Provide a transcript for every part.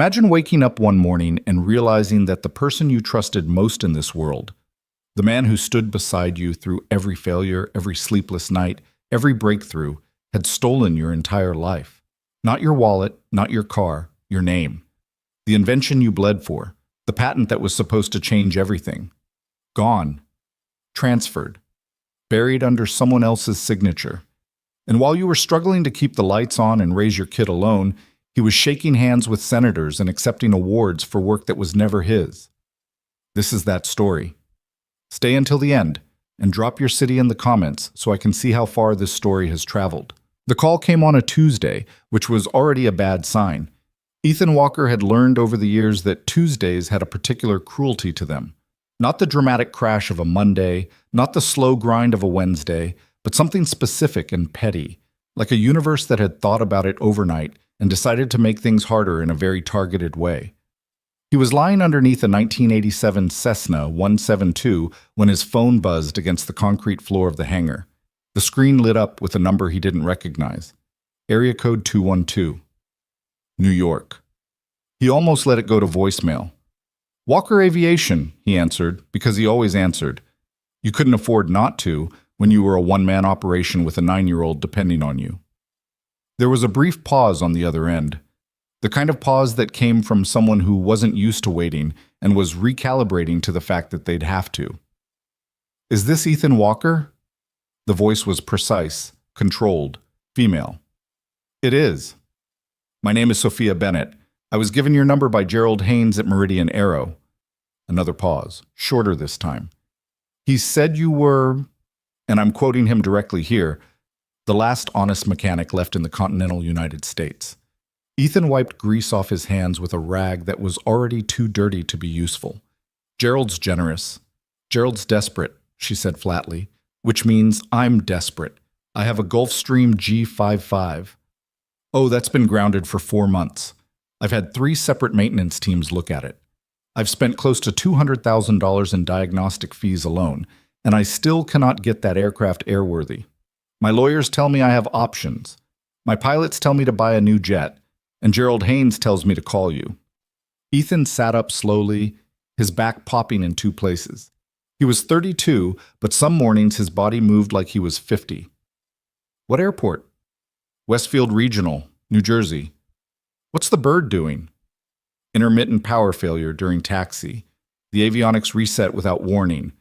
Imagine waking up one morning and realizing that the person you trusted most in this world, the man who stood beside you through every failure, every sleepless night, every breakthrough, had stolen your entire life. Not your wallet, not your car, your name. The invention you bled for, the patent that was supposed to change everything. Gone. Transferred. Buried under someone else's signature. And while you were struggling to keep the lights on and raise your kid alone, he was shaking hands with senators and accepting awards for work that was never his. This is that story. Stay until the end and drop your city in the comments so I can see how far this story has traveled. The call came on a Tuesday, which was already a bad sign. Ethan Walker had learned over the years that Tuesdays had a particular cruelty to them. Not the dramatic crash of a Monday, not the slow grind of a Wednesday, but something specific and petty, like a universe that had thought about it overnight and decided to make things harder in a very targeted way. He was lying underneath a 1987 Cessna 172 when his phone buzzed against the concrete floor of the hangar. The screen lit up with a number he didn't recognize. Area code 212. New York. He almost let it go to voicemail. Walker Aviation, he answered, because he always answered. You couldn't afford not to when you were a one-man operation with a 9-year-old depending on you. There was a brief pause on the other end. The kind of pause that came from someone who wasn't used to waiting and was recalibrating to the fact that they'd have to. Is this Ethan Walker? The voice was precise, controlled, female. It is. My name is Sophia Bennett. I was given your number by Gerald Haynes at Meridian Aero. Another pause, shorter this time. He said you were, and I'm quoting him directly here, the last honest mechanic left in the continental United States. Ethan wiped grease off his hands with a rag that was already too dirty to be useful. Gerald's generous. Gerald's desperate, she said flatly, which means I'm desperate. I have a Gulfstream G55. Oh, that's been grounded for 4 months. I've had 3 separate maintenance teams look at it. I've spent close to $200,000 in diagnostic fees alone, and I still cannot get that aircraft airworthy. My lawyers tell me I have options. My pilots tell me to buy a new jet, and Gerald Haynes tells me to call you. Ethan sat up slowly, his back popping in 2 places. He was 32, but some mornings his body moved like he was 50. What airport? Westfield Regional, New Jersey. What's the bird doing? Intermittent power failure during taxi. The avionics reset without warning.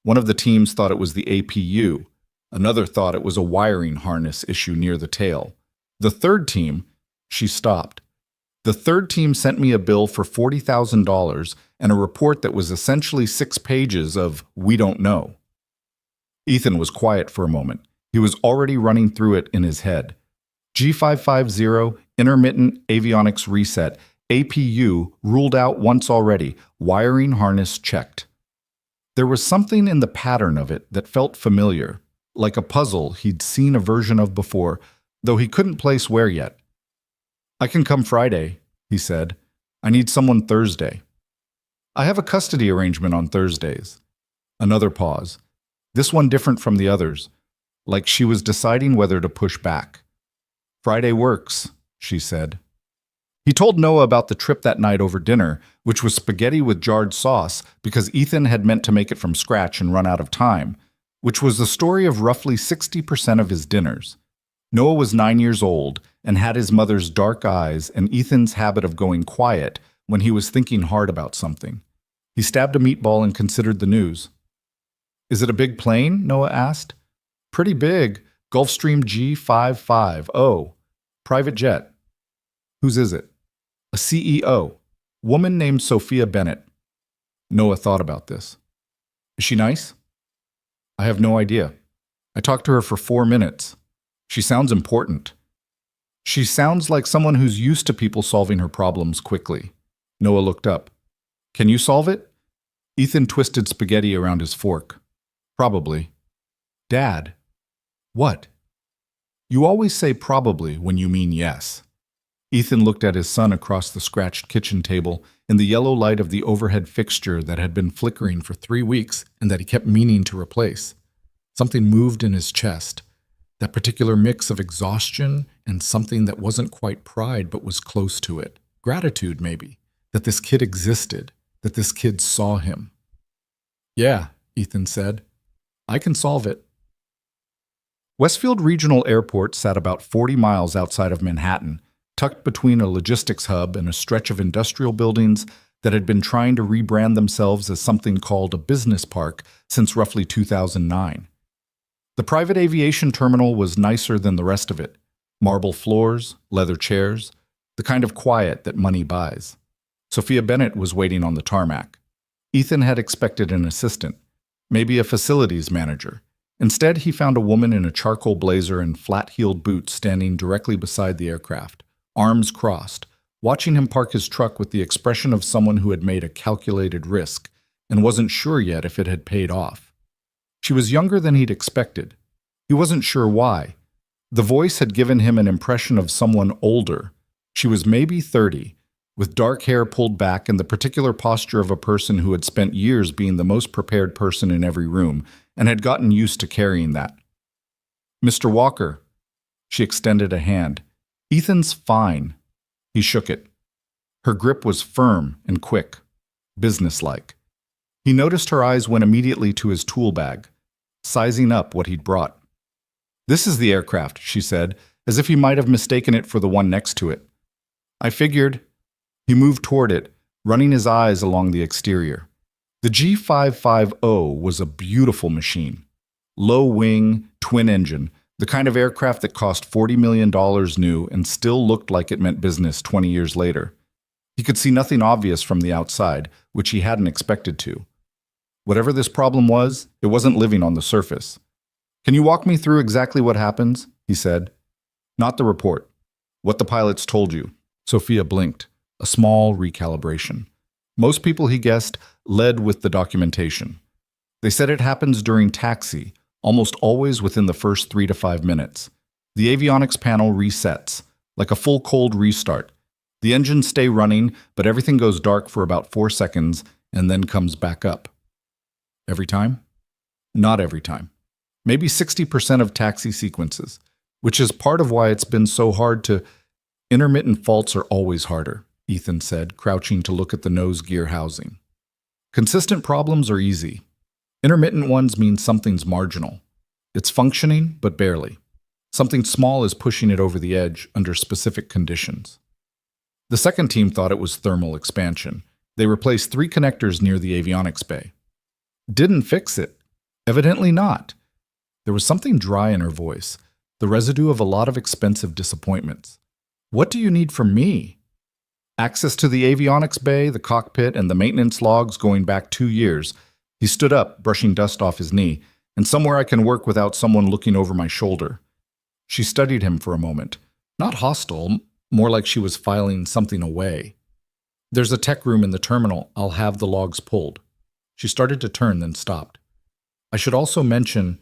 One of the teams thought it was the APU. Another thought it was a wiring harness issue near the tail. The third team, she stopped. The third team sent me a bill for $40,000 and a report that was essentially 6 pages of "we don't know." Ethan was quiet for a moment. He was already running through it in his head. G550, intermittent avionics reset, APU ruled out once already, wiring harness checked. There was something in the pattern of it that felt familiar, like a puzzle he'd seen a version of before, though he couldn't place where yet. I can come Friday, he said. I need someone Thursday. I have a custody arrangement on Thursdays. Another pause. This one different from the others, like she was deciding whether to push back. Friday works, she said. He told Noah about the trip that night over dinner, which was spaghetti with jarred sauce because Ethan had meant to make it from scratch and run out of time, which was the story of roughly 60% of his dinners. Noah was 9 years old and had his mother's dark eyes and Ethan's habit of going quiet when he was thinking hard about something. He stabbed a meatball and considered the news. Is it a big plane? Noah asked. Pretty big. Gulfstream G55. Private jet. Whose is it? A CEO. Woman named Sophia Bennett. Noah thought about this. Is she nice? I have no idea. I talked to her for 4 minutes. She sounds important. She sounds like someone who's used to people solving her problems quickly. Noah looked up. Can you solve it? Ethan twisted spaghetti around his fork. Probably. Dad. What? You always say probably when you mean yes. Ethan looked at his son across the scratched kitchen table in the yellow light of the overhead fixture that had been flickering for 3 weeks and that he kept meaning to replace. Something moved in his chest, that particular mix of exhaustion and something that wasn't quite pride but was close to it. Gratitude, maybe. That this kid existed. That this kid saw him. Yeah, Ethan said. I can solve it. Westfield Regional Airport sat about 40 miles outside of Manhattan, tucked between a logistics hub and a stretch of industrial buildings that had been trying to rebrand themselves as something called a business park since roughly 2009. The private aviation terminal was nicer than the rest of it. Marble floors, leather chairs, the kind of quiet that money buys. Sophia Bennett was waiting on the tarmac. Ethan had expected an assistant, maybe a facilities manager. Instead, he found a woman in a charcoal blazer and flat-heeled boots standing directly beside the aircraft, arms crossed, watching him park his truck with the expression of someone who had made a calculated risk and wasn't sure yet if it had paid off. She was younger than he'd expected. He wasn't sure why. The voice had given him an impression of someone older. She was maybe 30, with dark hair pulled back and the particular posture of a person who had spent years being the most prepared person in every room and had gotten used to carrying that. Mr. Walker. She extended a hand. Ethan's fine. He shook it. Her grip was firm and quick, businesslike. He noticed her eyes went immediately to his tool bag, sizing up what he'd brought. This is the aircraft, she said, as if he might have mistaken it for the one next to it. I figured. He moved toward it, running his eyes along the exterior. The G550 was a beautiful machine. Low wing, twin engine, the kind of aircraft that cost $40 million new and still looked like it meant business 20 years later. He could see nothing obvious from the outside, which he hadn't expected to. Whatever this problem was, it wasn't living on the surface. Can you walk me through exactly what happens? He said. Not the report. What the pilots told you. Sophia blinked. A small recalibration. Most people, he guessed, led with the documentation. They said it happens during taxi, almost always within the first 3 to 5 minutes. The avionics panel resets, like a full cold restart. The engines stay running, but everything goes dark for about 4 seconds and then comes back up. Every time? Not every time. Maybe 60% of taxi sequences, which is part of why it's been so hard to... Intermittent faults are always harder, Ethan said, crouching to look at the nose gear housing. Consistent problems are easy. Intermittent ones mean something's marginal. It's functioning, but barely. Something small is pushing it over the edge under specific conditions. The second team thought it was thermal expansion. They replaced 3 connectors near the avionics bay. Didn't fix it. Evidently not. There was something dry in her voice, the residue of a lot of expensive disappointments. What do you need from me? Access to the avionics bay, the cockpit, and the maintenance logs going back 2 years. He stood up, brushing dust off his knee, and somewhere I can work without someone looking over my shoulder. She studied him for a moment. Not hostile, more like she was filing something away. There's a tech room in the terminal. I'll have the logs pulled. She started to turn, then stopped. I should also mention,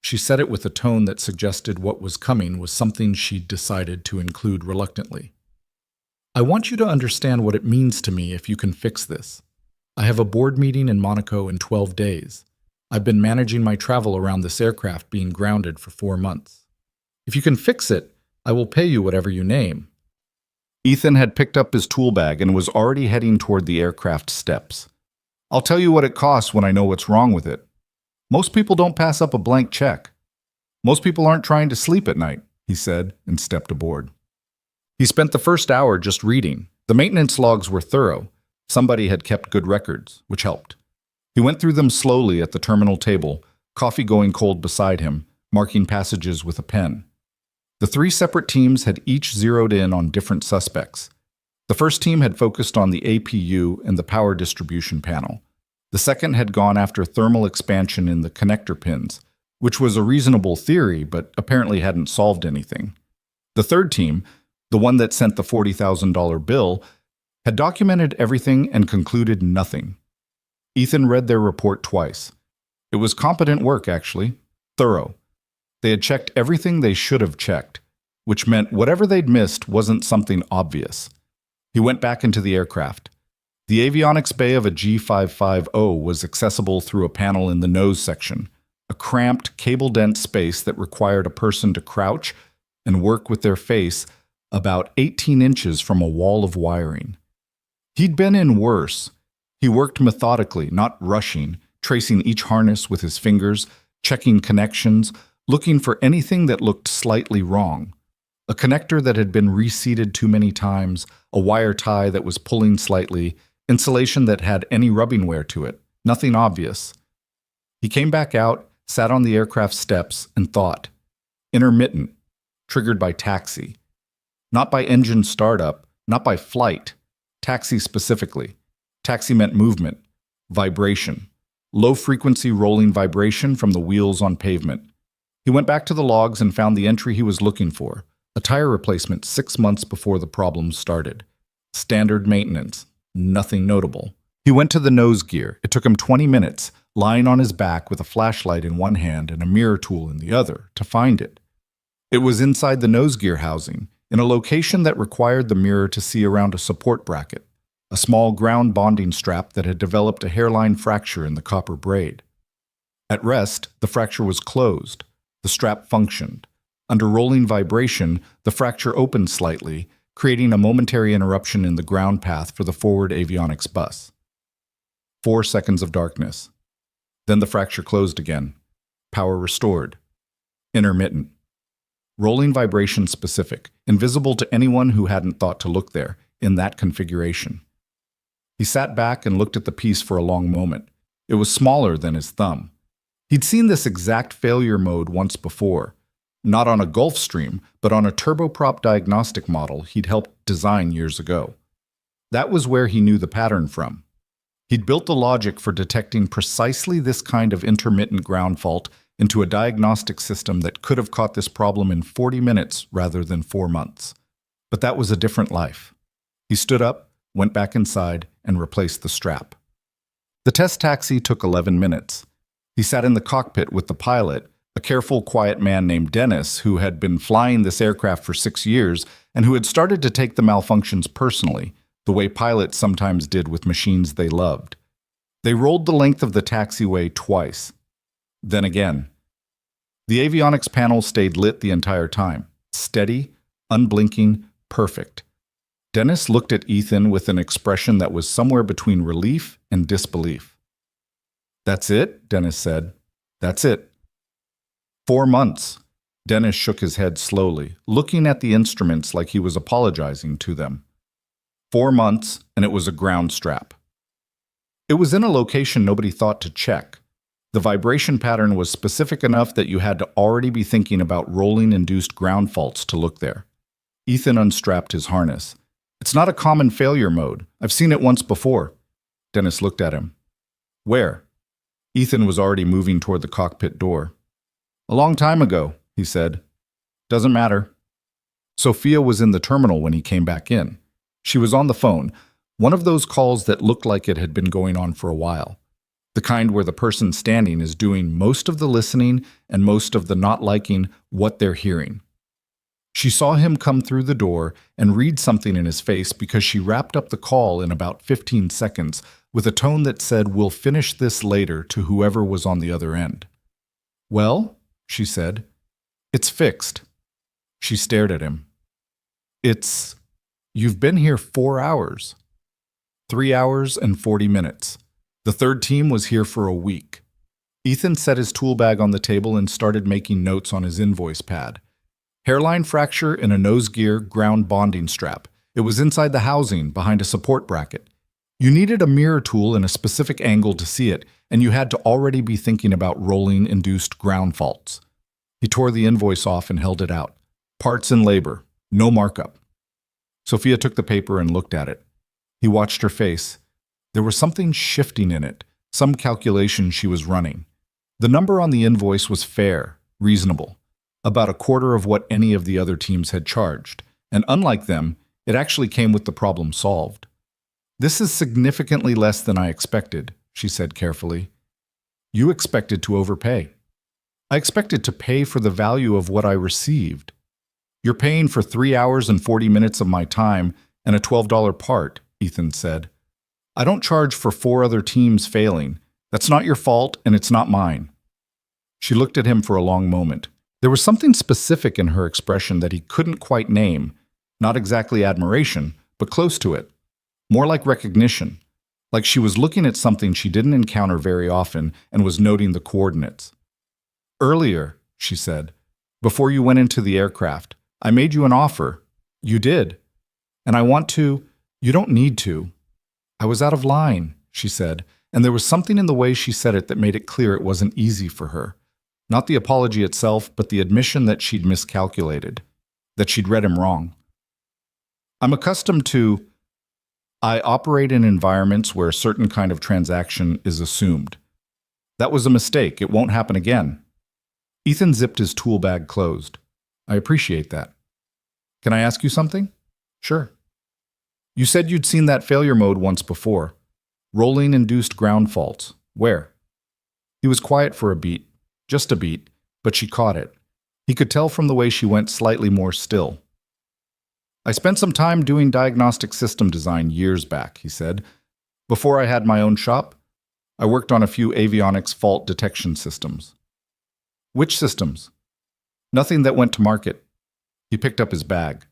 she said it with a tone that suggested what was coming was something she'd decided to include reluctantly. I want you to understand what it means to me if you can fix this. I have a board meeting in Monaco in 12 days. I've been managing my travel around this aircraft being grounded for 4 months. If you can fix it, I will pay you whatever you name. Ethan had picked up his tool bag and was already heading toward the aircraft steps. I'll tell you what it costs when I know what's wrong with it. Most people don't pass up a blank check. Most people aren't trying to sleep at night, he said, and stepped aboard. He spent the first hour just reading. The maintenance logs were thorough. Somebody had kept good records, which helped. He went through them slowly at the terminal table, coffee going cold beside him, marking passages with a pen. The 3 separate teams had each zeroed in on different suspects. The first team had focused on the APU and the power distribution panel. The second had gone after thermal expansion in the connector pins, which was a reasonable theory, but apparently hadn't solved anything. The third team, the one that sent the $40,000 bill, had documented everything and concluded nothing. Ethan read their report twice. It was competent work, actually. Thorough. They had checked everything they should have checked, which meant whatever they'd missed wasn't something obvious. He went back into the aircraft. The avionics bay of a G550 was accessible through a panel in the nose section, a cramped, cable-dense space that required a person to crouch and work with their face about 18 inches from a wall of wiring. He'd been in worse. He worked methodically, not rushing, tracing each harness with his fingers, checking connections, looking for anything that looked slightly wrong. A connector that had been reseated too many times, a wire tie that was pulling slightly, insulation that had any rubbing wear to it. Nothing obvious. He came back out, sat on the aircraft steps, and thought. Intermittent, triggered by taxi. Not by engine startup, not by flight. Taxi specifically. Taxi meant movement, vibration. Low-frequency rolling vibration from the wheels on pavement. He went back to the logs and found the entry he was looking for. A tire replacement 6 months before the problems started. Standard maintenance. Nothing notable. He went to the nose gear. It took him 20 minutes, lying on his back with a flashlight in one hand and a mirror tool in the other, to find it. It was inside the nose gear housing, in a location that required the mirror to see around a support bracket, a small ground bonding strap that had developed a hairline fracture in the copper braid. At rest, the fracture was closed. The strap functioned. Under rolling vibration, the fracture opened slightly, creating a momentary interruption in the ground path for the forward avionics bus. 4 seconds of darkness. Then the fracture closed again. Power restored. Intermittent. Rolling vibration specific, invisible to anyone who hadn't thought to look there, in that configuration. He sat back and looked at the piece for a long moment. It was smaller than his thumb. He'd seen this exact failure mode once before. Not on a Gulfstream, but on a turboprop diagnostic model he'd helped design years ago. That was where he knew the pattern from. He'd built the logic for detecting precisely this kind of intermittent ground fault into a diagnostic system that could have caught this problem in 40 minutes rather than 4 months. But that was a different life. He stood up, went back inside, and replaced the strap. The test taxi took 11 minutes. He sat in the cockpit with the pilot, a careful, quiet man named Dennis, who had been flying this aircraft for 6 years and who had started to take the malfunctions personally, the way pilots sometimes did with machines they loved. They rolled the length of the taxiway twice. Then again. The avionics panel stayed lit the entire time. Steady, unblinking, perfect. Dennis looked at Ethan with an expression that was somewhere between relief and disbelief. "That's it?" Dennis said. "That's it." 4 months. Dennis shook his head slowly, looking at the instruments like he was apologizing to them. 4 months, and it was a ground strap. It was in a location nobody thought to check. The vibration pattern was specific enough that you had to already be thinking about rolling-induced ground faults to look there. Ethan unstrapped his harness. "It's not a common failure mode. I've seen it once before." Dennis looked at him. "Where?" Ethan was already moving toward the cockpit door. "A long time ago," he said. "Doesn't matter." Sophia was in the terminal when he came back in. She was on the phone, one of those calls that looked like it had been going on for a while. The kind where the person standing is doing most of the listening and most of the not liking what they're hearing. She saw him come through the door and read something in his face because she wrapped up the call in about 15 seconds with a tone that said, "We'll finish this later," to whoever was on the other end. "Well?" she said. "It's fixed." She stared at him. You've been here 4 hours." 3 hours and 40 minutes. The third team was here for a week. Ethan set his tool bag on the table and started making notes on his invoice pad. Hairline fracture in a nose gear ground bonding strap. It was inside the housing, behind a support bracket. You needed a mirror tool in a specific angle to see it, and you had to already be thinking about rolling-induced ground faults. He tore the invoice off and held it out. Parts and labor. No markup. Sophia took the paper and looked at it. He watched her face. There was something shifting in it, some calculation she was running. The number on the invoice was fair, reasonable, about a quarter of what any of the other teams had charged, and unlike them, it actually came with the problem solved. "This is significantly less than I expected," she said carefully. "You expected to overpay." "I expected to pay for the value of what I received." "You're paying for 3 hours and 40 minutes of my time and a $12 part," Ethan said. "I don't charge for 4 other teams failing. That's not your fault, and it's not mine." She looked at him for a long moment. There was something specific in her expression that he couldn't quite name. Not exactly admiration, but close to it. More like recognition. Like she was looking at something she didn't encounter very often and was noting the coordinates. Earlier, she said, before you went into the aircraft, I made you an offer. You did. And I want to. You don't need to. I was out of line, she said, and there was something in the way she said it that made it clear it wasn't easy for her. Not the apology itself, but the admission that she'd miscalculated, that she'd read him wrong. I'm accustomed to. I operate in environments where a certain kind of transaction is assumed. That was a mistake. It won't happen again. Ethan zipped his tool bag closed. I appreciate that. Can I ask you something? Sure. You said you'd seen that failure mode once before. Rolling-induced ground faults. Where? He was quiet for a beat. Just a beat, but she caught it. He could tell from the way she went slightly more still. I spent some time doing diagnostic system design years back, he said. Before I had my own shop, I worked on a few avionics fault detection systems. Which systems? Nothing that went to market. He picked up his bag.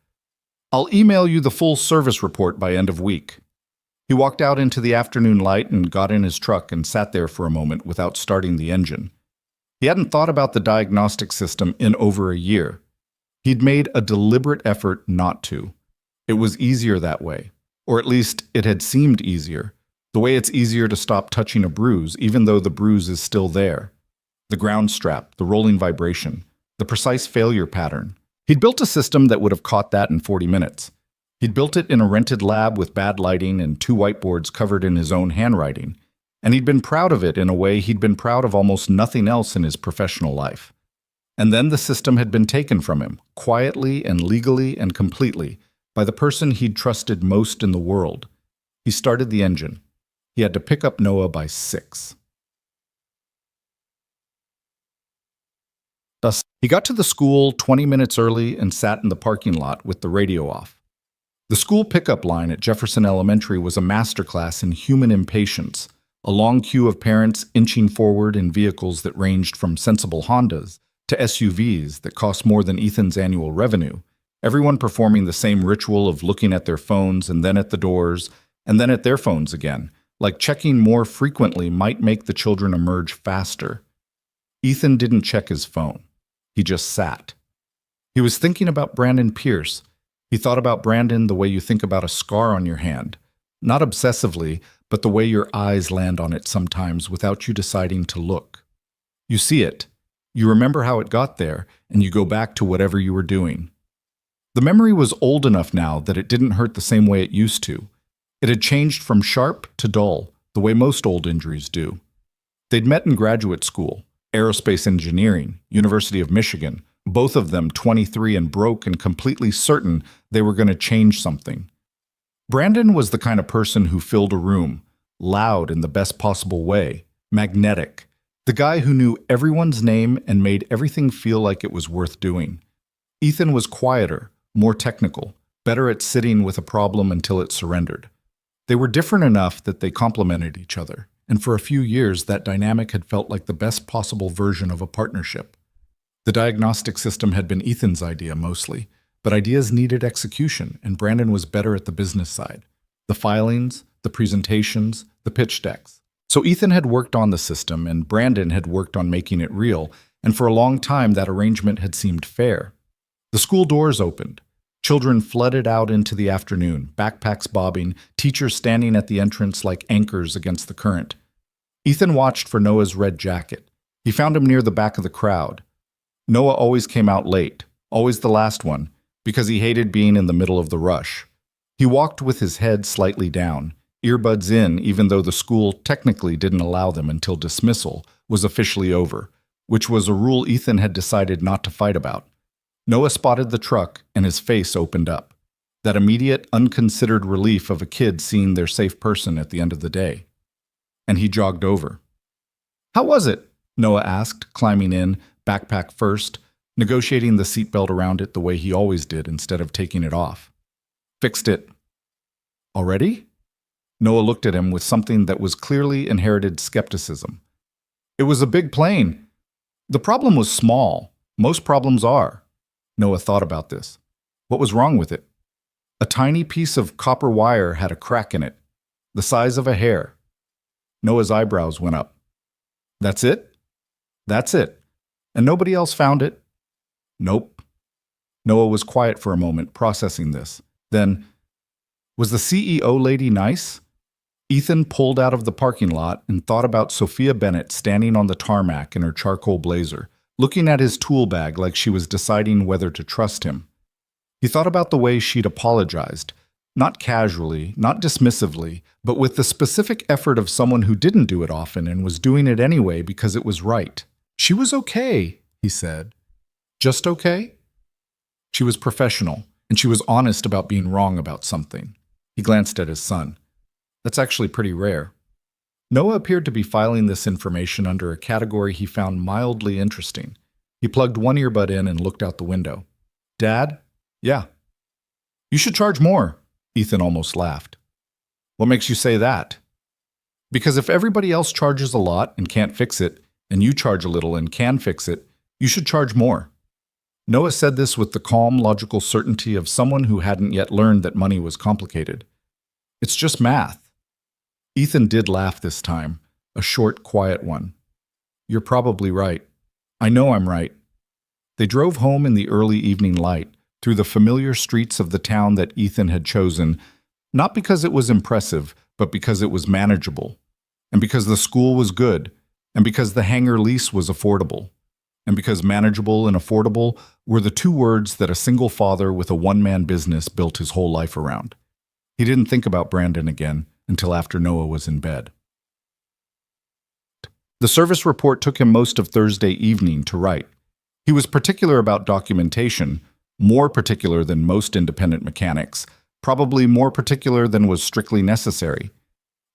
I'll email you the full service report by end of week. He walked out into the afternoon light and got in his truck and sat there for a moment without starting the engine. He hadn't thought about the diagnostic system in over a year. He'd made a deliberate effort not to. It was easier that way, or at least it had seemed easier, the way it's easier to stop touching a bruise even though the bruise is still there. The ground strap, the rolling vibration, the precise failure pattern. He'd built a system that would have caught that in 40 minutes. He'd built it in a rented lab with bad lighting and 2 whiteboards covered in his own handwriting. And he'd been proud of it in a way he'd been proud of almost nothing else in his professional life. And then the system had been taken from him, quietly and legally and completely, by the person he'd trusted most in the world. He started the engine. He had to pick up Noah by 6. Thus, he got to the school 20 minutes early and sat in the parking lot with the radio off. The school pickup line at Jefferson Elementary was a masterclass in human impatience, a long queue of parents inching forward in vehicles that ranged from sensible Hondas to SUVs that cost more than Ethan's annual revenue, everyone performing the same ritual of looking at their phones and then at the doors, and then at their phones again, like checking more frequently might make the children emerge faster. Ethan didn't check his phone. He just sat. He was thinking about Brandon Pierce. He thought about Brandon the way you think about a scar on your hand. Not obsessively, but the way your eyes land on it sometimes without you deciding to look. You see it. You remember how it got there, and you go back to whatever you were doing. The memory was old enough now that it didn't hurt the same way it used to. It had changed from sharp to dull, the way most old injuries do. They'd met in graduate school, aerospace engineering, University of Michigan, both of them 23 and broke and completely certain they were going to change something. Brandon was the kind of person who filled a room, loud in the best possible way, magnetic, the guy who knew everyone's name and made everything feel like it was worth doing. Ethan was quieter, more technical, better at sitting with a problem until it surrendered. They were different enough that they complemented each other, and for a few years that dynamic had felt like the best possible version of a partnership. The diagnostic system had been Ethan's idea mostly, but ideas needed execution, and Brandon was better at the business side. The filings, the presentations, the pitch decks. So Ethan had worked on the system, and Brandon had worked on making it real, and for a long time that arrangement had seemed fair. The school doors opened. Children flooded out into the afternoon, backpacks bobbing, teachers standing at the entrance like anchors against the current. Ethan watched for Noah's red jacket. He found him near the back of the crowd. Noah always came out late, always the last one, because he hated being in the middle of the rush. He walked with his head slightly down, earbuds in even though the school technically didn't allow them until dismissal was officially over, which was a rule Ethan had decided not to fight about. Noah spotted the truck and his face opened up. That immediate, unconsidered relief of a kid seeing their safe person at the end of the day. And he jogged over. "How was it?" Noah asked, climbing in, backpack first, negotiating the seatbelt around it the way he always did instead of taking it off. "Fixed it." "Already?" Noah looked at him with something that was clearly inherited skepticism. "It was a big plane. The problem was small. Most problems are." Noah thought about this. What was wrong with it? A tiny piece of copper wire had a crack in it, the size of a hair. Noah's eyebrows went up. That's it? That's it. And nobody else found it? Nope. Noah was quiet for a moment, processing this. Then, was the CEO lady nice? Ethan pulled out of the parking lot and thought about Sophia Bennett standing on the tarmac in her charcoal blazer, looking at his tool bag like she was deciding whether to trust him. He thought about the way she'd apologized, not casually, not dismissively, but with the specific effort of someone who didn't do it often and was doing it anyway because it was right. She was okay, he said. Just okay? She was professional, and she was honest about being wrong about something. He glanced at his son. That's actually pretty rare. Noah appeared to be filing this information under a category he found mildly interesting. He plugged one earbud in and looked out the window. Dad? Yeah. You should charge more, Ethan almost laughed. What makes you say that? Because if everybody else charges a lot and can't fix it, and you charge a little and can fix it, you should charge more. Noah said this with the calm, logical certainty of someone who hadn't yet learned that money was complicated. It's just math. Ethan did laugh this time, a short, quiet one. You're probably right. I know I'm right. They drove home in the early evening light, through the familiar streets of the town that Ethan had chosen, not because it was impressive, but because it was manageable, and because the school was good, and because the hangar lease was affordable, and because manageable and affordable were the two words that a single father with a one-man business built his whole life around. He didn't think about Brandon again until after Noah was in bed. The service report took him most of Thursday evening to write. He was particular about documentation, more particular than most independent mechanics, probably more particular than was strictly necessary.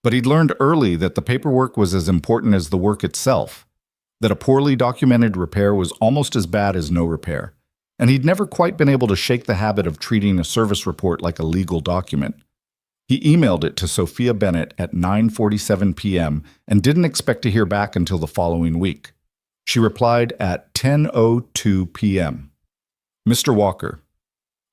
But he'd learned early that the paperwork was as important as the work itself, that a poorly documented repair was almost as bad as no repair, and he'd never quite been able to shake the habit of treating a service report like a legal document. He emailed it to Sophia Bennett at 9:47 p.m. and didn't expect to hear back until the following week. She replied at 10:02 p.m. Mr. Walker,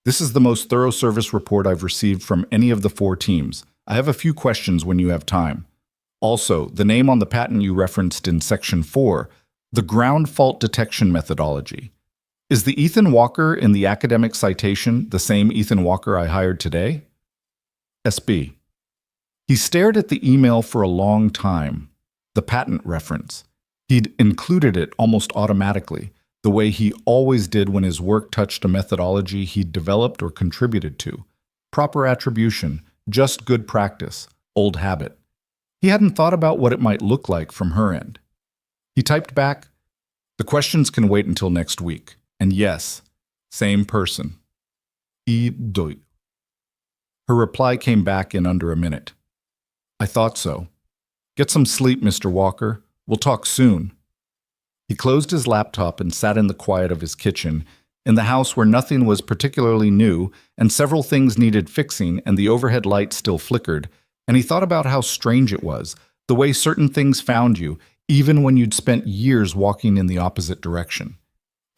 this is the most thorough service report I've received from any of the 4 teams. I have a few questions when you have time. Also, the name on the patent you referenced in Section 4, the ground fault detection methodology. Is the Ethan Walker in the academic citation the same Ethan Walker I hired today? SB. He stared at the email for a long time. The patent reference. He'd included it almost automatically, the way he always did when his work touched a methodology he'd developed or contributed to. Proper attribution, just good practice, old habit. He hadn't thought about what it might look like from her end. He typed back, the questions can wait until next week. And yes, same person. I do. Her reply came back in under a minute. I thought so. Get some sleep, Mr. Walker. We'll talk soon. He closed his laptop and sat in the quiet of his kitchen, in the house where nothing was particularly new and several things needed fixing and the overhead light still flickered, and he thought about how strange it was, the way certain things found you, even when you'd spent years walking in the opposite direction.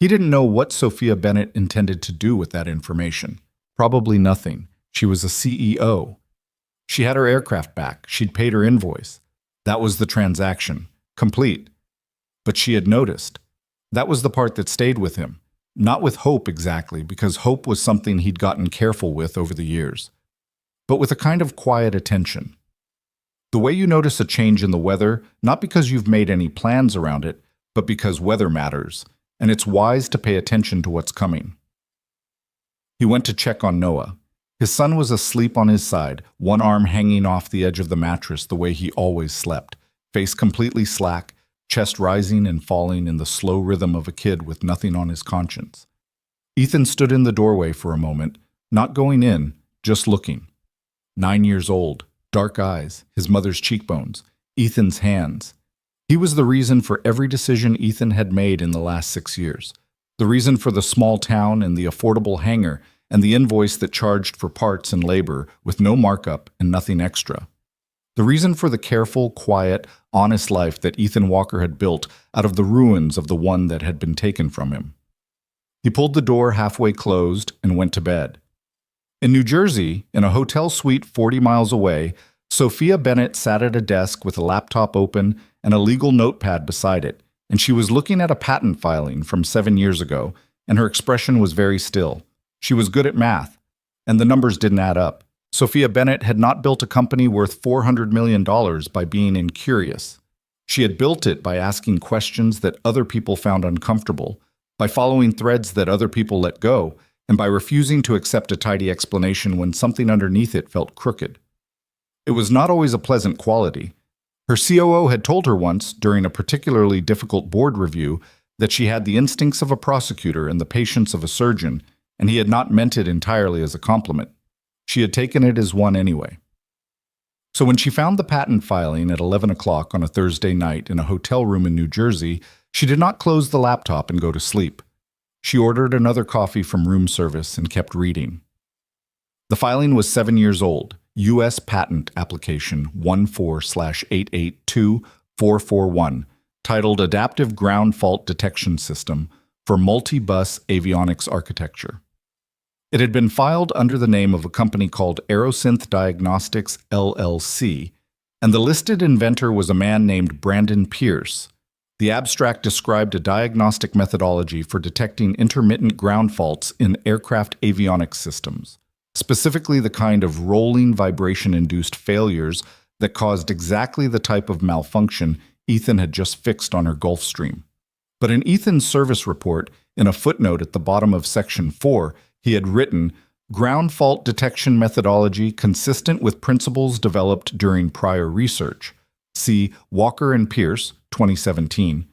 He didn't know what Sophia Bennett intended to do with that information. Probably nothing. She was a CEO. She had her aircraft back. She'd paid her invoice. That was the transaction. Complete. But she had noticed. That was the part that stayed with him. Not with hope exactly, because hope was something he'd gotten careful with over the years. But with a kind of quiet attention. The way you notice a change in the weather, not because you've made any plans around it, but because weather matters, and it's wise to pay attention to what's coming. He went to check on Noah. His son was asleep on his side, one arm hanging off the edge of the mattress the way he always slept, face completely slack, chest rising and falling in the slow rhythm of a kid with nothing on his conscience. Ethan stood in the doorway for a moment, not going in, just looking. 9 years old, dark eyes, his mother's cheekbones, Ethan's hands. He was the reason for every decision Ethan had made in the last 6 years. The reason for the small town and the affordable hangar and the invoice that charged for parts and labor with no markup and nothing extra. The reason for the careful, quiet, honest life that Ethan Walker had built out of the ruins of the one that had been taken from him. He pulled the door halfway closed and went to bed. In New Jersey, in a hotel suite 40 miles away, Sophia Bennett sat at a desk with a laptop open and a legal notepad beside it, and she was looking at a patent filing from 7 years ago, and her expression was very still. She was good at math, and the numbers didn't add up. Sophia Bennett had not built a company worth $400 million by being incurious. She had built it by asking questions that other people found uncomfortable, by following threads that other people let go, and by refusing to accept a tidy explanation when something underneath it felt crooked. It was not always a pleasant quality. Her COO had told her once, during a particularly difficult board review, that she had the instincts of a prosecutor and the patience of a surgeon, and he had not meant it entirely as a compliment. She had taken it as one anyway. So when she found the patent filing at 11 o'clock on a Thursday night in a hotel room in New Jersey, she did not close the laptop and go to sleep. She ordered another coffee from room service and kept reading. The filing was 7 years old, U.S. Patent Application 14/882441, titled Adaptive Ground Fault Detection System for Multi-Bus Avionics Architecture. It had been filed under the name of a company called Aerosynth Diagnostics, LLC, and the listed inventor was a man named Brandon Pierce. The abstract described a diagnostic methodology for detecting intermittent ground faults in aircraft avionics systems, specifically the kind of rolling vibration-induced failures that caused exactly the type of malfunction Ethan had just fixed on her Gulfstream. But in Ethan's service report, in a footnote at the bottom of Section 4, he had written, "Ground fault detection methodology consistent with principles developed during prior research. See Walker and Pierce, 2017.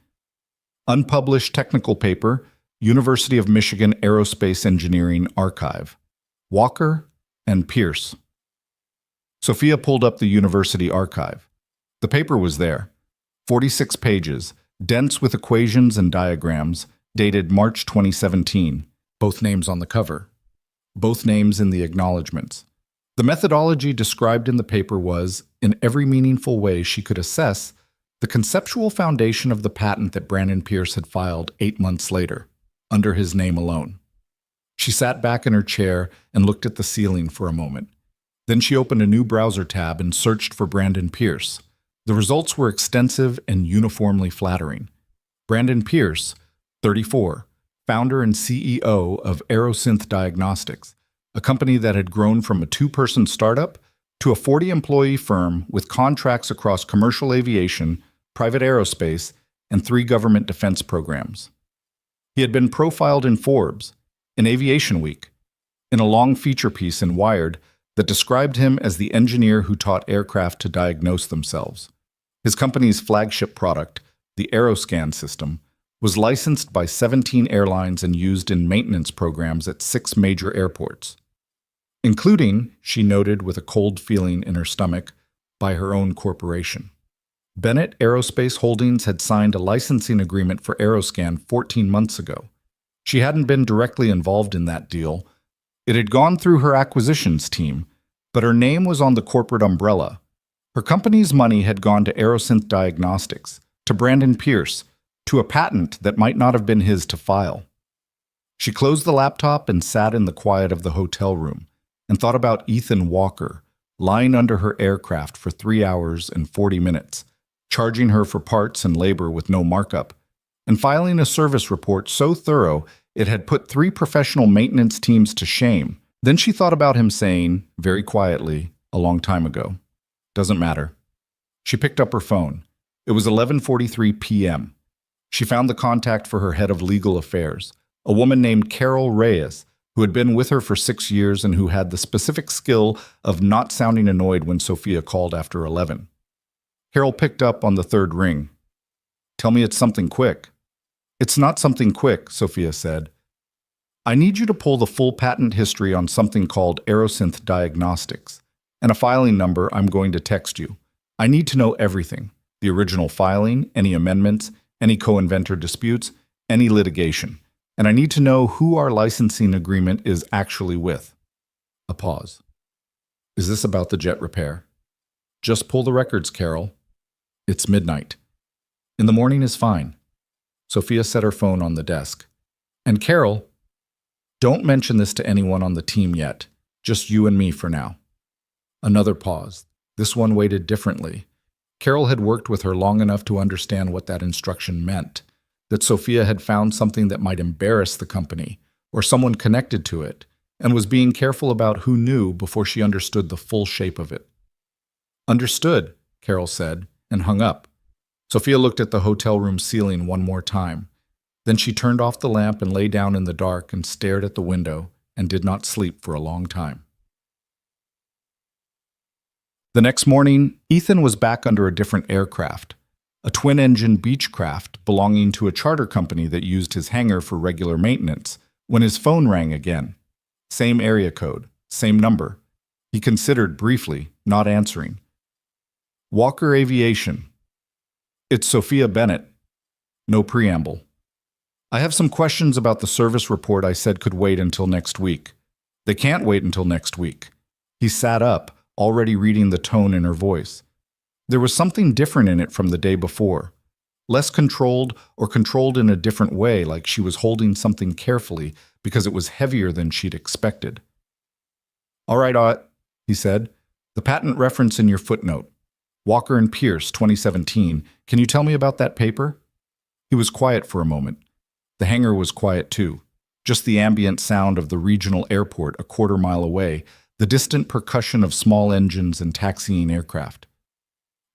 Unpublished technical paper, University of Michigan Aerospace Engineering Archive. Walker and Pierce." Sophia pulled up the university archive. The paper was there. 46 pages, dense with equations and diagrams, dated March 2017. Both names on the cover. Both names in the acknowledgments. The methodology described in the paper was, in every meaningful way she could assess, the conceptual foundation of the patent that Brandon Pierce had filed 8 months later, under his name alone. She sat back in her chair and looked at the ceiling for a moment. Then she opened a new browser tab and searched for Brandon Pierce. The results were extensive and uniformly flattering. Brandon Pierce, 34, founder and CEO of Aerosynth Diagnostics, a company that had grown from a 2-person startup to a 40-employee firm with contracts across commercial aviation, private aerospace, and 3 government defense programs. He had been profiled in Forbes, in Aviation Week, in a long feature piece in Wired that described him as the engineer who taught aircraft to diagnose themselves. His company's flagship product, the Aeroscan system, was licensed by 17 airlines and used in maintenance programs at 6 major airports, including, she noted with a cold feeling in her stomach, by her own corporation. Bennett Aerospace Holdings had signed a licensing agreement for Aeroscan 14 months ago. She hadn't been directly involved in that deal. It had gone through her acquisitions team, but her name was on the corporate umbrella. Her company's money had gone to Aerosynth Diagnostics, to Brandon Pierce, to a patent that might not have been his to file. She closed the laptop and sat in the quiet of the hotel room and thought about Ethan Walker, lying under her aircraft for 3 hours and 40 minutes, charging her for parts and labor with no markup, and filing a service report so thorough it had put 3 professional maintenance teams to shame. Then she thought about him saying, very quietly, a long time ago, "Doesn't matter." She picked up her phone. It was 11:43 p.m. She found the contact for her head of legal affairs, a woman named Carol Reyes, who had been with her for 6 years and who had the specific skill of not sounding annoyed when Sophia called after 11. Carol picked up on the 3rd ring. "Tell me it's something quick." "It's not something quick," Sophia said. "I need you to pull the full patent history on something called Aerosynth Diagnostics, and a filing number I'm going to text you. I need to know everything, the original filing, any amendments, any co-inventor disputes, any litigation. And I need to know who our licensing agreement is actually with." A pause. "Is this about the jet repair?" "Just pull the records, Carol." "It's midnight." "In the morning is fine." Sophia set her phone on the desk. "And Carol, don't mention this to anyone on the team yet. Just you and me for now." Another pause. This one waited differently. Carol had worked with her long enough to understand what that instruction meant, that Sophia had found something that might embarrass the company, or someone connected to it, and was being careful about who knew before she understood the full shape of it. "Understood," Carol said, and hung up. Sophia looked at the hotel room ceiling one more time. Then she turned off the lamp and lay down in the dark and stared at the window and did not sleep for a long time. The next morning, Ethan was back under a different aircraft, a twin-engine Beechcraft belonging to a charter company that used his hangar for regular maintenance, when his phone rang again. Same area code, same number. He considered briefly, not answering. "Walker Aviation." "It's Sophia Bennett." No preamble. "I have some questions about the service report I said could wait until next week." "They can't wait until next week." He sat up, already reading the tone in her voice. There was something different in it from the day before. Less controlled, or controlled in a different way, like she was holding something carefully because it was heavier than she'd expected. "All right, he said. "The patent reference in your footnote. Walker and Pierce, 2017. Can you tell me about that paper?" He was quiet for a moment. The hangar was quiet too. Just the ambient sound of the regional airport a quarter-mile away, the distant percussion of small engines and taxiing aircraft.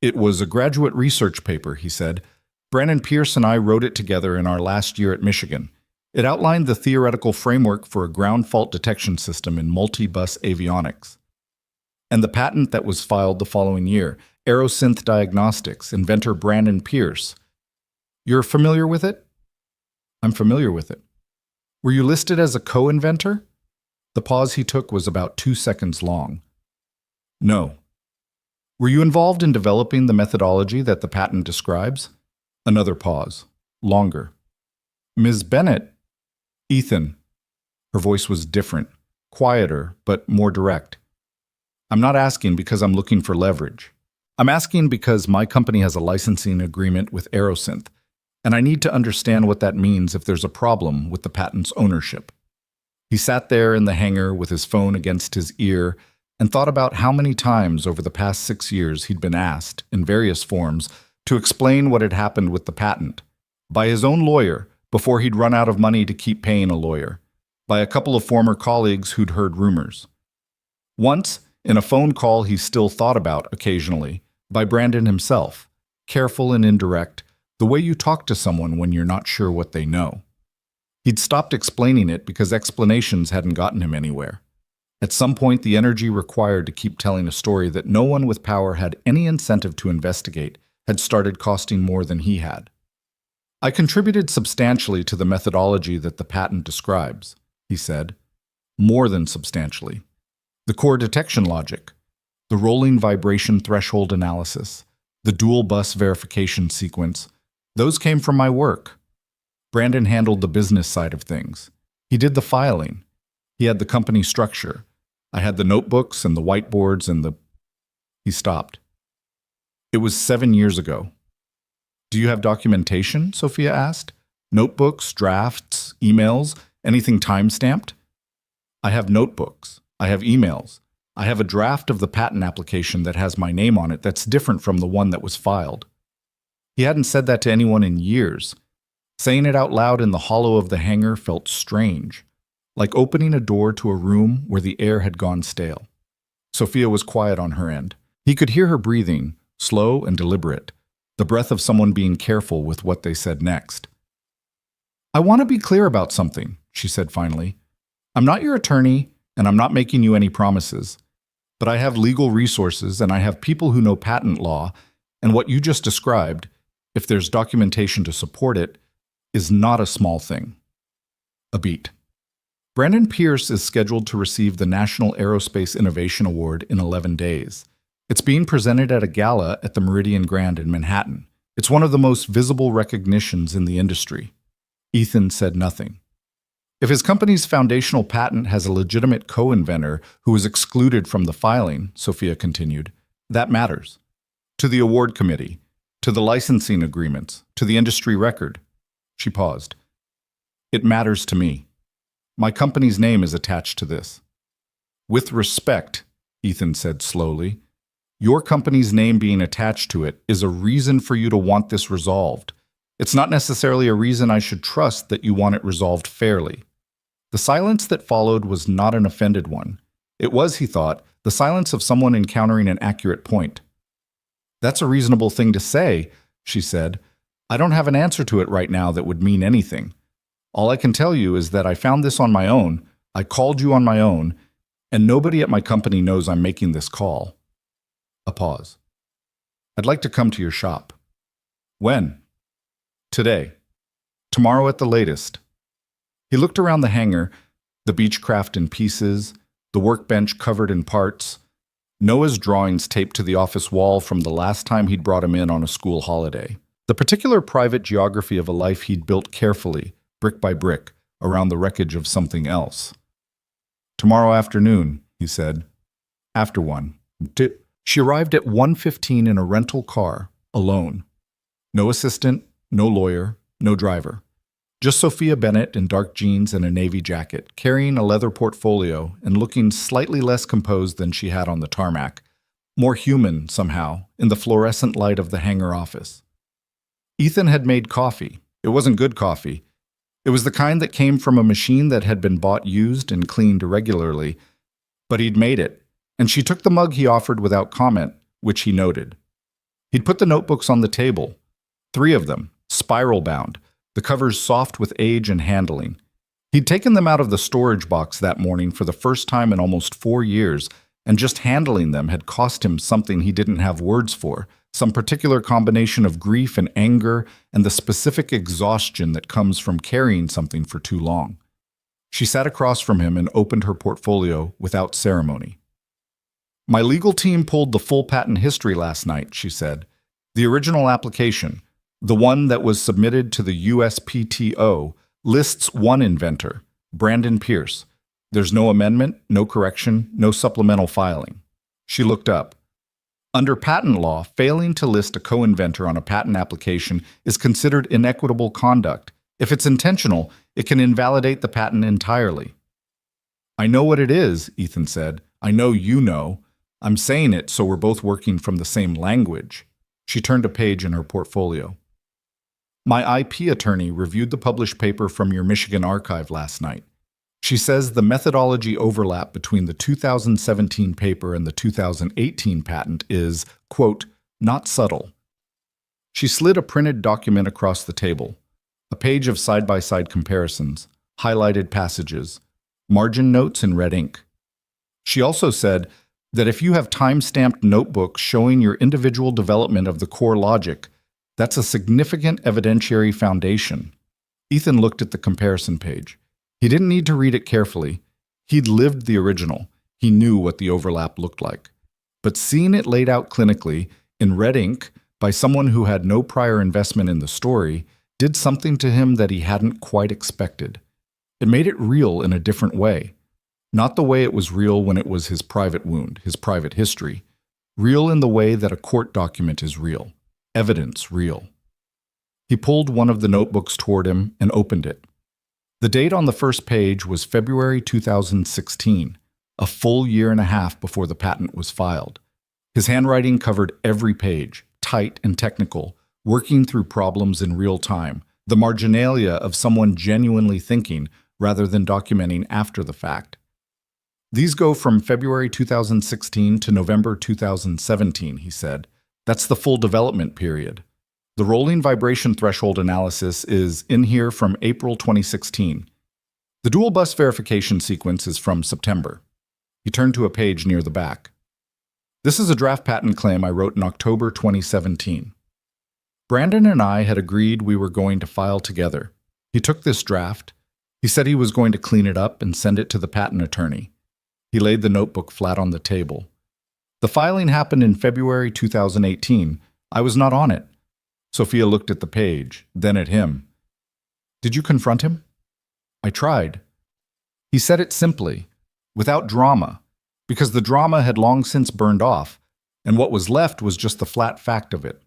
"It was a graduate research paper," he said. "Brandon Pierce and I wrote it together in our last year at Michigan. It outlined the theoretical framework for a ground fault detection system in multi-bus avionics. And the patent that was filed the following year, Aerosynth Diagnostics, inventor Brandon Pierce. You're familiar with it?" "I'm familiar with it." "Were you listed as a co-inventor?" The pause he took was about 2 seconds long. "No." "Were you involved in developing the methodology that the patent describes?" Another pause. Longer. "Ms. Bennett?" "Ethan." Her voice was different, quieter, but more direct. "I'm not asking because I'm looking for leverage. I'm asking because my company has a licensing agreement with Aerosynth, and I need to understand what that means if there's a problem with the patent's ownership." He sat there in the hangar with his phone against his ear and thought about how many times over the past 6 years he'd been asked, in various forms, to explain what had happened with the patent. By his own lawyer, before he'd run out of money to keep paying a lawyer. By a couple of former colleagues who'd heard rumors. Once, in a phone call he still thought about occasionally, by Brandon himself, careful and indirect, the way you talk to someone when you're not sure what they know. He'd stopped explaining it because explanations hadn't gotten him anywhere. At some point, the energy required to keep telling a story that no one with power had any incentive to investigate had started costing more than he had. "I contributed substantially to the methodology that the patent describes," he said. "More than substantially. The core detection logic, the rolling vibration threshold analysis, the dual bus verification sequence, those came from my work. Brandon handled the business side of things. He did the filing. He had the company structure. I had the notebooks and the whiteboards and the..." He stopped. "It was 7 years ago." "Do you have documentation?" Sophia asked. "Notebooks, drafts, emails, anything time-stamped?" "I have notebooks. I have emails. I have a draft of the patent application that has my name on it that's different from the one that was filed." He hadn't said that to anyone in years. Saying it out loud in the hollow of the hangar felt strange, like opening a door to a room where the air had gone stale. Sophia was quiet on her end. He could hear her breathing, slow and deliberate, the breath of someone being careful with what they said next. "I want to be clear about something," she said finally. "I'm not your attorney, and I'm not making you any promises. But I have legal resources, and I have people who know patent law, and what you just described, if there's documentation to support it, is not a small thing." A beat. Brandon Pierce is scheduled to receive the National Aerospace Innovation Award in 11 days. It's being presented at a gala at the Meridian Grand in Manhattan. It's one of the most visible recognitions in the industry. Ethan said nothing. If his company's foundational patent has a legitimate co-inventor who was excluded from the filing, Sophia continued, that matters. To the award committee, to the licensing agreements, to the industry record. She paused. "It matters to me. My company's name is attached to this." With respect, Ethan said slowly, your company's name being attached to it is a reason for you to want this resolved. It's not necessarily a reason I should trust that you want it resolved fairly. The silence that followed was not an offended one. It was, he thought, the silence of someone encountering an accurate point. That's a reasonable thing to say, she said. I don't have an answer to it right now that would mean anything. All I can tell you is that I found this on my own, I called you on my own, and nobody at my company knows I'm making this call. A pause. I'd like to come to your shop. When? Today. Tomorrow at the latest. He looked around the hangar, the Beechcraft in pieces, the workbench covered in parts, Noah's drawings taped to the office wall from the last time he'd brought him in on a school holiday. The particular private geography of a life he'd built carefully, brick by brick, around the wreckage of something else. Tomorrow afternoon, he said. After 1. She arrived at 1:15 in a rental car, alone. No assistant, no lawyer, no driver. Just Sophia Bennett in dark jeans and a navy jacket, carrying a leather portfolio and looking slightly less composed than she had on the tarmac, more human, somehow, in the fluorescent light of the hangar office. Ethan had made coffee. It wasn't good coffee. It was the kind that came from a machine that had been bought used and cleaned irregularly, but he'd made it, and she took the mug he offered without comment, which he noted. He'd put the notebooks on the table, 3 of them, spiral-bound, the covers soft with age and handling. He'd taken them out of the storage box that morning for the first time in almost 4 years, and just handling them had cost him something he didn't have words for, some particular combination of grief and anger and the specific exhaustion that comes from carrying something for too long. She sat across from him and opened her portfolio without ceremony. My legal team pulled the full patent history last night, she said. The original application, the one that was submitted to the USPTO, lists one inventor, Brandon Pierce. There's no amendment, no correction, no supplemental filing. She looked up. Under patent law, failing to list a co-inventor on a patent application is considered inequitable conduct. If it's intentional, it can invalidate the patent entirely. I know what it is, Ethan said. I know you know. I'm saying it so we're both working from the same language. She turned a page in her portfolio. My IP attorney reviewed the published paper from your Michigan archive last night. She says the methodology overlap between the 2017 paper and the 2018 patent is, quote, not subtle. She slid a printed document across the table, a page of side-by-side comparisons, highlighted passages, margin notes in red ink. She also said that if you have time-stamped notebooks showing your individual development of the core logic, that's a significant evidentiary foundation. Ethan looked at the comparison page. He didn't need to read it carefully. He'd lived the original. He knew what the overlap looked like. But seeing it laid out clinically, in red ink, by someone who had no prior investment in the story, did something to him that he hadn't quite expected. It made it real in a different way. Not the way it was real when it was his private wound, his private history. Real in the way that a court document is real. Evidence real. He pulled one of the notebooks toward him and opened it. The date on the first page was February 2016, a full year and a half before the patent was filed. His handwriting covered every page, tight and technical, working through problems in real time, the marginalia of someone genuinely thinking rather than documenting after the fact. These go from February 2016 to November 2017, he said. That's the full development period. The rolling vibration threshold analysis is in here from April 2016. The dual bus verification sequence is from September. He turned to a page near the back. This is a draft patent claim I wrote in October 2017. Brandon and I had agreed we were going to file together. He took this draft. He said he was going to clean it up and send it to the patent attorney. He laid the notebook flat on the table. The filing happened in February 2018. I was not on it. Sophia looked at the page, then at him. Did you confront him? I tried. He said it simply, without drama, because the drama had long since burned off, and what was left was just the flat fact of it.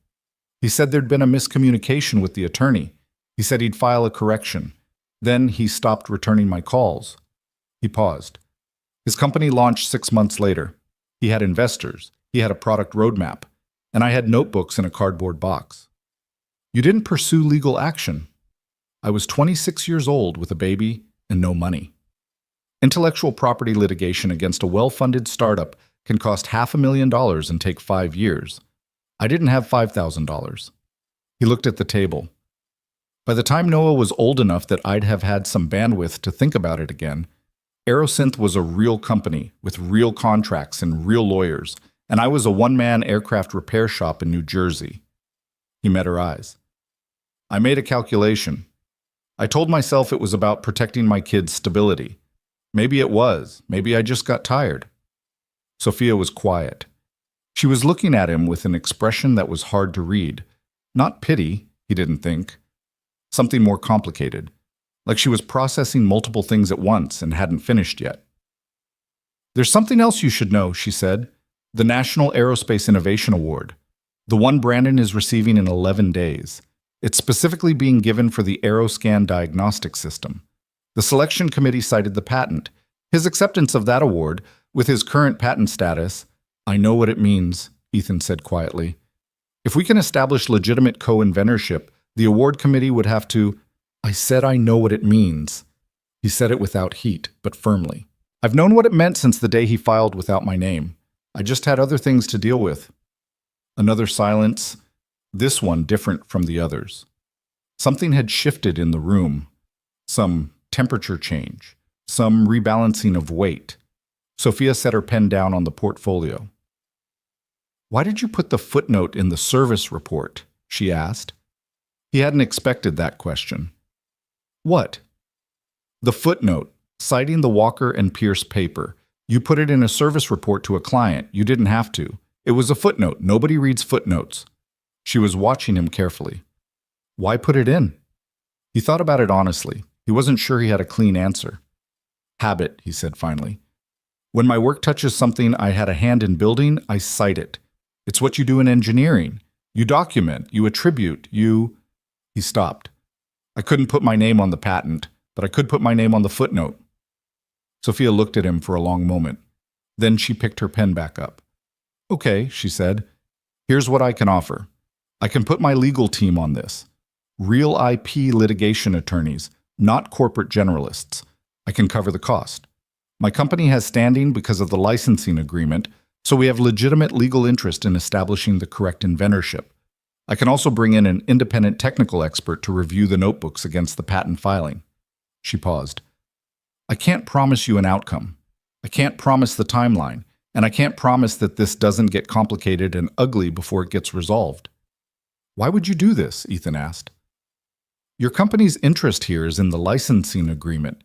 He said there'd been a miscommunication with the attorney. He said he'd file a correction. Then he stopped returning my calls. He paused. His company launched 6 months later. He had investors, he had a product roadmap, and I had notebooks in a cardboard box. You didn't pursue legal action. I was 26 years old with a baby and no money. Intellectual property litigation against a well-funded startup can cost $500,000 and take 5 years. I didn't have $5,000. He looked at the table. By the time Noah was old enough that I'd have had some bandwidth to think about it again, Aerosynth was a real company with real contracts and real lawyers, and I was a one-man aircraft repair shop in New Jersey. He met her eyes. I made a calculation. I told myself it was about protecting my kids' stability. Maybe it was. Maybe I just got tired. Sophia was quiet. She was looking at him with an expression that was hard to read. Not pity, he didn't think. Something more complicated, like she was processing multiple things at once and hadn't finished yet. There's something else you should know, she said. The National Aerospace Innovation Award. The one Brandon is receiving in 11 days. It's specifically being given for the Aeroscan diagnostic system. The selection committee cited the patent. His acceptance of that award, with his current patent status, I know what it means, Ethan said quietly. If we can establish legitimate co-inventorship, the award committee would have to... I said I know what it means. He said it without heat, but firmly. I've known what it meant since the day he filed without my name. I just had other things to deal with. Another silence, this one different from the others. Something had shifted in the room. Some temperature change, some rebalancing of weight. Sophia set her pen down on the portfolio. Why did you put the footnote in the service report? She asked. He hadn't expected that question. What? The footnote, citing the Walker and Pierce paper. You put it in a service report to a client. You didn't have to. It was a footnote. Nobody reads footnotes. She was watching him carefully. Why put it in? He thought about it honestly. He wasn't sure he had a clean answer. Habit, he said finally. When my work touches something I had a hand in building, I cite it. It's what you do in engineering. You document, you attribute, you... He stopped. I couldn't put my name on the patent, but I could put my name on the footnote. Sophia looked at him for a long moment. Then she picked her pen back up. Okay, she said. Here's what I can offer. I can put my legal team on this. Real IP litigation attorneys, not corporate generalists. I can cover the cost. My company has standing because of the licensing agreement, so we have legitimate legal interest in establishing the correct inventorship. I can also bring in an independent technical expert to review the notebooks against the patent filing. She paused. I can't promise you an outcome. I can't promise the timeline, and I can't promise that this doesn't get complicated and ugly before it gets resolved. Why would you do this? Ethan asked. Your company's interest here is in the licensing agreement.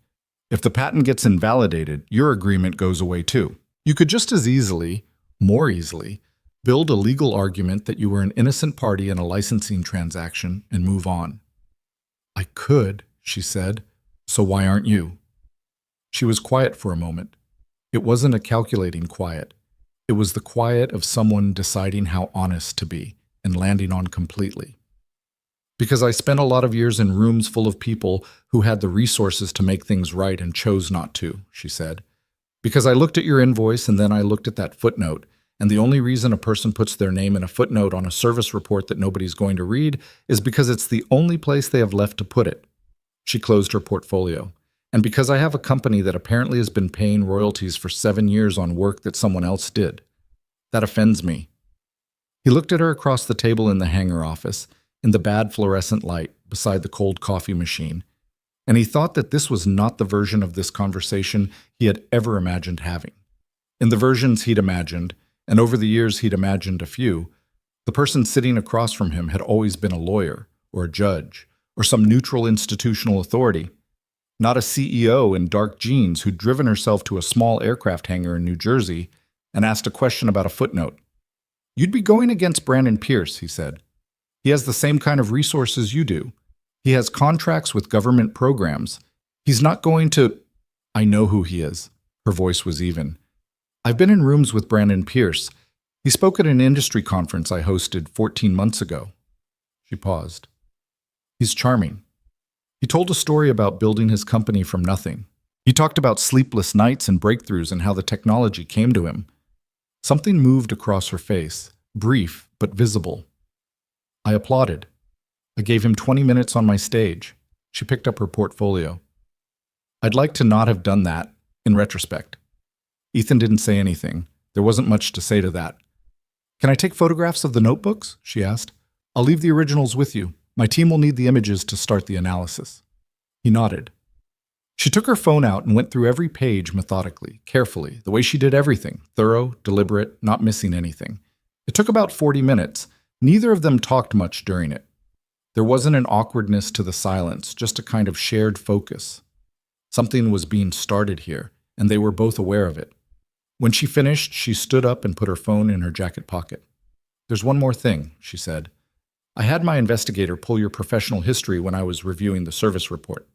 If the patent gets invalidated, your agreement goes away too. You could just as easily, more easily, build a legal argument that you were an innocent party in a licensing transaction and move on. I could, she said, so why aren't you? She was quiet for a moment. It wasn't a calculating quiet. It was the quiet of someone deciding how honest to be and landing on completely. Because I spent a lot of years in rooms full of people who had the resources to make things right and chose not to, she said. Because I looked at your invoice and then I looked at that footnote, and the only reason a person puts their name in a footnote on a service report that nobody's going to read is because it's the only place they have left to put it. She closed her portfolio. And because I have a company that apparently has been paying royalties for 7 years on work that someone else did. That offends me. He looked at her across the table in the hangar office, in the bad fluorescent light beside the cold coffee machine, and he thought that this was not the version of this conversation he had ever imagined having. In the versions he'd imagined, and over the years he'd imagined a few, the person sitting across from him had always been a lawyer, or a judge, or some neutral institutional authority, not a CEO in dark jeans who'd driven herself to a small aircraft hangar in New Jersey and asked a question about a footnote. You'd be going against Brandon Pierce, he said. He has the same kind of resources you do. He has contracts with government programs. He's not going to... I know who he is. Her voice was even. I've been in rooms with Brandon Pierce. He spoke at an industry conference I hosted 14 months ago. She paused. He's charming. He told a story about building his company from nothing. He talked about sleepless nights and breakthroughs and how the technology came to him. Something moved across her face, brief but visible. I applauded. I gave him 20 minutes on my stage. She picked up her portfolio. I'd like to not have done that, in retrospect. Ethan didn't say anything. There wasn't much to say to that. Can I take photographs of the notebooks? She asked. I'll leave the originals with you. My team will need the images to start the analysis. He nodded. She took her phone out and went through every page methodically, carefully, the way she did everything, thorough, deliberate, not missing anything. It took about 40 minutes. Neither of them talked much during it. There wasn't an awkwardness to the silence, just a kind of shared focus. Something was being started here, and they were both aware of it. When she finished, she stood up and put her phone in her jacket pocket. There's one more thing, she said. I had my investigator pull your professional history when I was reviewing the service report.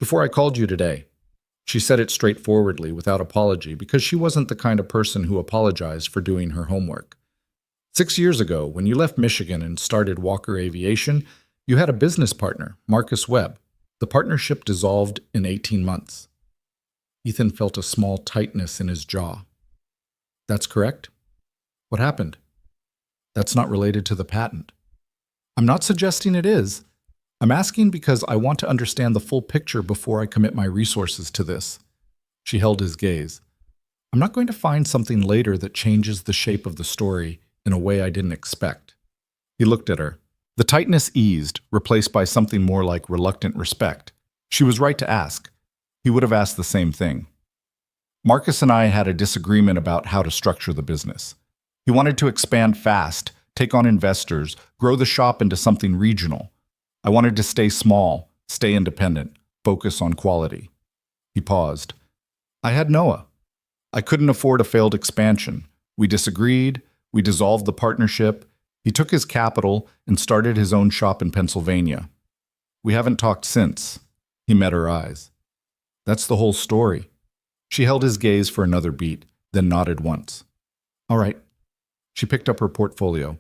Before I called you today. She said it straightforwardly, without apology, because she wasn't the kind of person who apologized for doing her homework. 6 years ago, when you left Michigan and started Walker Aviation, you had a business partner, Marcus Webb. The partnership dissolved in 18 months. Ethan felt a small tightness in his jaw. That's correct? What happened? That's not related to the patent. I'm not suggesting it is. I'm asking because I want to understand the full picture before I commit my resources to this. She held his gaze. I'm not going to find something later that changes the shape of the story in a way I didn't expect. He looked at her. The tightness eased, replaced by something more like reluctant respect. She was right to ask. He would have asked the same thing. Marcus and I had a disagreement about how to structure the business. He wanted to expand fast, take on investors, grow the shop into something regional. I wanted to stay small, stay independent, focus on quality. He paused. I had Noah. I couldn't afford a failed expansion. We disagreed. We dissolved the partnership. He took his capital and started his own shop in Pennsylvania. We haven't talked since. He met her eyes. That's the whole story. She held his gaze for another beat, then nodded once. All right. She picked up her portfolio.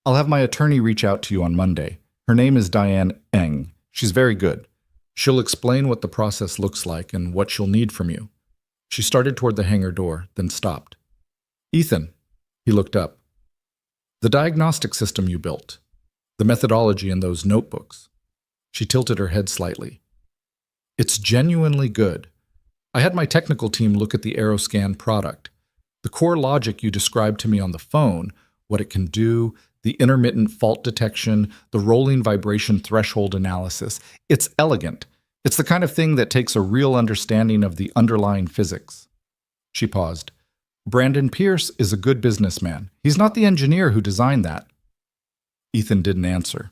I'll have my attorney reach out to you on Monday. Her name is Diane Eng. She's very good. She'll explain what the process looks like and what she'll need from you. She started toward the hangar door, then stopped. Ethan. He looked up. The diagnostic system you built. The methodology in those notebooks. She tilted her head slightly. It's genuinely good. I had my technical team look at the Aeroscan product. The core logic you described to me on the phone, what it can do, the intermittent fault detection, the rolling vibration threshold analysis. It's elegant. It's the kind of thing that takes a real understanding of the underlying physics. She paused. Brandon Pierce is a good businessman. He's not the engineer who designed that. Ethan didn't answer.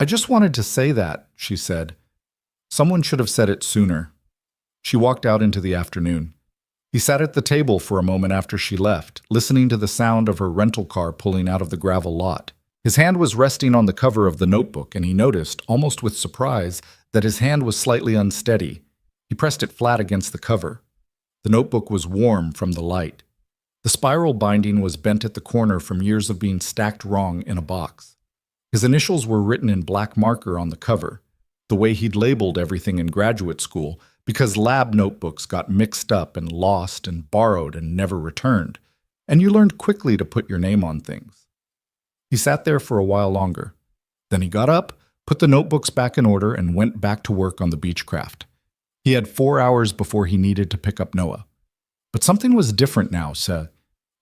I just wanted to say that, she said. Someone should have said it sooner. She walked out into the afternoon. He sat at the table for a moment after she left, listening to the sound of her rental car pulling out of the gravel lot. His hand was resting on the cover of the notebook, and he noticed, almost with surprise, that his hand was slightly unsteady. He pressed it flat against the cover. The notebook was warm from the light. The spiral binding was bent at the corner from years of being stacked wrong in a box. His initials were written in black marker on the cover, the way he'd labeled everything in graduate school, because lab notebooks got mixed up and lost and borrowed and never returned, and you learned quickly to put your name on things. He sat there for a while longer. Then he got up, put the notebooks back in order, and went back to work on the Beechcraft. He had 4 hours before he needed to pick up Noah. But something was different now, Seth.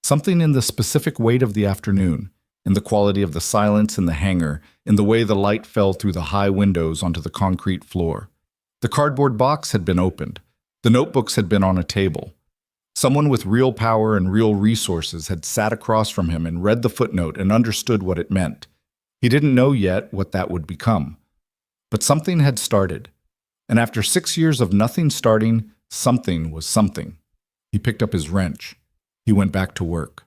Something in the specific weight of the afternoon, in the quality of the silence in the hangar, in the way the light fell through the high windows onto the concrete floor. The cardboard box had been opened. The notebooks had been on a table. Someone with real power and real resources had sat across from him and read the footnote and understood what it meant. He didn't know yet what that would become. But something had started. And after 6 years of nothing starting, something was something. He picked up his wrench. He went back to work.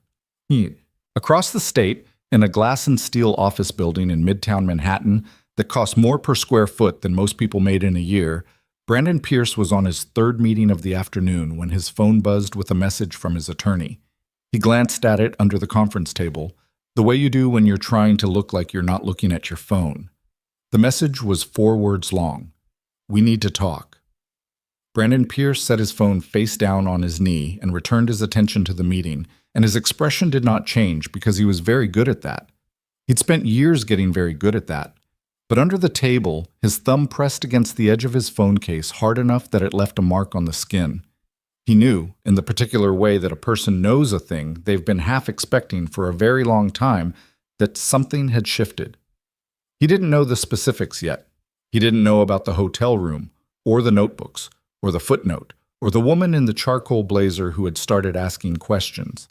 Across the state, in a glass and steel office building in Midtown Manhattan that cost more per square foot than most people made in a year, Brandon Pierce was on his third meeting of the afternoon when his phone buzzed with a message from his attorney. He glanced at it under the conference table, the way you do when you're trying to look like you're not looking at your phone. The message was 4 words long. We need to talk. Brandon Pierce set his phone face down on his knee and returned his attention to the meeting, and his expression did not change because he was very good at that. He'd spent years getting very good at that. But under the table, his thumb pressed against the edge of his phone case hard enough that it left a mark on the skin. He knew, in the particular way that a person knows a thing they've been half expecting for a very long time, that something had shifted. He didn't know the specifics yet. He didn't know about the hotel room, or the notebooks, or the footnote, or the woman in the charcoal blazer who had started asking questions.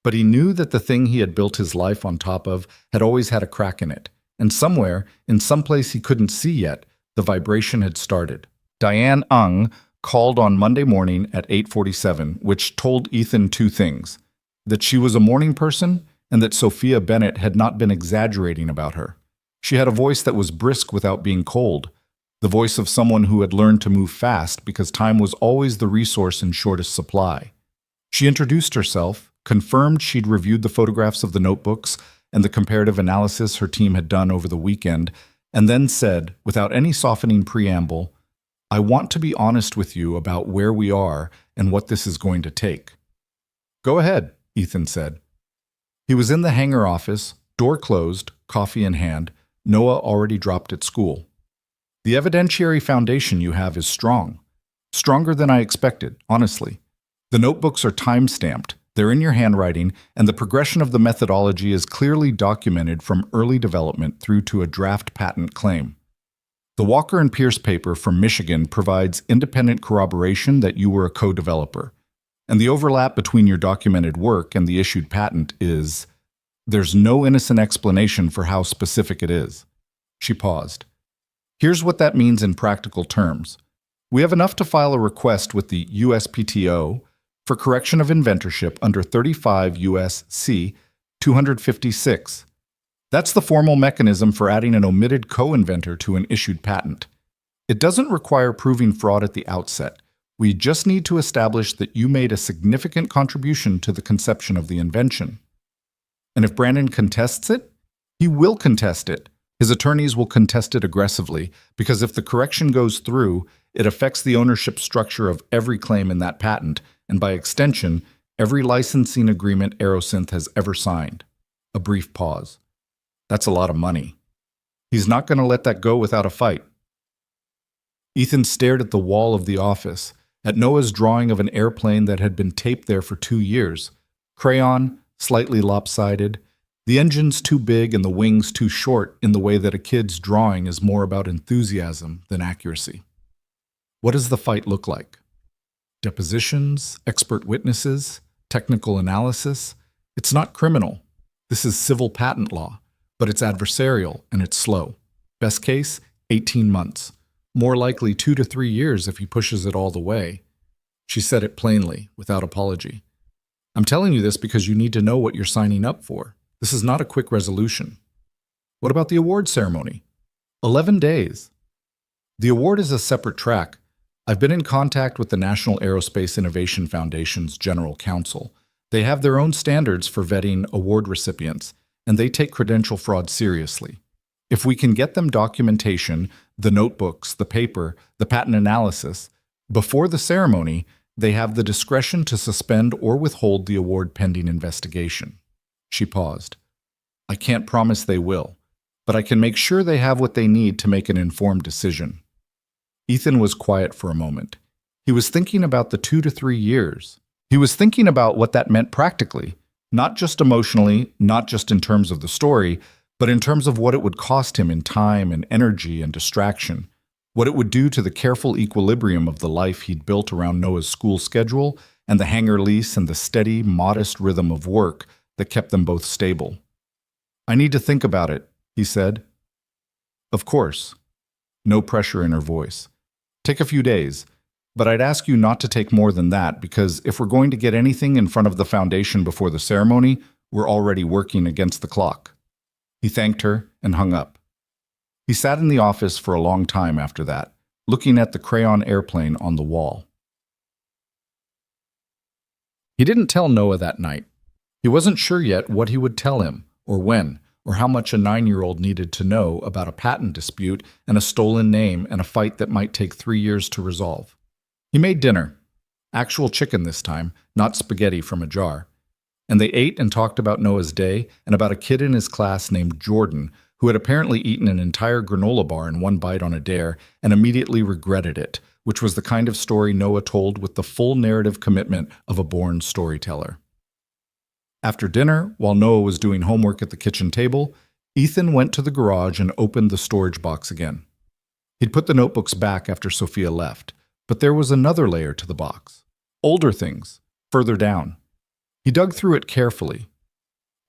But he knew that the thing he had built his life on top of had always had a crack in it, and somewhere, in some place he couldn't see yet, the vibration had started. Diane Ung called on Monday morning at 8:47, which told Ethan two things: that she was a morning person, and that Sophia Bennett had not been exaggerating about her. She had a voice that was brisk without being cold, the voice of someone who had learned to move fast because time was always the resource in shortest supply. She introduced herself, confirmed she'd reviewed the photographs of the notebooks and the comparative analysis her team had done over the weekend, and then said, without any softening preamble, "I want to be honest with you about where we are and what this is going to take." "Go ahead," Ethan said. He was in the hangar office, door closed, coffee in hand. Noah already dropped at school. "The evidentiary foundation you have is strong. Stronger than I expected, honestly. The notebooks are time-stamped. They're in your handwriting, and the progression of the methodology is clearly documented from early development through to a draft patent claim. The Walker and Pierce paper from Michigan provides independent corroboration that you were a co-developer. And the overlap between your documented work and the issued patent is... There's no innocent explanation for how specific it is." She paused. "Here's what that means in practical terms. We have enough to file a request with the USPTO for correction of inventorship under 35 U.S.C. 256. That's the formal mechanism for adding an omitted co-inventor to an issued patent. It doesn't require proving fraud at the outset. We just need to establish that you made a significant contribution to the conception of the invention. And if Brandon contests it, he will contest it. His attorneys will contest it aggressively, because if the correction goes through, it affects the ownership structure of every claim in that patent, and by extension, every licensing agreement Aerosynth has ever signed." A brief pause. "That's a lot of money. He's not going to let that go without a fight." Ethan stared at the wall of the office, at Noah's drawing of an airplane that had been taped there for 2 years. Crayon, slightly lopsided, the engine's too big and the wings too short in the way that a kid's drawing is more about enthusiasm than accuracy. What does the fight look like? Depositions, expert witnesses, technical analysis? It's not criminal. This is civil patent law, but it's adversarial and it's slow. Best case, 18 months. More likely 2 to 3 years if he pushes it all the way. She said it plainly, without apology. "I'm telling you this because you need to know what you're signing up for. This is not a quick resolution." "What about the award ceremony?" 11 days. "The award is a separate track. I've been in contact with the National Aerospace Innovation Foundation's General Counsel. They have their own standards for vetting award recipients, and they take credential fraud seriously. If we can get them documentation, the notebooks, the paper, the patent analysis, before the ceremony, they have the discretion to suspend or withhold the award pending investigation." She paused. "I can't promise they will, but I can make sure they have what they need to make an informed decision." Ethan was quiet for a moment. He was thinking about the 2 to 3 years. He was thinking about what that meant practically, not just emotionally, not just in terms of the story, but in terms of what it would cost him in time and energy and distraction, what it would do to the careful equilibrium of the life he'd built around Noah's school schedule and the hangar lease and the steady, modest rhythm of work that kept them both stable. "I need to think about it," he said. "Of course." No pressure in her voice. "Take a few days, but I'd ask you not to take more than that, because if we're going to get anything in front of the foundation before the ceremony, we're already working against the clock." He thanked her and hung up. He sat in the office for a long time after that, looking at the crayon airplane on the wall. He didn't tell Noah that night. He wasn't sure yet what he would tell him, or when, or how much a 9-year-old needed to know about a patent dispute and a stolen name and a fight that might take 3 years to resolve. He made dinner. Actual chicken this time, not spaghetti from a jar. And they ate and talked about Noah's day and about a kid in his class named Jordan who had apparently eaten an entire granola bar in one bite on a dare and immediately regretted it, which was the kind of story Noah told with the full narrative commitment of a born storyteller. After dinner, while Noah was doing homework at the kitchen table, Ethan went to the garage and opened the storage box again. He'd put the notebooks back after Sophia left, but there was another layer to the box. Older things, further down. He dug through it carefully.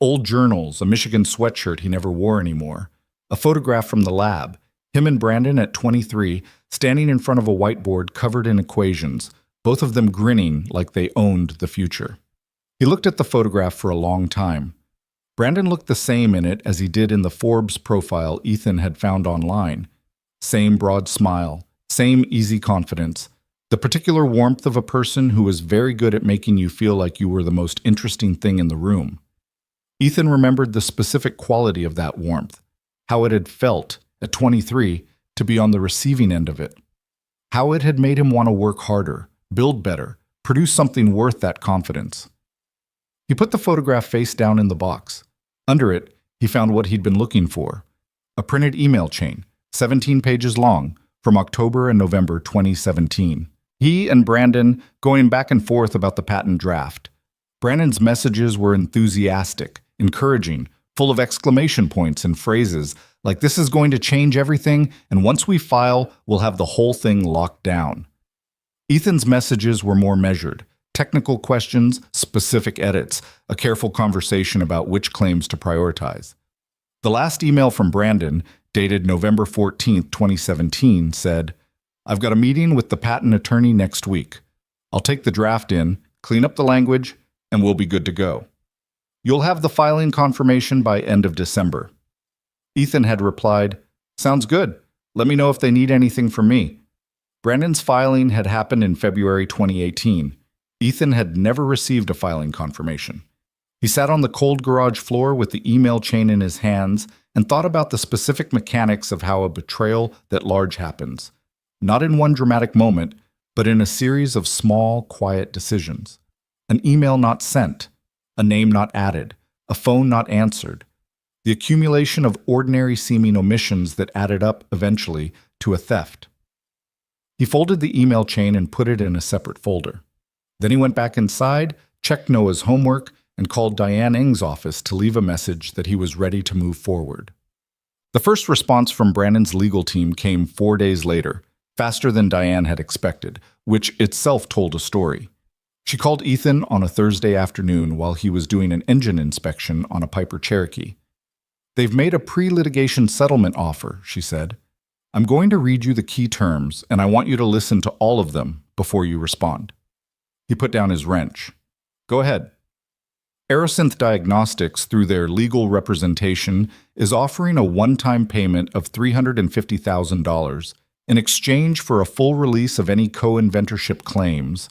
Old journals, a Michigan sweatshirt he never wore anymore, a photograph from the lab, him and Brandon at 23, standing in front of a whiteboard covered in equations, both of them grinning like they owned the future. He looked at the photograph for a long time. Brandon looked the same in it as he did in the Forbes profile Ethan had found online. Same broad smile, same easy confidence, the particular warmth of a person who was very good at making you feel like you were the most interesting thing in the room. Ethan remembered the specific quality of that warmth, how it had felt, at 23, to be on the receiving end of it. How it had made him want to work harder, build better, produce something worth that confidence. He put the photograph face down in the box. Under it, he found what he'd been looking for, a printed email chain, 17 pages long, from October and November 2017. He and Brandon going back and forth about the patent draft. Brandon's messages were enthusiastic, encouraging, full of exclamation points and phrases like this is going to change everything, and once we file, we'll have the whole thing locked down. Ethan's messages were more measured. Technical questions, specific edits, a careful conversation about which claims to prioritize. The last email from Brandon, dated November 14, 2017, said, "I've got a meeting with the patent attorney next week. I'll take the draft in, clean up the language, and we'll be good to go. You'll have the filing confirmation by end of December." Ethan had replied, "Sounds good. Let me know if they need anything from me." Brandon's filing had happened in February 2018. Ethan had never received a filing confirmation. He sat on the cold garage floor with the email chain in his hands and thought about the specific mechanics of how a betrayal that large happens, not in one dramatic moment, but in a series of small, quiet decisions. An email not sent, a name not added, a phone not answered. The accumulation of ordinary seeming omissions that added up eventually to a theft. He folded the email chain and put it in a separate folder. Then he went back inside, checked Noah's homework, and called Diane Ng's office to leave a message that he was ready to move forward. The first response from Brandon's legal team came 4 days later, faster than Diane had expected, which itself told a story. She called Ethan on a Thursday afternoon while he was doing an engine inspection on a Piper Cherokee. "They've made a pre-litigation settlement offer," she said. "I'm going to read you the key terms, and I want you to listen to all of them before you respond." He put down his wrench. "Go ahead." Aerosynth Diagnostics, through their legal representation, is offering a one-time payment of $350,000 in exchange for a full release of any co-inventorship claims,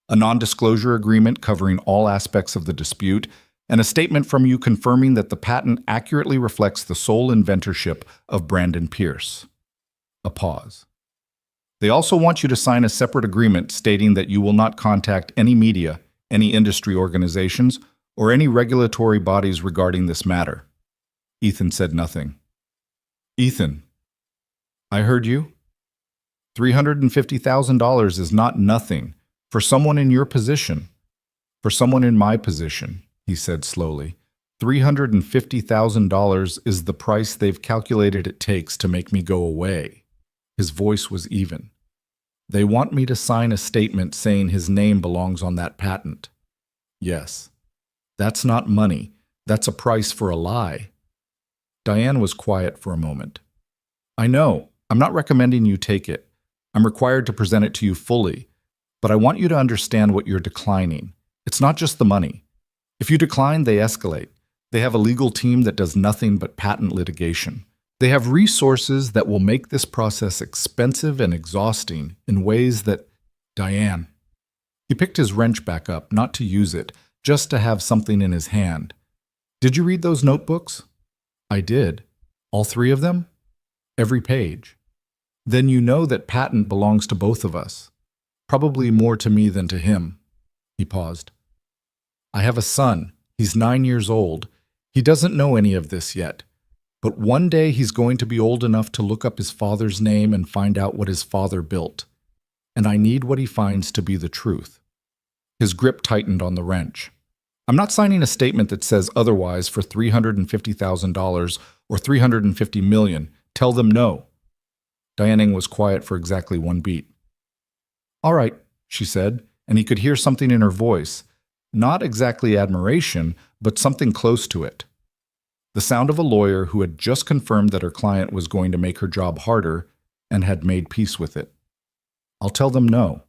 a non-disclosure agreement covering all aspects of the dispute, and a statement from you confirming that the patent accurately reflects the sole inventorship of Brandon Pierce. A pause. They also want you to sign a separate agreement stating that you will not contact any media, any industry organizations, or any regulatory bodies regarding this matter. Ethan said nothing. "Ethan, I heard you. $350,000 is not nothing for someone in your position. For someone in my position," he said slowly. $350,000 is the price they've calculated it takes to make me go away." His voice was even. "They want me to sign a statement saying his name belongs on that patent. Yes. That's not money. That's a price for a lie." Diane was quiet for a moment. "I know. I'm not recommending you take it. I'm required to present it to you fully. But I want you to understand what you're declining. It's not just the money. If you decline, they escalate. They have a legal team that does nothing but patent litigation. They have resources that will make this process expensive and exhausting in ways that—" "Diane." He picked his wrench back up, not to use it, just to have something in his hand. "Did you read those notebooks?" "I did." "All 3 of them?" "Every page." "Then you know that patent belongs to both of us." Probably more to me than to him. He paused. I have a son. He's 9 years old. He doesn't know any of this yet. But one day he's going to be old enough to look up his father's name and find out what his father built. And I need what he finds to be the truth. His grip tightened on the wrench. I'm not signing a statement that says otherwise for $350,000 or $350 million. Tell them no. Diane was quiet for exactly 1 beat. All right, she said, and he could hear something in her voice. Not exactly admiration, but something close to it. The sound of a lawyer who had just confirmed that her client was going to make her job harder and had made peace with it. I'll tell them no.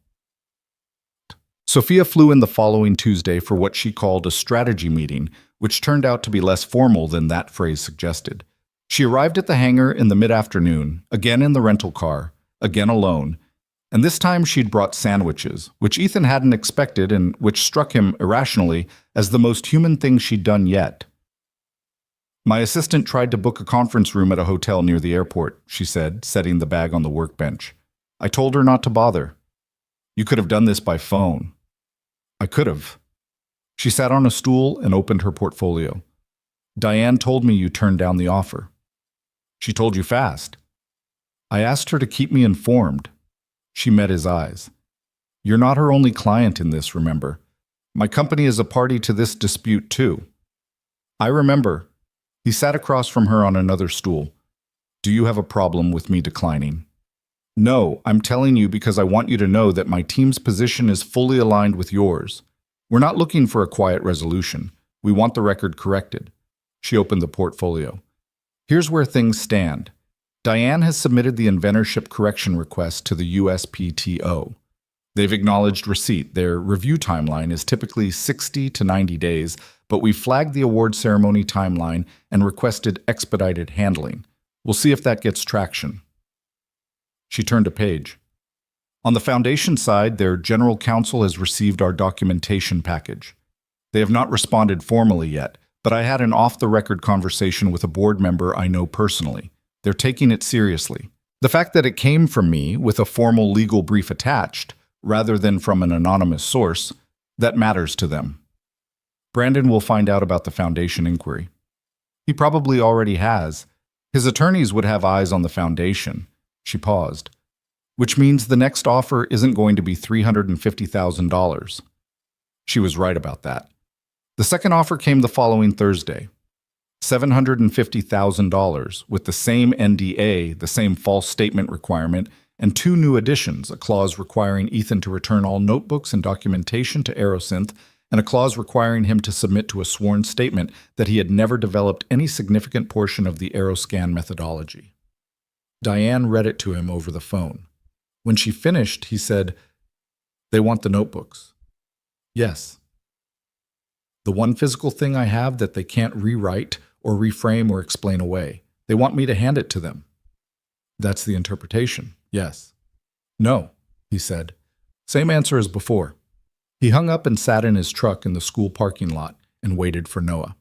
Sophia flew in the following Tuesday for what she called a strategy meeting, which turned out to be less formal than that phrase suggested. She arrived at the hangar in the mid-afternoon, again in the rental car, again alone, and this time she'd brought sandwiches, which Ethan hadn't expected and which struck him irrationally as the most human thing she'd done yet. My assistant tried to book a conference room at a hotel near the airport, she said, setting the bag on the workbench. I told her not to bother. You could have done this by phone. I could have. She sat on a stool and opened her portfolio. Diane told me you turned down the offer. She told you fast. I asked her to keep me informed. She met his eyes. You're not her only client in this, remember. My company is a party to this dispute, too. I remember. He sat across from her on another stool. Do you have a problem with me declining? No, I'm telling you because I want you to know that my team's position is fully aligned with yours. We're not looking for a quiet resolution. We want the record corrected. She opened the portfolio. Here's where things stand. Diane has submitted the inventorship correction request to the USPTO. They've acknowledged receipt. Their review timeline is typically 60 to 90 days, but we flagged the award ceremony timeline and requested expedited handling. We'll see if that gets traction. She turned a page. On the foundation side, their general counsel has received our documentation package. They have not responded formally yet, but I had an off-the-record conversation with a board member I know personally. They're taking it seriously. The fact that it came from me with a formal legal brief attached, rather than from an anonymous source, that matters to them. Brandon will find out about the foundation inquiry. He probably already has. His attorneys would have eyes on the foundation. She paused. Which means the next offer isn't going to be $350,000. She was right about that. The second offer came the following Thursday. $750,000 with the same NDA, the same false statement requirement, and 2 new additions, a clause requiring Ethan to return all notebooks and documentation to Aerosynth, and a clause requiring him to submit to a sworn statement that he had never developed any significant portion of the Aeroscan methodology. Diane read it to him over the phone. When she finished, he said, They want the notebooks. Yes. The one physical thing I have that they can't rewrite or reframe or explain away. They want me to hand it to them. That's the interpretation, yes. No, he said. Same answer as before. He hung up and sat in his truck in the school parking lot and waited for Noah.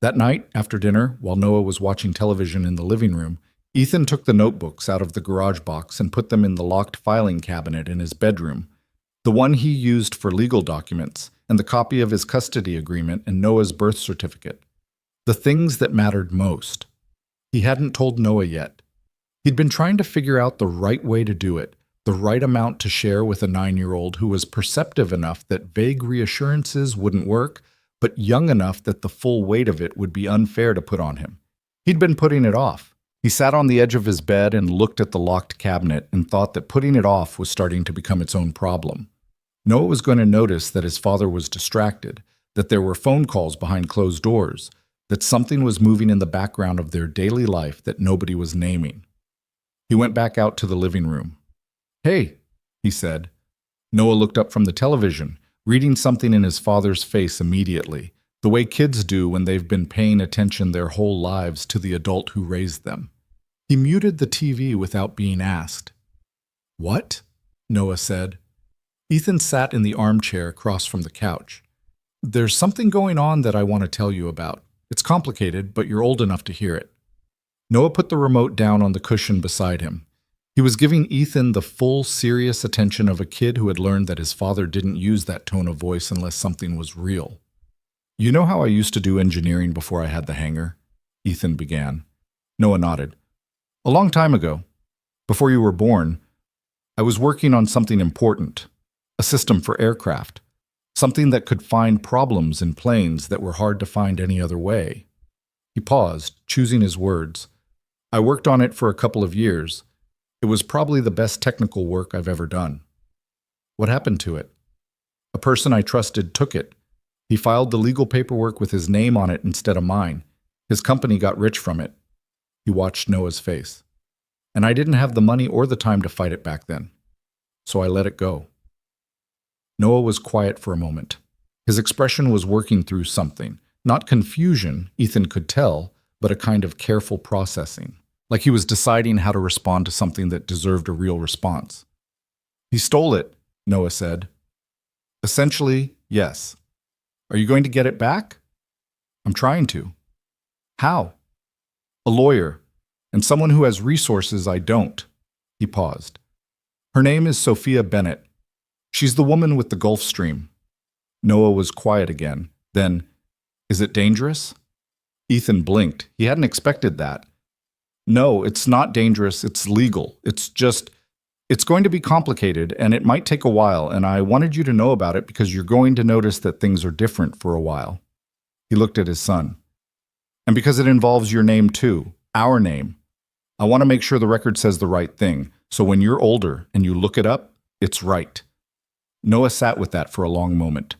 That night, after dinner, while Noah was watching television in the living room, Ethan took the notebooks out of the garage box and put them in the locked filing cabinet in his bedroom, the one he used for legal documents, and the copy of his custody agreement and Noah's birth certificate. The things that mattered most. He hadn't told Noah yet. He'd been trying to figure out the right way to do it, the right amount to share with a 9-year-old who was perceptive enough that vague reassurances wouldn't work, but young enough that the full weight of it would be unfair to put on him. He'd been putting it off. He sat on the edge of his bed and looked at the locked cabinet and thought that putting it off was starting to become its own problem. Noah was going to notice that his father was distracted, that there were phone calls behind closed doors, that something was moving in the background of their daily life that nobody was naming. He went back out to the living room. Hey, he said. Noah looked up from the television, reading something in his father's face immediately, the way kids do when they've been paying attention their whole lives to the adult who raised them. He muted the TV without being asked. What? Noah said. Ethan sat in the armchair across from the couch. There's something going on that I want to tell you about. It's complicated, but you're old enough to hear it. Noah put the remote down on the cushion beside him. He He was giving Ethan the full, serious attention of a kid who had learned that his father didn't use that tone of voice unless something was real. "You know how I used to do engineering before I had the hangar?" Ethan began. Noah nodded. "A long time ago, before you were born, I was working on something important, a system for aircraft, something that could find problems in planes that were hard to find any other way." He paused, choosing his words. "I worked on it for a couple of years. It was probably the best technical work I've ever done." "What happened to it?" "A person I trusted took it. He filed the legal paperwork with his name on it instead of mine. His company got rich from it." He watched Noah's face. "And I didn't have the money or the time to fight it back then. So I let it go." Noah was quiet for a moment. His expression was working through something. Not confusion, Ethan could tell, but a kind of careful processing. Like he was deciding how to respond to something that deserved a real response. "He stole it," Noah said. "Essentially, yes." "Are you going to get it back?" "I'm trying to." "How?" "A lawyer, and someone who has resources I don't." He paused. "Her name is Sophia Bennett. She's the woman with the Gulfstream." Noah was quiet again. Then, "Is it dangerous?" Ethan blinked. He hadn't expected that. "No, it's not dangerous. It's legal. It's going to be complicated, and it might take a while, and I wanted you to know about it because you're going to notice that things are different for a while." He looked at his son. "And because it involves your name too, our name. I want to make sure the record says the right thing, so when you're older and you look it up, it's right." Noah sat with that for a long moment.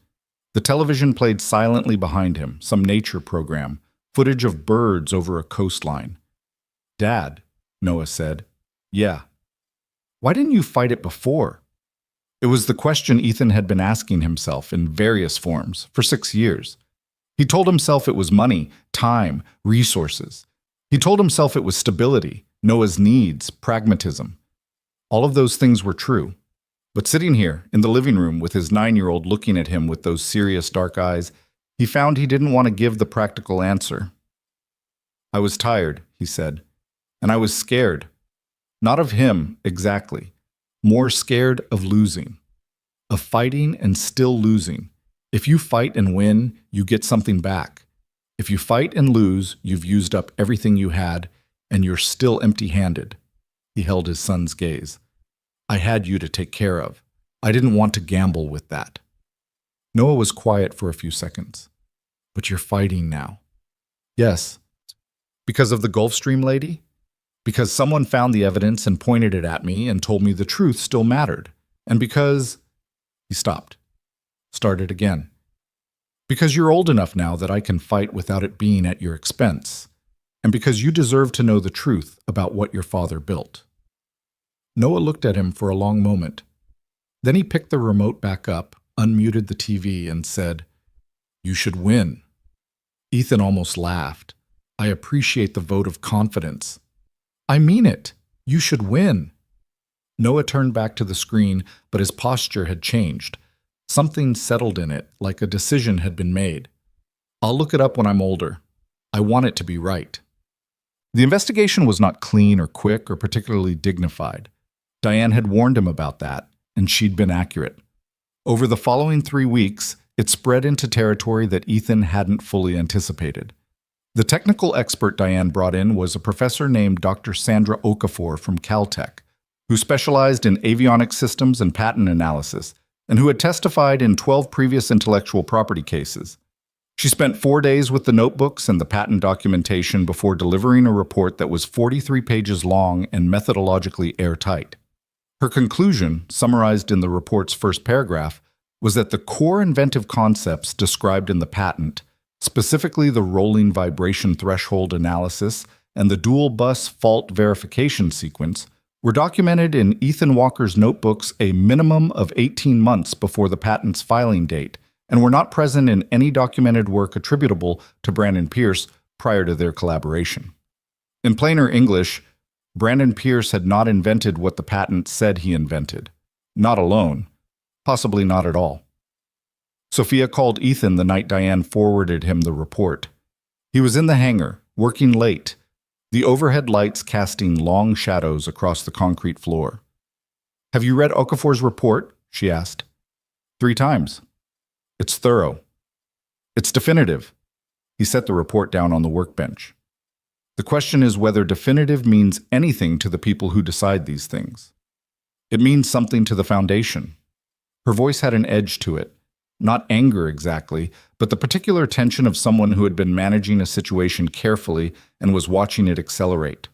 The television played silently behind him, some nature program, footage of birds over a coastline. "Dad," Noah said. "Yeah." "Why didn't you fight it before?" It was the question Ethan had been asking himself in various forms for 6 years. He told himself it was money, time, resources. He told himself it was stability, Noah's needs, pragmatism. All of those things were true. But sitting here in the living room with his 9-year-old looking at him with those serious dark eyes, he found he didn't want to give the practical answer. "I was tired," he said, "and I was scared. Not of him, exactly. More scared of losing. Of fighting and still losing. If you fight and win, you get something back. If you fight and lose, you've used up everything you had, and you're still empty-handed." He held his son's gaze. "I had you to take care of. I didn't want to gamble with that." Noah was quiet for a few seconds. "But you're fighting now." "Yes." "Because of the Gulfstream lady?" "Because someone found the evidence and pointed it at me and told me the truth still mattered. And because—" He stopped. Started again. "Because you're old enough now that I can fight without it being at your expense. And because you deserve to know the truth about what your father built." Noah looked at him for a long moment. Then he picked the remote back up, unmuted the TV, and said, "You should win." Ethan almost laughed. "I appreciate the vote of confidence." "I mean it. You should win." Noah turned back to the screen, but his posture had changed. Something settled in it, like a decision had been made. "I'll look it up when I'm older. I want it to be right." The investigation was not clean or quick or particularly dignified. Diane had warned him about that, and she'd been accurate. Over the following 3 weeks, it spread into territory that Ethan hadn't fully anticipated. The technical expert Diane brought in was a professor named Dr. Sandra Okafor from Caltech, who specialized in avionics systems and patent analysis, and who had testified in 12 previous intellectual property cases. She spent 4 days with the notebooks and the patent documentation before delivering a report that was 43 pages long and methodologically airtight. Her conclusion, summarized in the report's first paragraph, was that the core inventive concepts described in the patent, specifically the rolling vibration threshold analysis and the dual bus fault verification sequence, were documented in Ethan Walker's notebooks a minimum of 18 months before the patent's filing date, and were not present in any documented work attributable to Brandon Pierce prior to their collaboration. In plainer English, Brandon Pierce had not invented what the patent said he invented. Not alone. Possibly not at all. Sophia called Ethan the night Diane forwarded him the report. He was in the hangar, working late. the overhead lights casting long shadows across the concrete floor. "Have you read Okafor's report?" she asked. "3 times. It's thorough. It's definitive." He set the report down on the workbench. "The question is whether definitive means anything to the people who decide these things. It means something to the Foundation." Her voice had an edge to it. Not anger exactly, but the particular tension of someone who had been managing a situation carefully and was watching it accelerate.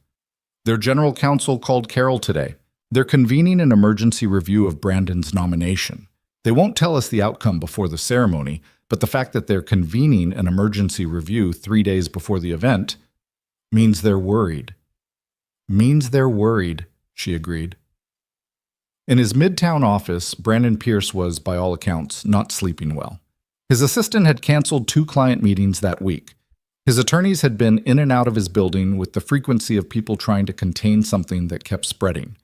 Their general counsel called Carol today. They're convening an emergency review of Brandon's nomination. They won't tell us the outcome before the ceremony, but the fact that they're convening an emergency review 3 days before the event means they're worried. "Means they're worried," she agreed. In his Midtown office, Brandon Pierce was, by all accounts, not sleeping well. His assistant had canceled 2 client meetings that week. His attorneys had been in and out of his building with the frequency of people trying to contain something that kept spreading.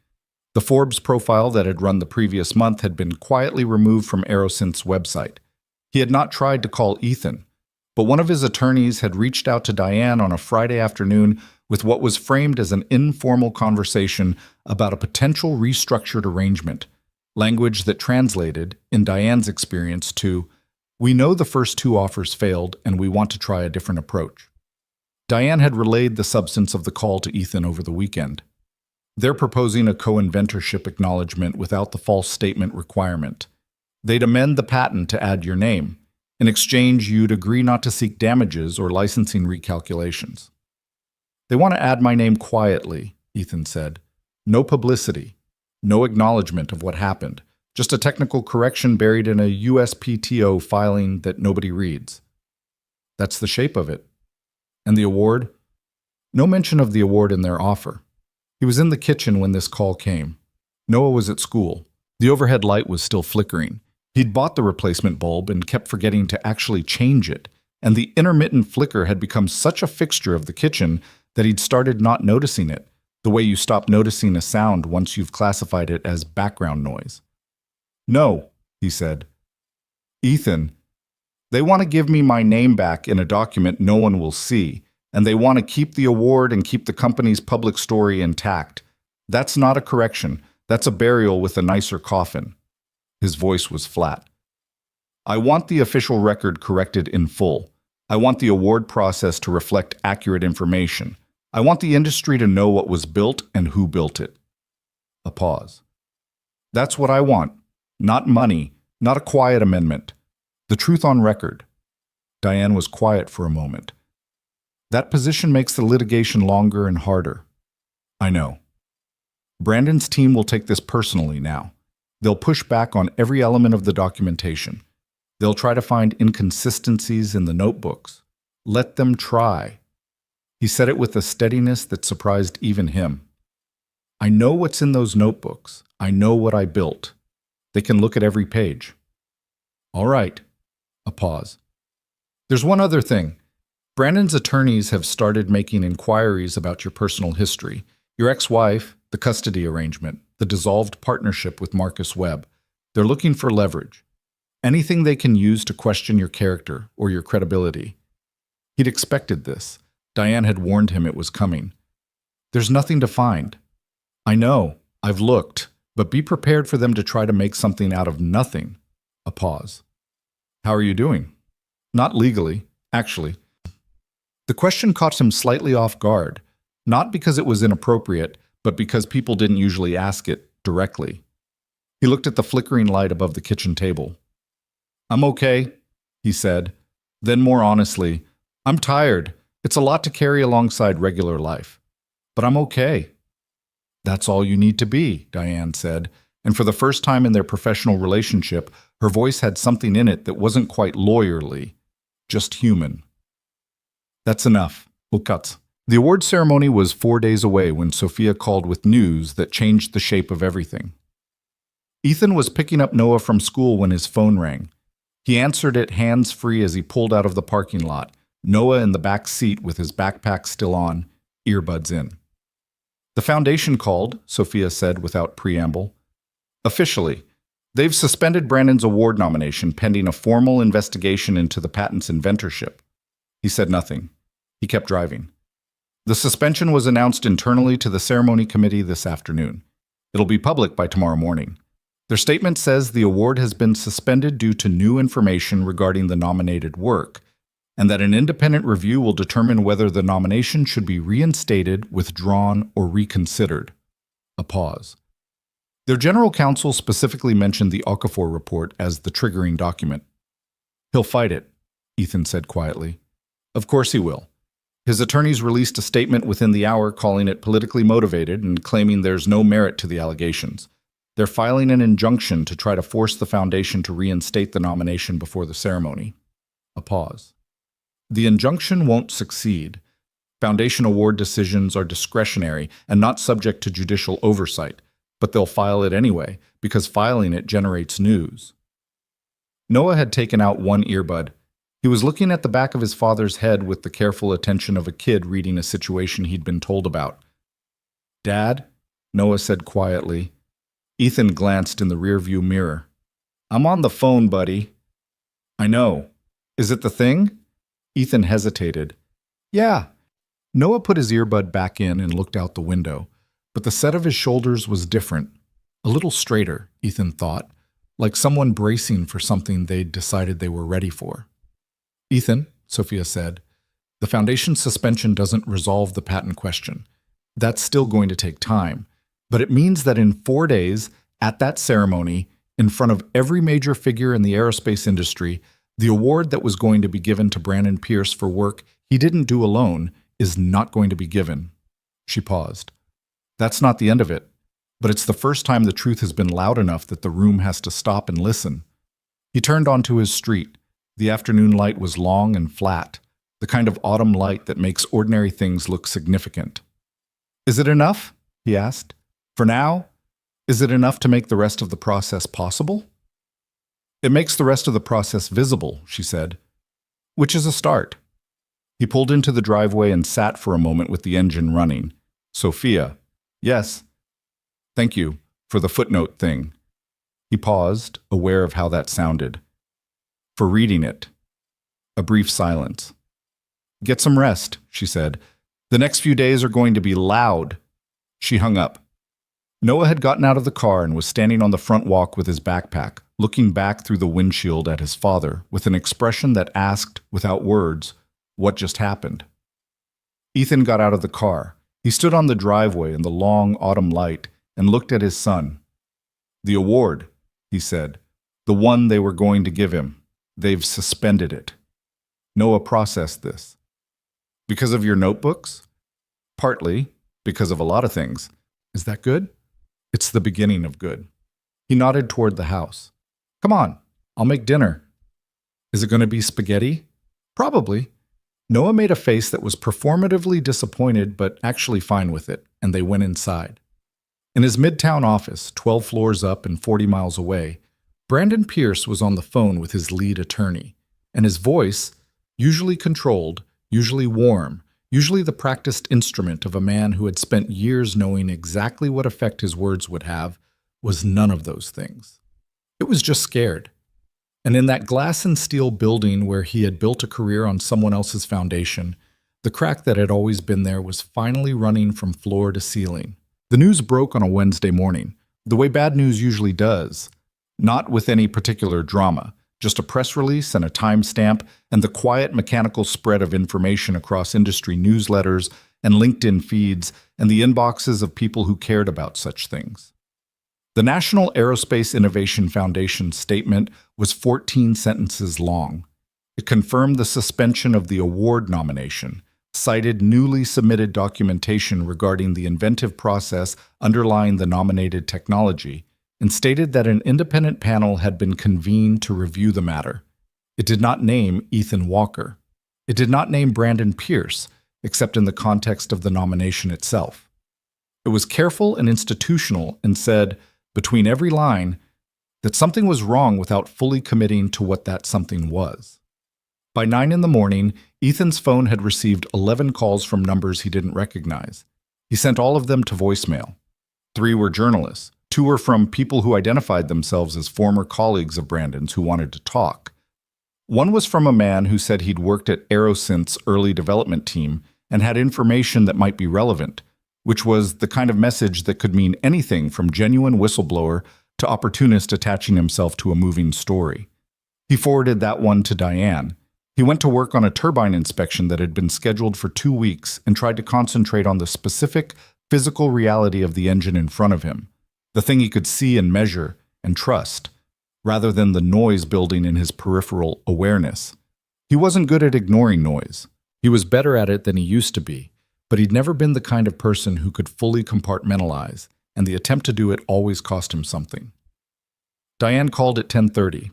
The Forbes profile that had run the previous month had been quietly removed from Aerosynth's website. He had not tried to call Ethan, but one of his attorneys had reached out to Diane on a Friday afternoon with what was framed as an informal conversation about a potential restructured arrangement, language that translated, in Diane's experience, to, "We know the first 2 offers failed and we want to try a different approach." Diane had relayed the substance of the call to Ethan over the weekend. They're proposing a co-inventorship acknowledgement without the false statement requirement. They'd amend the patent to add your name. In exchange, you'd agree not to seek damages or licensing recalculations. "They want to add my name quietly," Ethan said. "No publicity, no acknowledgement of what happened, just a technical correction buried in a USPTO filing that nobody reads." That's the shape of it. And the award? No mention of the award in their offer. He was in the kitchen when this call came. Noah was at school. The overhead light was still flickering. He'd bought the replacement bulb and kept forgetting to actually change it, and the intermittent flicker had become such a fixture of the kitchen that he'd started not noticing it, the way you stop noticing a sound once you've classified it as background noise. "No," he said. "Ethan, they want to give me my name back in a document no one will see, and they want to keep the award and keep the company's public story intact. That's not a correction. That's a burial with a nicer coffin." His voice was flat. "I want the official record corrected in full. I want the award process to reflect accurate information. I want the industry to know what was built and who built it." A pause. "That's what I want. Not money, not a quiet amendment. The truth on record." Diane was quiet for a moment. "That position makes the litigation longer and harder." "I know." Brandon's team will take this personally now. They'll push back on every element of the documentation. They'll try to find inconsistencies in the notebooks. Let them try. He said it with a steadiness that surprised even him. "I know what's in those notebooks. I know what I built. They can look at every page." "All right." A pause. "There's one other thing. Brandon's attorneys have started making inquiries about your personal history, your ex-wife, the custody arrangement, the dissolved partnership with Marcus Webb. They're looking for leverage. Anything they can use to question your character or your credibility." He'd expected this. Diane had warned him it was coming. "There's nothing to find." "I know. I've looked. But be prepared for them to try to make something out of nothing." A pause. "How are you doing?" "Not legally, actually." The question caught him slightly off guard, not because it was inappropriate, but because people didn't usually ask it directly. He looked at the flickering light above the kitchen table. "I'm okay," he said. Then more honestly, "I'm tired. It's a lot to carry alongside regular life. But I'm okay." "That's all you need to be," Diane said, and for the first time in their professional relationship, her voice had something in it that wasn't quite lawyerly, just human. "That's enough. We'll cut." The award ceremony was 4 days away when Sophia called with news that changed the shape of everything. Ethan was picking up Noah from school when his phone rang. He answered it hands-free as he pulled out of the parking lot, Noah in the back seat with his backpack still on, earbuds in. "The Foundation called," Sophia said without preamble. "Officially. They've suspended Brandon's award nomination pending a formal investigation into the patent's inventorship." He said nothing. He kept driving. The suspension was announced internally to the ceremony committee this afternoon. It'll be public by tomorrow morning. Their statement says the award has been suspended due to new information regarding the nominated work, and that an independent review will determine whether the nomination should be reinstated, withdrawn, or reconsidered. A pause. Their general counsel specifically mentioned the Okafor report as the triggering document. "He'll fight it," Ethan said quietly. "Of course he will." His attorneys released a statement within the hour calling it politically motivated and claiming there's no merit to the allegations. They're filing an injunction to try to force the foundation to reinstate the nomination before the ceremony. A pause. The injunction won't succeed. Foundation award decisions are discretionary and not subject to judicial oversight, but they'll file it anyway because filing it generates news. Noah had taken out one earbud. He was looking at the back of his father's head with the careful attention of a kid reading a situation he'd been told about. "Dad?" Noah said quietly. Ethan glanced in the rearview mirror. "I'm on the phone, buddy." "I know. Is it the thing?" Ethan hesitated. "Yeah." Noah put his earbud back in and looked out the window, but the set of his shoulders was different. A little straighter, Ethan thought, like someone bracing for something they'd decided they were ready for. "Ethan," Sophia said, "the foundation's suspension doesn't resolve the patent question. That's still going to take time, but it means that in 4 days, at that ceremony, in front of every major figure in the aerospace industry, the award that was going to be given to Brandon Pierce for work he didn't do alone is not going to be given." She paused. "That's not the end of it, but it's the first time the truth has been loud enough that the room has to stop and listen." He turned onto his street. The afternoon light was long and flat, the kind of autumn light that makes ordinary things look significant. "Is it enough?" he asked. "For now? Is it enough to make the rest of the process possible?" "It makes the rest of the process visible," she said, "which is a start." He pulled into the driveway and sat for a moment with the engine running. "Sophia." "Yes." "Thank you for the footnote thing." He paused, aware of how that sounded. "For reading it." A brief silence. "Get some rest," she said. "The next few days are going to be loud." She hung up. Noah had gotten out of the car and was standing on the front walk with his backpack, looking back through the windshield at his father with an expression that asked, without words, what just happened. Ethan got out of the car. He stood on the driveway in the long autumn light and looked at his son. "The award," he said. "The one they were going to give him. They've suspended it." Noah processed this. "Because of your notebooks?" "Partly, because of a lot of things." "Is that good?" "It's the beginning of good." He nodded toward the house. "Come on, I'll make dinner." "Is it going to be spaghetti?" "Probably." Noah made a face that was performatively disappointed but actually fine with it, and they went inside. In his midtown office, 12 floors up and 40 miles away, Brandon Pierce was on the phone with his lead attorney, and his voice, usually controlled, usually warm, usually the practiced instrument of a man who had spent years knowing exactly what effect his words would have, was none of those things. It was just scared. And in that glass and steel building where he had built a career on someone else's foundation, the crack that had always been there was finally running from floor to ceiling. The news broke on a Wednesday morning, the way bad news usually does. Not with any particular drama, just a press release and a timestamp and the quiet mechanical spread of information across industry newsletters and LinkedIn feeds and the inboxes of people who cared about such things. The National Aerospace Innovation Foundation statement was 14 sentences long. It confirmed the suspension of the award nomination, cited newly submitted documentation regarding the inventive process underlying the nominated technology, and stated that an independent panel had been convened to review the matter. It did not name Ethan Walker. It did not name Brandon Pierce, except in the context of the nomination itself. It was careful and institutional and said, between every line, that something was wrong without fully committing to what that something was. By 9 in the morning, Ethan's phone had received 11 calls from numbers he didn't recognize. He sent all of them to voicemail. 3 were journalists. 2 were from people who identified themselves as former colleagues of Brandon's who wanted to talk. 1 was from a man who said he'd worked at Aerosynth's early development team and had information that might be relevant, which was the kind of message that could mean anything from genuine whistleblower to opportunist attaching himself to a moving story. He forwarded that one to Diane. He went to work on a turbine inspection that had been scheduled for 2 weeks and tried to concentrate on the specific physical reality of the engine in front of him, the thing he could see and measure and trust, rather than the noise building in his peripheral awareness. He wasn't good at ignoring noise. He was better at it than he used to be, but he'd never been the kind of person who could fully compartmentalize, and the attempt to do it always cost him something. Diane called at 10:30.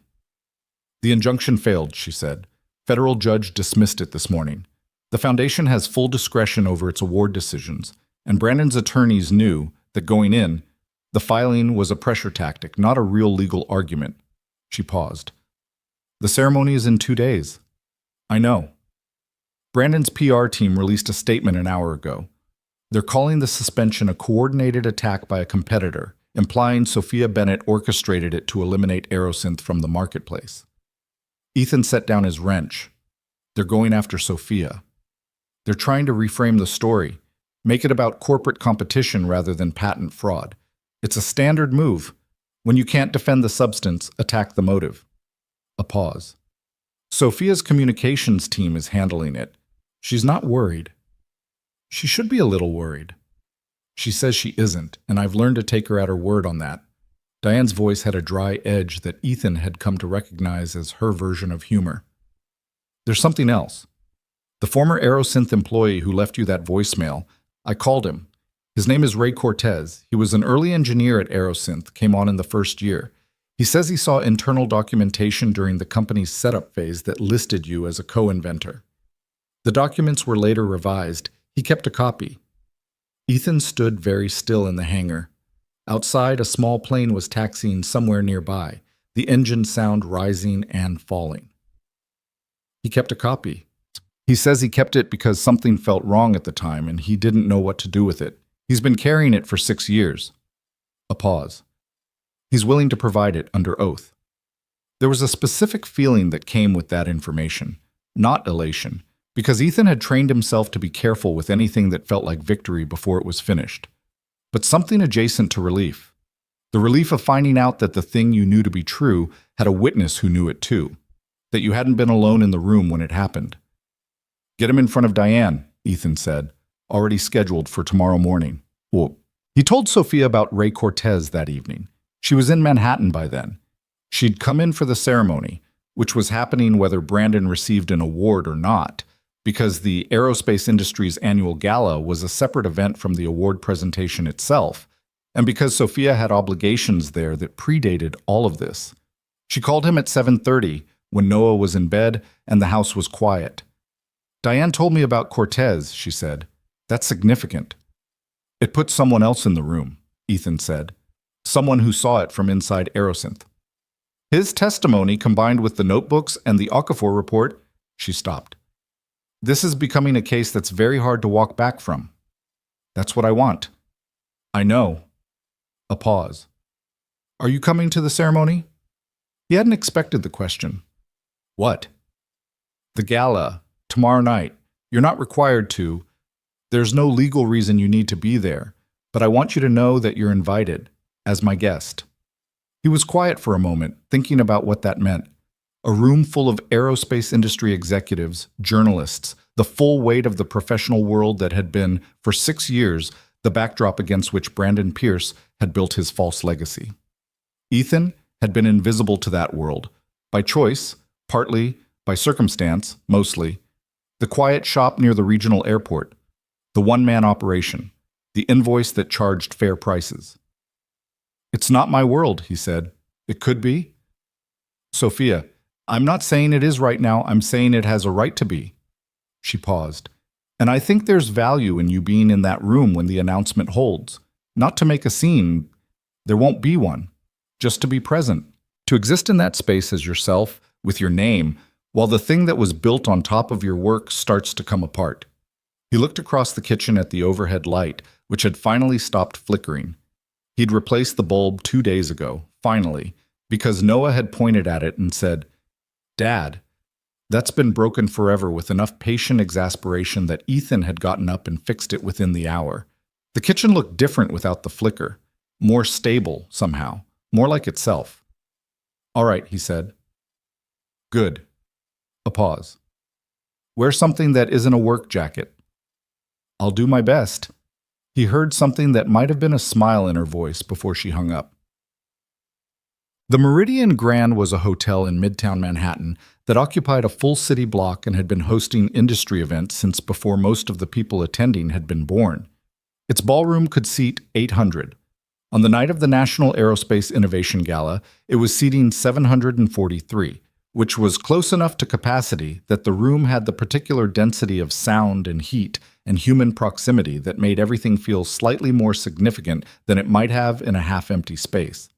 The injunction failed, she said. Federal judge dismissed it this morning. The foundation has full discretion over its award decisions, and Brandon's attorneys knew that going in, the filing was a pressure tactic, not a real legal argument. She paused. The ceremony is in 2 days. I know. Brandon's PR team released a statement an hour ago. They're calling the suspension a coordinated attack by a competitor, implying Sophia Bennett orchestrated it to eliminate Aerosynth from the marketplace. Ethan set down his wrench. They're going after Sophia. They're trying to reframe the story, make it about corporate competition rather than patent fraud. It's a standard move. When you can't defend the substance, attack the motive. A pause. Sophia's communications team is handling it. She's not worried. She should be a little worried. She says she isn't, and I've learned to take her at her word on that. Diane's voice had a dry edge that Ethan had come to recognize as her version of humor. There's something else. The former Aerosynth employee who left you that voicemail, I called him. His name is Ray Cortez. He was an early engineer at Aerosynth, came on in the first year. He says he saw internal documentation during the company's setup phase that listed you as a co-inventor. The documents were later revised. He kept a copy. Ethan stood very still in the hangar. Outside, a small plane was taxiing somewhere nearby, the engine sound rising and falling. He kept a copy. He says he kept it because something felt wrong at the time and he didn't know what to do with it. He's been carrying it for 6 years. A pause. He's willing to provide it under oath. There was a specific feeling that came with that information, not elation, because Ethan had trained himself to be careful with anything that felt like victory before it was finished. But something adjacent to relief. The relief of finding out that the thing you knew to be true had a witness who knew it too, that you hadn't been alone in the room when it happened. Get him in front of Diane, Ethan said, already scheduled for tomorrow morning. Well, he told Sophia about Ray Cortez that evening. She was in Manhattan by then. She'd come in for the ceremony, which was happening whether Brandon received an award or not, because the aerospace industry's annual gala was a separate event from the award presentation itself, and because Sophia had obligations there that predated all of this. She called him at 7:30 when Noah was in bed and the house was quiet. Diane told me about Cortez, she said. That's significant. It put someone else in the room, Ethan said. Someone who saw it from inside Aerosynth. His testimony combined with the notebooks and the Okafor report, she stopped. This is becoming a case that's very hard to walk back from. That's what I want. I know. A pause. Are you coming to the ceremony? He hadn't expected the question. What? The gala, tomorrow night. You're not required to. There's no legal reason you need to be there, but I want you to know that you're invited, as my guest. He was quiet for a moment, thinking about what that meant. A room full of aerospace industry executives, journalists, the full weight of the professional world that had been, for 6 years, the backdrop against which Brandon Pierce had built his false legacy. Ethan had been invisible to that world, by choice, partly, by circumstance, mostly. The quiet shop near the regional airport, the one-man operation, the invoice that charged fair prices. It's not my world, he said. It could be. Sophia, I'm not saying it is right now, I'm saying it has a right to be. She paused. And I think there's value in you being in that room when the announcement holds. Not to make a scene, there won't be one. Just to be present. To exist in that space as yourself, with your name, while the thing that was built on top of your work starts to come apart. He looked across the kitchen at the overhead light, which had finally stopped flickering. He'd replaced the bulb 2 days ago, finally, because Noah had pointed at it and said, Dad, That's been broken forever with enough patient exasperation that Ethan had gotten up and fixed it within the hour. The kitchen looked different without the flicker, more stable somehow, more like itself. "All right," he said. "Good." A pause. "Wear something that isn't a work jacket." "I'll do my best." He heard something that might have been a smile in her voice before she hung up. The Meridian Grand was a hotel in Midtown Manhattan that occupied a full city block and had been hosting industry events since before most of the people attending had been born. Its ballroom could seat 800. On the night of the National Aerospace Innovation Gala, it was seating 743, which was close enough to capacity that the room had the particular density of sound and heat and human proximity that made everything feel slightly more significant than it might have in a half-empty space.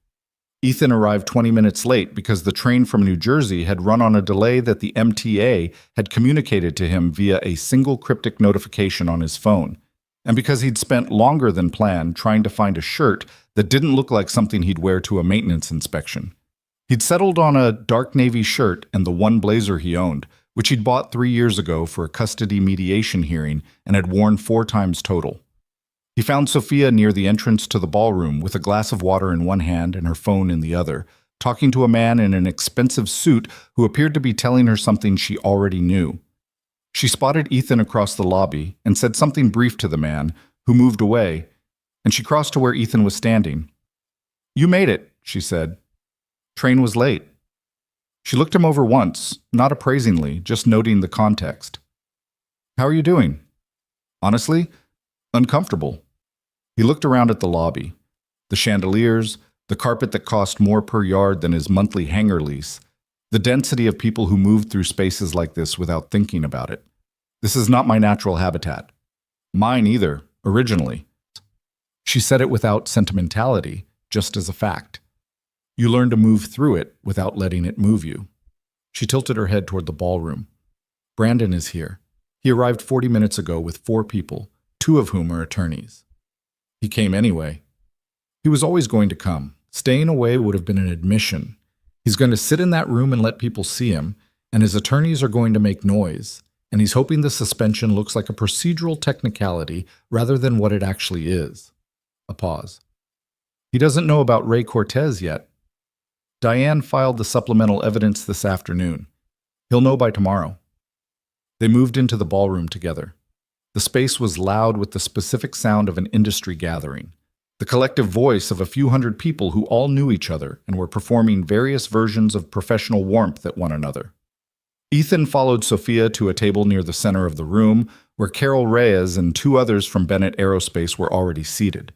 Ethan arrived 20 minutes late because the train from New Jersey had run on a delay that the MTA had communicated to him via a single cryptic notification on his phone, and because he'd spent longer than planned trying to find a shirt that didn't look like something he'd wear to a maintenance inspection. He'd settled on a dark navy shirt and the one blazer he owned, which he'd bought 3 years ago for a custody mediation hearing and had worn 4 times total. He found Sophia near the entrance to the ballroom with a glass of water in one hand and her phone in the other, talking to a man in an expensive suit who appeared to be telling her something she already knew. She spotted Ethan across the lobby and said something brief to the man, who moved away, and she crossed to where Ethan was standing. "You made it," she said. "Train was late." She looked him over once, not appraisingly, just noting the context. "How are you doing?" "Honestly, uncomfortable." He looked around at the lobby. The chandeliers, the carpet that cost more per yard than his monthly hangar lease, the density of people who moved through spaces like this without thinking about it. "This is not my natural habitat. Mine either, originally." She said it without sentimentality, just as a fact. You learn to move through it without letting it move you. She tilted her head toward the ballroom. "Brandon is here. He arrived 40 minutes ago with 4 people, 2 of whom are attorneys. He came anyway. He was always going to come. Staying away would have been an admission. He's going to sit in that room and let people see him, and his attorneys are going to make noise, and he's hoping the suspension looks like a procedural technicality rather than what it actually is." A pause. "He doesn't know about Ray Cortez yet. Diane filed the supplemental evidence this afternoon. He'll know by tomorrow." They moved into the ballroom together. The space was loud with the specific sound of an industry gathering, the collective voice of a few hundred people who all knew each other and were performing various versions of professional warmth at one another. Ethan followed Sophia to a table near the center of the room, where Carol Reyes and 2 others from Bennett Aerospace were already seated.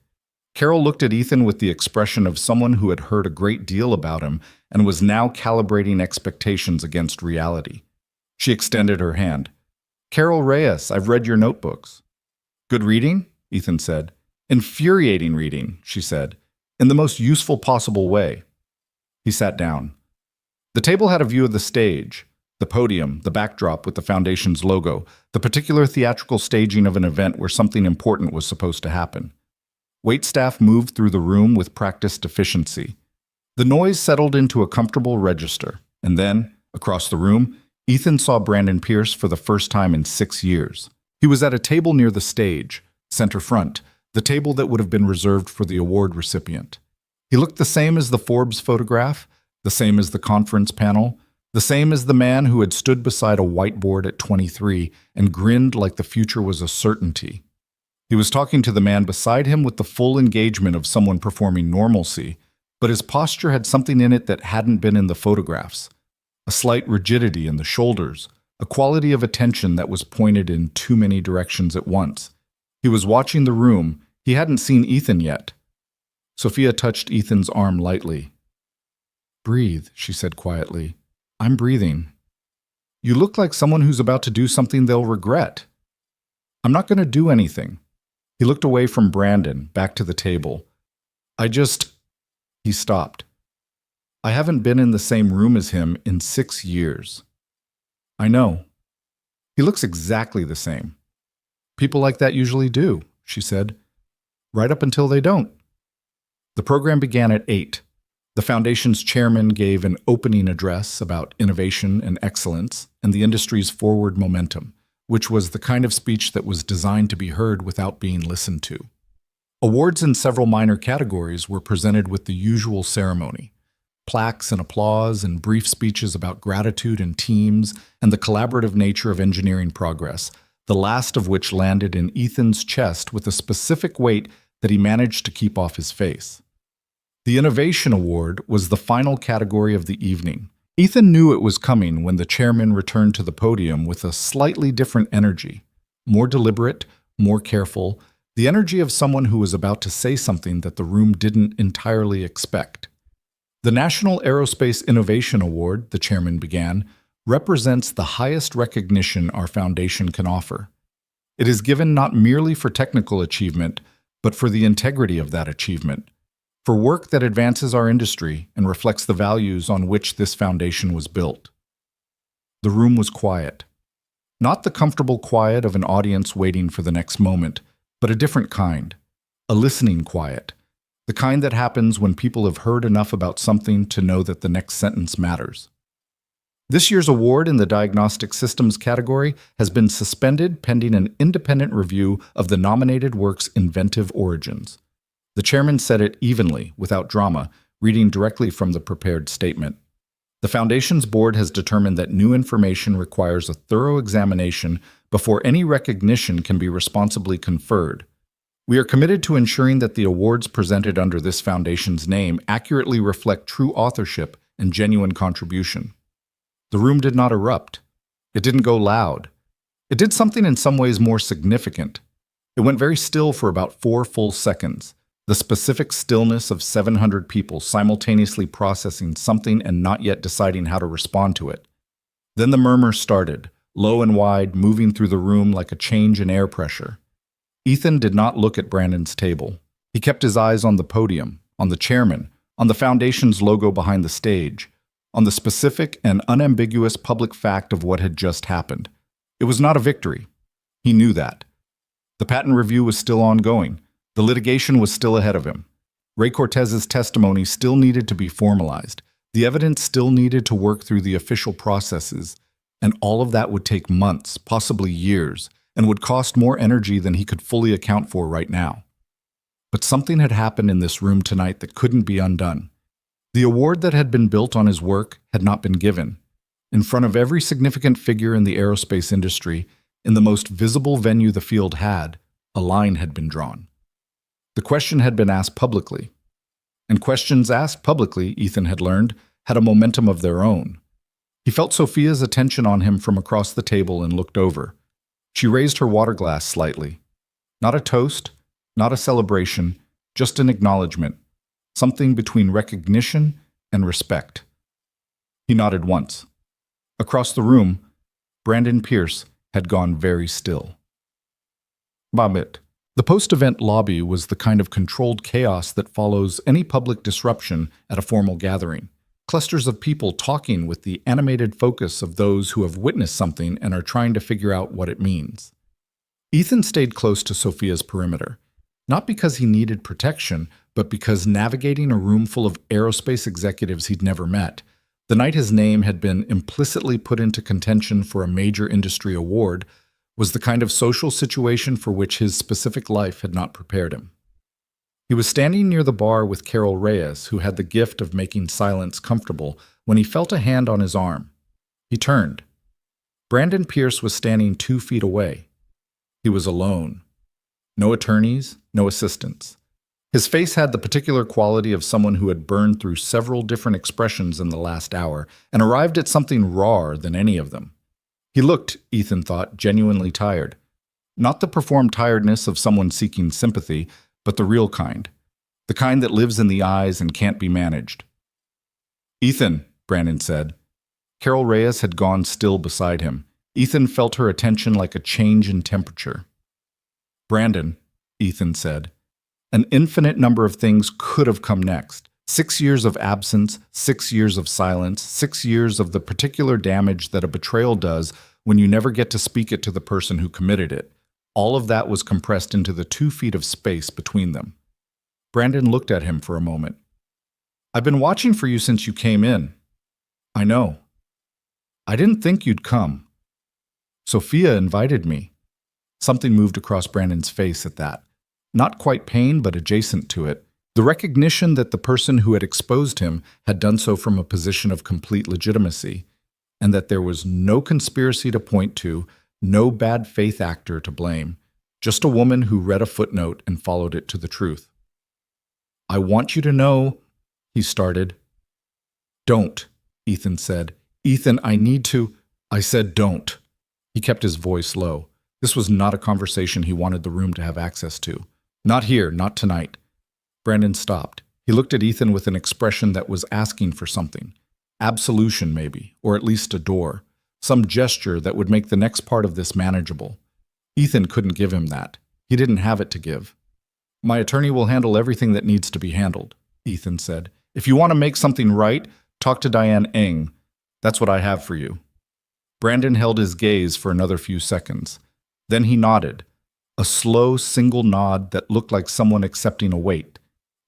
Carol looked at Ethan with the expression of someone who had heard a great deal about him and was now calibrating expectations against reality. She extended her hand. "Carol Reyes, I've read your notebooks." "Good reading?" Ethan said. "Infuriating reading," she said, "in the most useful possible way." He sat down. The table had a view of the stage, the podium, the backdrop with the Foundation's logo, the particular theatrical staging of an event where something important was supposed to happen. Waitstaff moved through the room with practiced efficiency. The noise settled into a comfortable register, and then, across the room, Ethan saw Brandon Pierce for the first time in 6 years. He was at a table near the stage, center front, the table that would have been reserved for the award recipient. He looked the same as the Forbes photograph, the same as the conference panel, the same as the man who had stood beside a whiteboard at 23 and grinned like the future was a certainty. He was talking to the man beside him with the full engagement of someone performing normalcy, but his posture had something in it that hadn't been in the photographs. A slight rigidity in the shoulders, a quality of attention that was pointed in too many directions at once. He was watching the room. He hadn't seen Ethan yet. Sophia touched Ethan's arm lightly. "Breathe," she said quietly. "I'm breathing. You look like someone who's about to do something they'll regret." "I'm not going to do anything." He looked away from Brandon, back to the table. He stopped. "I haven't been in the same room as him in 6 years." "I know. He looks exactly the same." "People like that usually do," she said. "Right up until they don't." The program began at 8. The foundation's chairman gave an opening address about innovation and excellence and the industry's forward momentum, which was the kind of speech that was designed to be heard without being listened to. Awards in several minor categories were presented with the usual ceremony: plaques and applause and brief speeches about gratitude and teams and the collaborative nature of engineering progress, the last of which landed in Ethan's chest with a specific weight that he managed to keep off his face. The Innovation Award was the final category of the evening. Ethan knew it was coming when the chairman returned to the podium with a slightly different energy, more deliberate, more careful, the energy of someone who was about to say something that the room didn't entirely expect. The National Aerospace Innovation Award, the chairman began, represents the highest recognition our foundation can offer. It is given not merely for technical achievement, but for the integrity of that achievement, for work that advances our industry and reflects the values on which this foundation was built. The room was quiet. Not the comfortable quiet of an audience waiting for the next moment, but a different kind, a listening quiet, the kind that happens when people have heard enough about something to know that the next sentence matters. This year's award in the Diagnostic Systems category has been suspended pending an independent review of the nominated work's inventive origins. The chairman said it evenly, without drama, reading directly from the prepared statement. The Foundation's board has determined that new information requires a thorough examination before any recognition can be responsibly conferred. We are committed to ensuring that the awards presented under this foundation's name accurately reflect true authorship and genuine contribution. The room did not erupt. It didn't go loud. It did something in some ways more significant. It went very still for about 4 full seconds, the specific stillness of 700 people simultaneously processing something and not yet deciding how to respond to it. Then the murmur started, low and wide, moving through the room like a change in air pressure. Ethan did not look at Brandon's table. He kept his eyes on the podium, on the chairman, on the foundation's logo behind the stage, on the specific and unambiguous public fact of what had just happened. It was not a victory. He knew that. The patent review was still ongoing. The litigation was still ahead of him. Ray Cortez's testimony still needed to be formalized. The evidence still needed to work through the official processes, and all of that would take months, possibly years, and would cost more energy than he could fully account for right now. But something had happened in this room tonight that couldn't be undone. The award that had been built on his work had not been given. In front of every significant figure in the aerospace industry, in the most visible venue the field had, a line had been drawn. The question had been asked publicly. And questions asked publicly, Ethan had learned, had a momentum of their own. He felt Sophia's attention on him from across the table and looked over. She raised her water glass slightly. Not a toast, not a celebration, just an acknowledgement, something between recognition and respect. He nodded once. Across the room, Brandon Pierce had gone very still. Babbitt. The post-event lobby was the kind of controlled chaos that follows any public disruption at a formal gathering. Clusters of people talking with the animated focus of those who have witnessed something and are trying to figure out what it means. Ethan stayed close to Sophia's perimeter, not because he needed protection, but because navigating a room full of aerospace executives he'd never met, the night his name had been implicitly put into contention for a major industry award, was the kind of social situation for which his specific life had not prepared him. He was standing near the bar with Carol Reyes, who had the gift of making silence comfortable, when he felt a hand on his arm. He turned. Brandon Pierce was standing 2 feet away. He was alone. No attorneys, no assistants. His face had the particular quality of someone who had burned through several different expressions in the last hour and arrived at something rawer than any of them. He looked, Ethan thought, genuinely tired. Not the performed tiredness of someone seeking sympathy, but the real kind. The kind that lives in the eyes and can't be managed. "Ethan," Brandon said. Carol Reyes had gone still beside him. Ethan felt her attention like a change in temperature. "Brandon," Ethan said. An infinite number of things could have come next. 6 years of absence, 6 years of silence, 6 years of the particular damage that a betrayal does when you never get to speak it to the person who committed it. All of that was compressed into the 2 feet of space between them. Brandon looked at him for a moment. I've been watching for you since you came in. I know. I didn't think you'd come. Sophia invited me. Something moved across Brandon's face at that. Not quite pain, but adjacent to it. The recognition that the person who had exposed him had done so from a position of complete legitimacy, and that there was no conspiracy to point to, no bad faith actor to blame, just a woman who read a footnote and followed it to the truth. I want you to know, he started. Don't, Ethan said. Ethan, I need to. I said don't. He kept his voice low. This was not a conversation he wanted the room to have access to. Not here, not tonight. Brandon stopped. He looked at Ethan with an expression that was asking for something. Absolution, maybe, or at least a door. Some gesture that would make the next part of this manageable. Ethan couldn't give him that. He didn't have it to give. My attorney will handle everything that needs to be handled, Ethan said. If you want to make something right, talk to Diane Eng. That's what I have for you. Brandon held his gaze for another few seconds. Then he nodded, a slow single nod that looked like someone accepting a wait,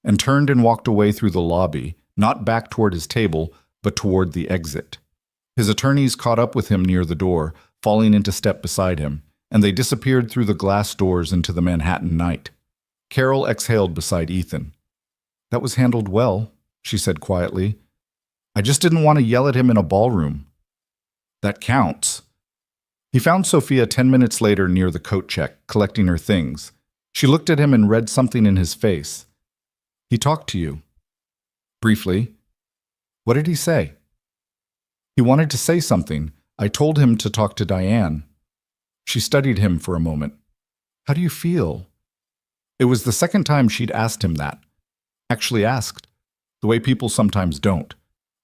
and turned and walked away through the lobby, not back toward his table, but toward the exit. His attorneys caught up with him near the door, falling into step beside him, and they disappeared through the glass doors into the Manhattan night. Carol exhaled beside Ethan. That was handled well, she said quietly. I just didn't want to yell at him in a ballroom. That counts. He found Sophia 10 minutes later near the coat check, collecting her things. She looked at him and read something in his face. He talked to you. Briefly. What did he say? He wanted to say something. I told him to talk to Diane. She studied him for a moment. How do you feel? It was the second time she'd asked him that. Actually asked. The way people sometimes don't.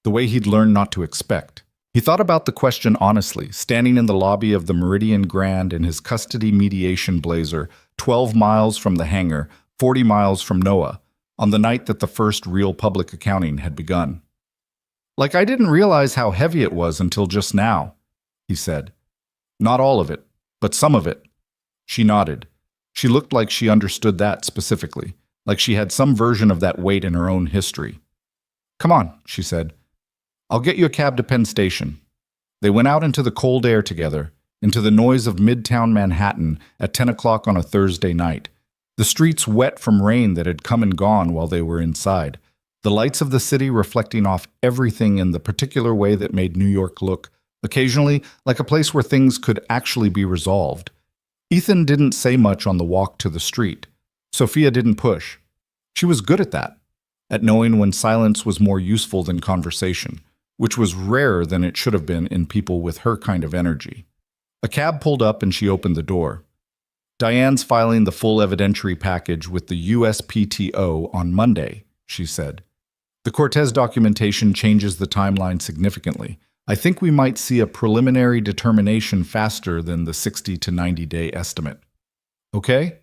The way he'd learned not to expect. He thought about the question honestly, standing in the lobby of the Meridian Grand in his custody mediation blazer, 12 miles from the hangar, 40 miles from Noah, on the night that the first real public accounting had begun. Like I didn't realize how heavy it was until just now, he said. Not all of it, but some of it. She nodded. She looked like she understood that specifically, like she had some version of that weight in her own history. Come on, she said. I'll get you a cab to Penn Station. They went out into the cold air together, into the noise of midtown Manhattan at 10 o'clock on a Thursday night. The streets wet from rain that had come and gone while they were inside. The lights of the city reflecting off everything in the particular way that made New York look, occasionally, like a place where things could actually be resolved. Ethan didn't say much on the walk to the street. Sophia didn't push. She was good at that, at knowing when silence was more useful than conversation, which was rarer than it should have been in people with her kind of energy. A cab pulled up and she opened the door. Diane's filing the full evidentiary package with the USPTO on Monday, she said. The Cortez documentation changes the timeline significantly. I think we might see a preliminary determination faster than the 60 to 90-day estimate. Okay?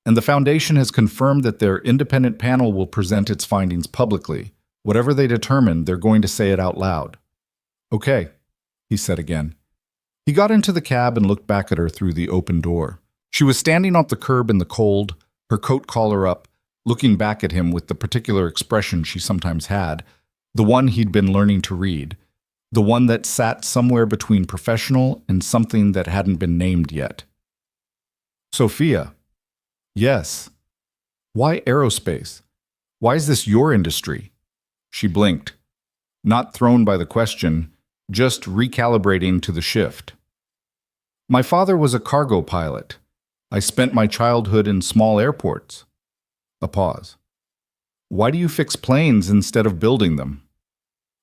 And the Foundation has confirmed that their independent panel will present its findings publicly. Whatever they determine, they're going to say it out loud. Okay, he said again. He got into the cab and looked back at her through the open door. She was standing on the curb in the cold, her coat collar up, looking back at him with the particular expression she sometimes had, the one he'd been learning to read, the one that sat somewhere between professional and something that hadn't been named yet. Sophia. Yes. Why aerospace? Why is this your industry? She blinked, not thrown by the question, just recalibrating to the shift. My father was a cargo pilot. I spent my childhood in small airports. A pause. Why do you fix planes instead of building them?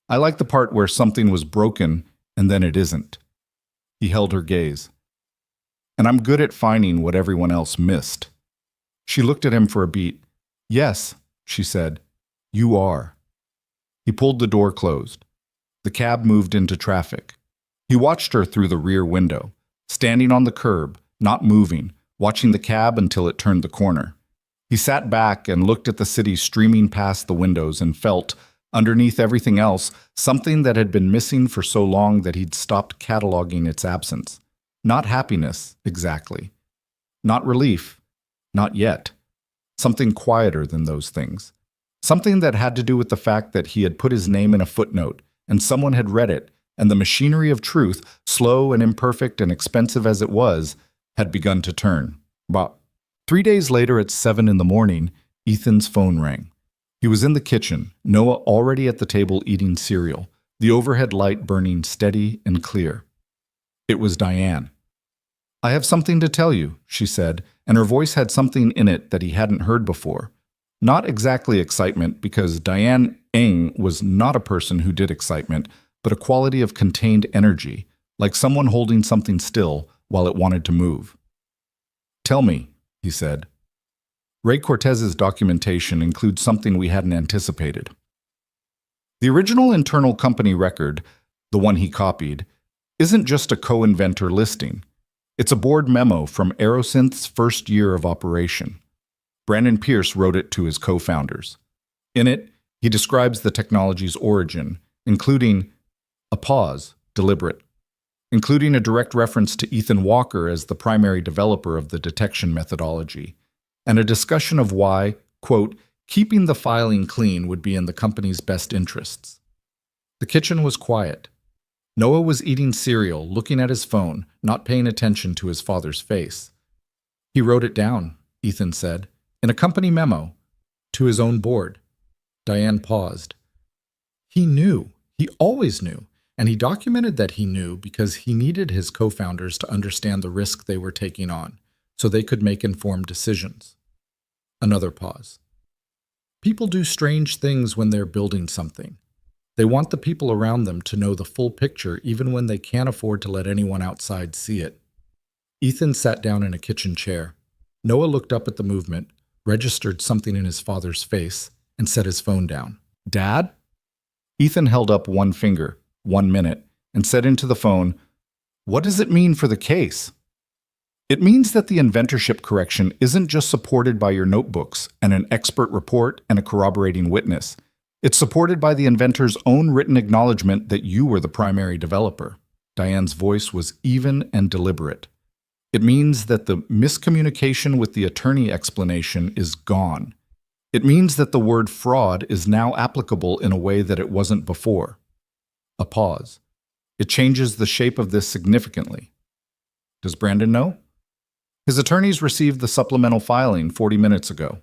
I like the part where something was broken and then it isn't. He held her gaze. And I'm good at finding what everyone else missed. She looked at him for a beat. Yes, she said, you are. He pulled the door closed. The cab moved into traffic. He watched her through the rear window, standing on the curb, not moving, watching the cab until it turned the corner. He sat back and looked at the city streaming past the windows and felt, underneath everything else, something that had been missing for so long that he'd stopped cataloging its absence. Not happiness, exactly. Not relief. Not yet. Something quieter than those things. Something that had to do with the fact that he had put his name in a footnote, and someone had read it, and the machinery of truth, slow and imperfect and expensive as it was, had begun to turn. But 3 days later at 7 in the morning, Ethan's phone rang. He was in the kitchen, Noah already at the table eating cereal, the overhead light burning steady and clear. It was Diane. "I have something to tell you," she said, and her voice had something in it that he hadn't heard before. Not exactly excitement, because Diane Eng was not a person who did excitement, but a quality of contained energy, like someone holding something still while it wanted to move. "Tell me," he said. "Ray Cortez's documentation includes something we hadn't anticipated." The original internal company record, the one he copied, isn't just a co-inventor listing. It's a board memo from Aerosynth's first year of operation. Brandon Pierce wrote it to his co-founders. In it, he describes the technology's origin, including a pause, deliberate, including a direct reference to Ethan Walker as the primary developer of the detection methodology, and a discussion of why, quote, keeping the filing clean would be in the company's best interests. The kitchen was quiet. Noah was eating cereal, looking at his phone, not paying attention to his father's face. "He wrote it down," Ethan said, "in a company memo, to his own board." Diane paused. "He knew. He always knew. And he documented that he knew because he needed his co-founders to understand the risk they were taking on, so they could make informed decisions." Another pause. "People do strange things when they're building something. They want the people around them to know the full picture even when they can't afford to let anyone outside see it." Ethan sat down in a kitchen chair. Noah looked up at the movement, registered something in his father's face, and set his phone down. "Dad?" Ethan held up one finger, 1 minute, and said into the phone, "What does it mean for the case?" "It means that the inventorship correction isn't just supported by your notebooks and an expert report and a corroborating witness. It's supported by the inventor's own written acknowledgement that you were the primary developer." Diane's voice was even and deliberate. "It means that the miscommunication with the attorney explanation is gone. It means that the word fraud is now applicable in a way that it wasn't before." A pause. "It changes the shape of this significantly." "Does Brandon know?" "His attorneys received the supplemental filing 40 minutes ago."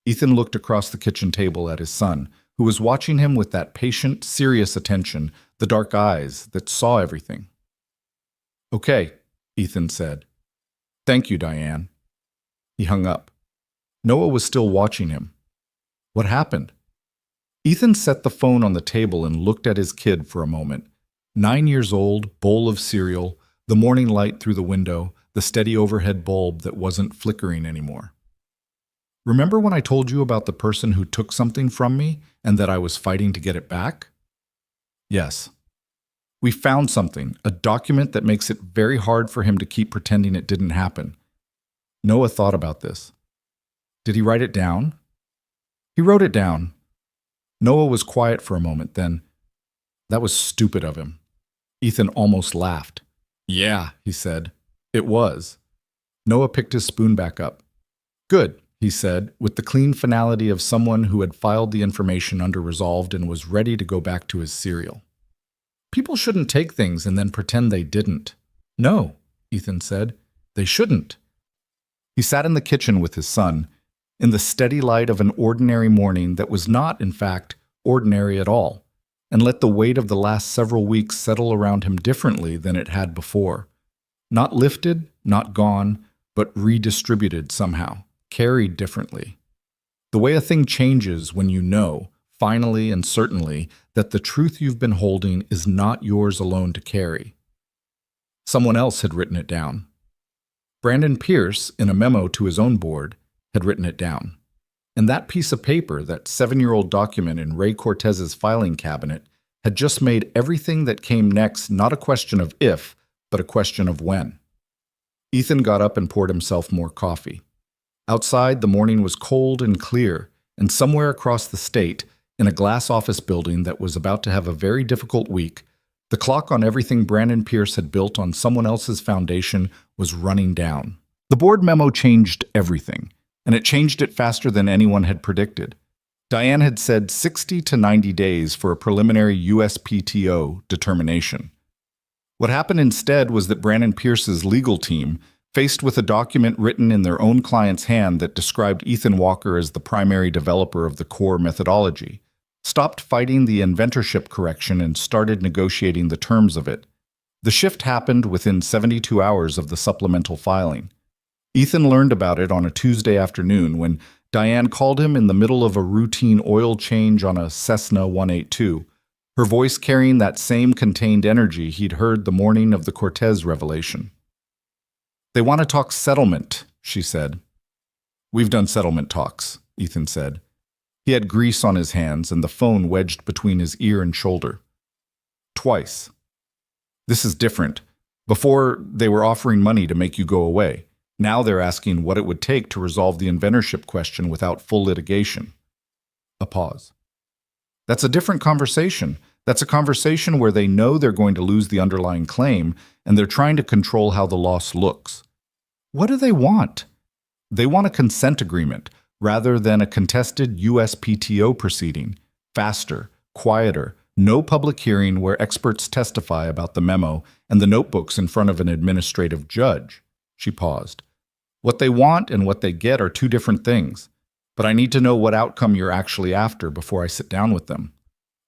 Ethan looked across the kitchen table at his son, who was watching him with that patient, serious attention, the dark eyes that saw everything. "Okay," Ethan said. "Thank you, Diane." He hung up. Noah was still watching him. What happened? Ethan set the phone on the table and looked at his kid for a moment. 9 years old, bowl of cereal, the morning light through the window, the steady overhead bulb that wasn't flickering anymore. "Remember when I told you about the person who took something from me and that I was fighting to get it back?" "Yes." "We found something, a document that makes it very hard for him to keep pretending it didn't happen." Noah thought about this. "Did he write it down?" "He wrote it down." Noah was quiet for a moment, then, "That was stupid of him." Ethan almost laughed. "Yeah," he said. "It was." Noah picked his spoon back up. "Good," he said, with the clean finality of someone who had filed the information under resolved and was ready to go back to his cereal. "People shouldn't take things and then pretend they didn't." "No," Ethan said, "they shouldn't." He sat in the kitchen with his son, in the steady light of an ordinary morning that was not, in fact, ordinary at all, and let the weight of the last several weeks settle around him differently than it had before. Not lifted, not gone, but redistributed somehow, carried differently. The way a thing changes when you know, finally and certainly, that the truth you've been holding is not yours alone to carry. Someone else had written it down. Brandon Pierce, in a memo to his own board, had written it down. And that piece of paper, that 7-year-old document in Ray Cortez's filing cabinet, had just made everything that came next not a question of if, but a question of when. Ethan got up and poured himself more coffee. Outside, the morning was cold and clear, and somewhere across the state, in a glass office building that was about to have a very difficult week, the clock on everything Brandon Pierce had built on someone else's foundation was running down. The board memo changed everything, and it changed it faster than anyone had predicted. Diane had said 60 to 90 days for a preliminary USPTO determination. What happened instead was that Brandon Pierce's legal team, faced with a document written in their own client's hand that described Ethan Walker as the primary developer of the core methodology, stopped fighting the inventorship correction and started negotiating the terms of it. The shift happened within 72 hours of the supplemental filing. Ethan learned about it on a Tuesday afternoon when Diane called him in the middle of a routine oil change on a Cessna 182, her voice carrying that same contained energy he'd heard the morning of the Cortez revelation. "They want to talk settlement," she said. "We've done settlement talks," Ethan said. He had grease on his hands and the phone wedged between his ear and shoulder. "Twice. This is different. Before, they were offering money to make you go away. Now they're asking what it would take to resolve the inventorship question without full litigation." A pause. "That's a different conversation. That's a conversation where they know they're going to lose the underlying claim, and they're trying to control how the loss looks. What do they want? They want a consent agreement rather than a contested USPTO proceeding. Faster, quieter, no public hearing where experts testify about the memo and the notebooks in front of an administrative judge." She paused. "What they want and what they get are two different things. But I need to know what outcome you're actually after before I sit down with them."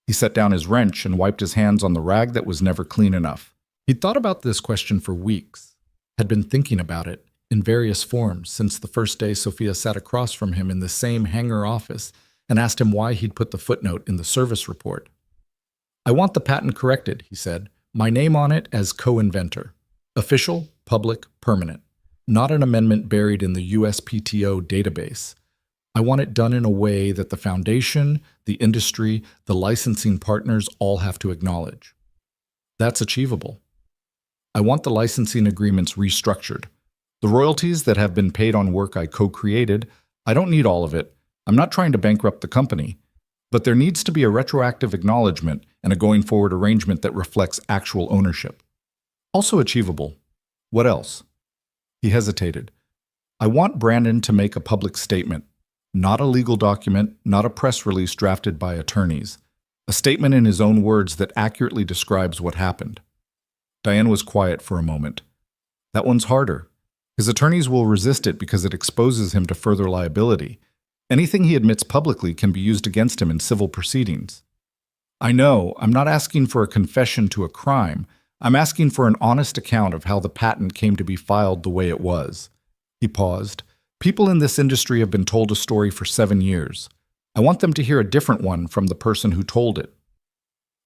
He set down his wrench and wiped his hands on the rag that was never clean enough. He'd thought about this question for weeks, had been thinking about it in various forms since the first day Sophia sat across from him in the same hangar office and asked him why he'd put the footnote in the service report. "I want the patent corrected," he said. "My name on it as co-inventor. Official, public, permanent. Not an amendment buried in the USPTO database. I want it done in a way that the foundation, the industry, the licensing partners all have to acknowledge. That's achievable. I want the licensing agreements restructured. The royalties that have been paid on work I co-created, I don't need all of it. I'm not trying to bankrupt the company. But there needs to be a retroactive acknowledgement and a going-forward arrangement that reflects actual ownership. Also achievable. What else?" He hesitated. "I want Brandon to make a public statement. Not a legal document, not a press release drafted by attorneys. A statement in his own words that accurately describes what happened." Diane was quiet for a moment. "That one's harder. His attorneys will resist it because it exposes him to further liability. Anything he admits publicly can be used against him in civil proceedings." "I know, I'm not asking for a confession to a crime. I'm asking for an honest account of how the patent came to be filed the way it was." He paused. "People in this industry have been told a story for 7 years. I want them to hear a different one from the person who told it."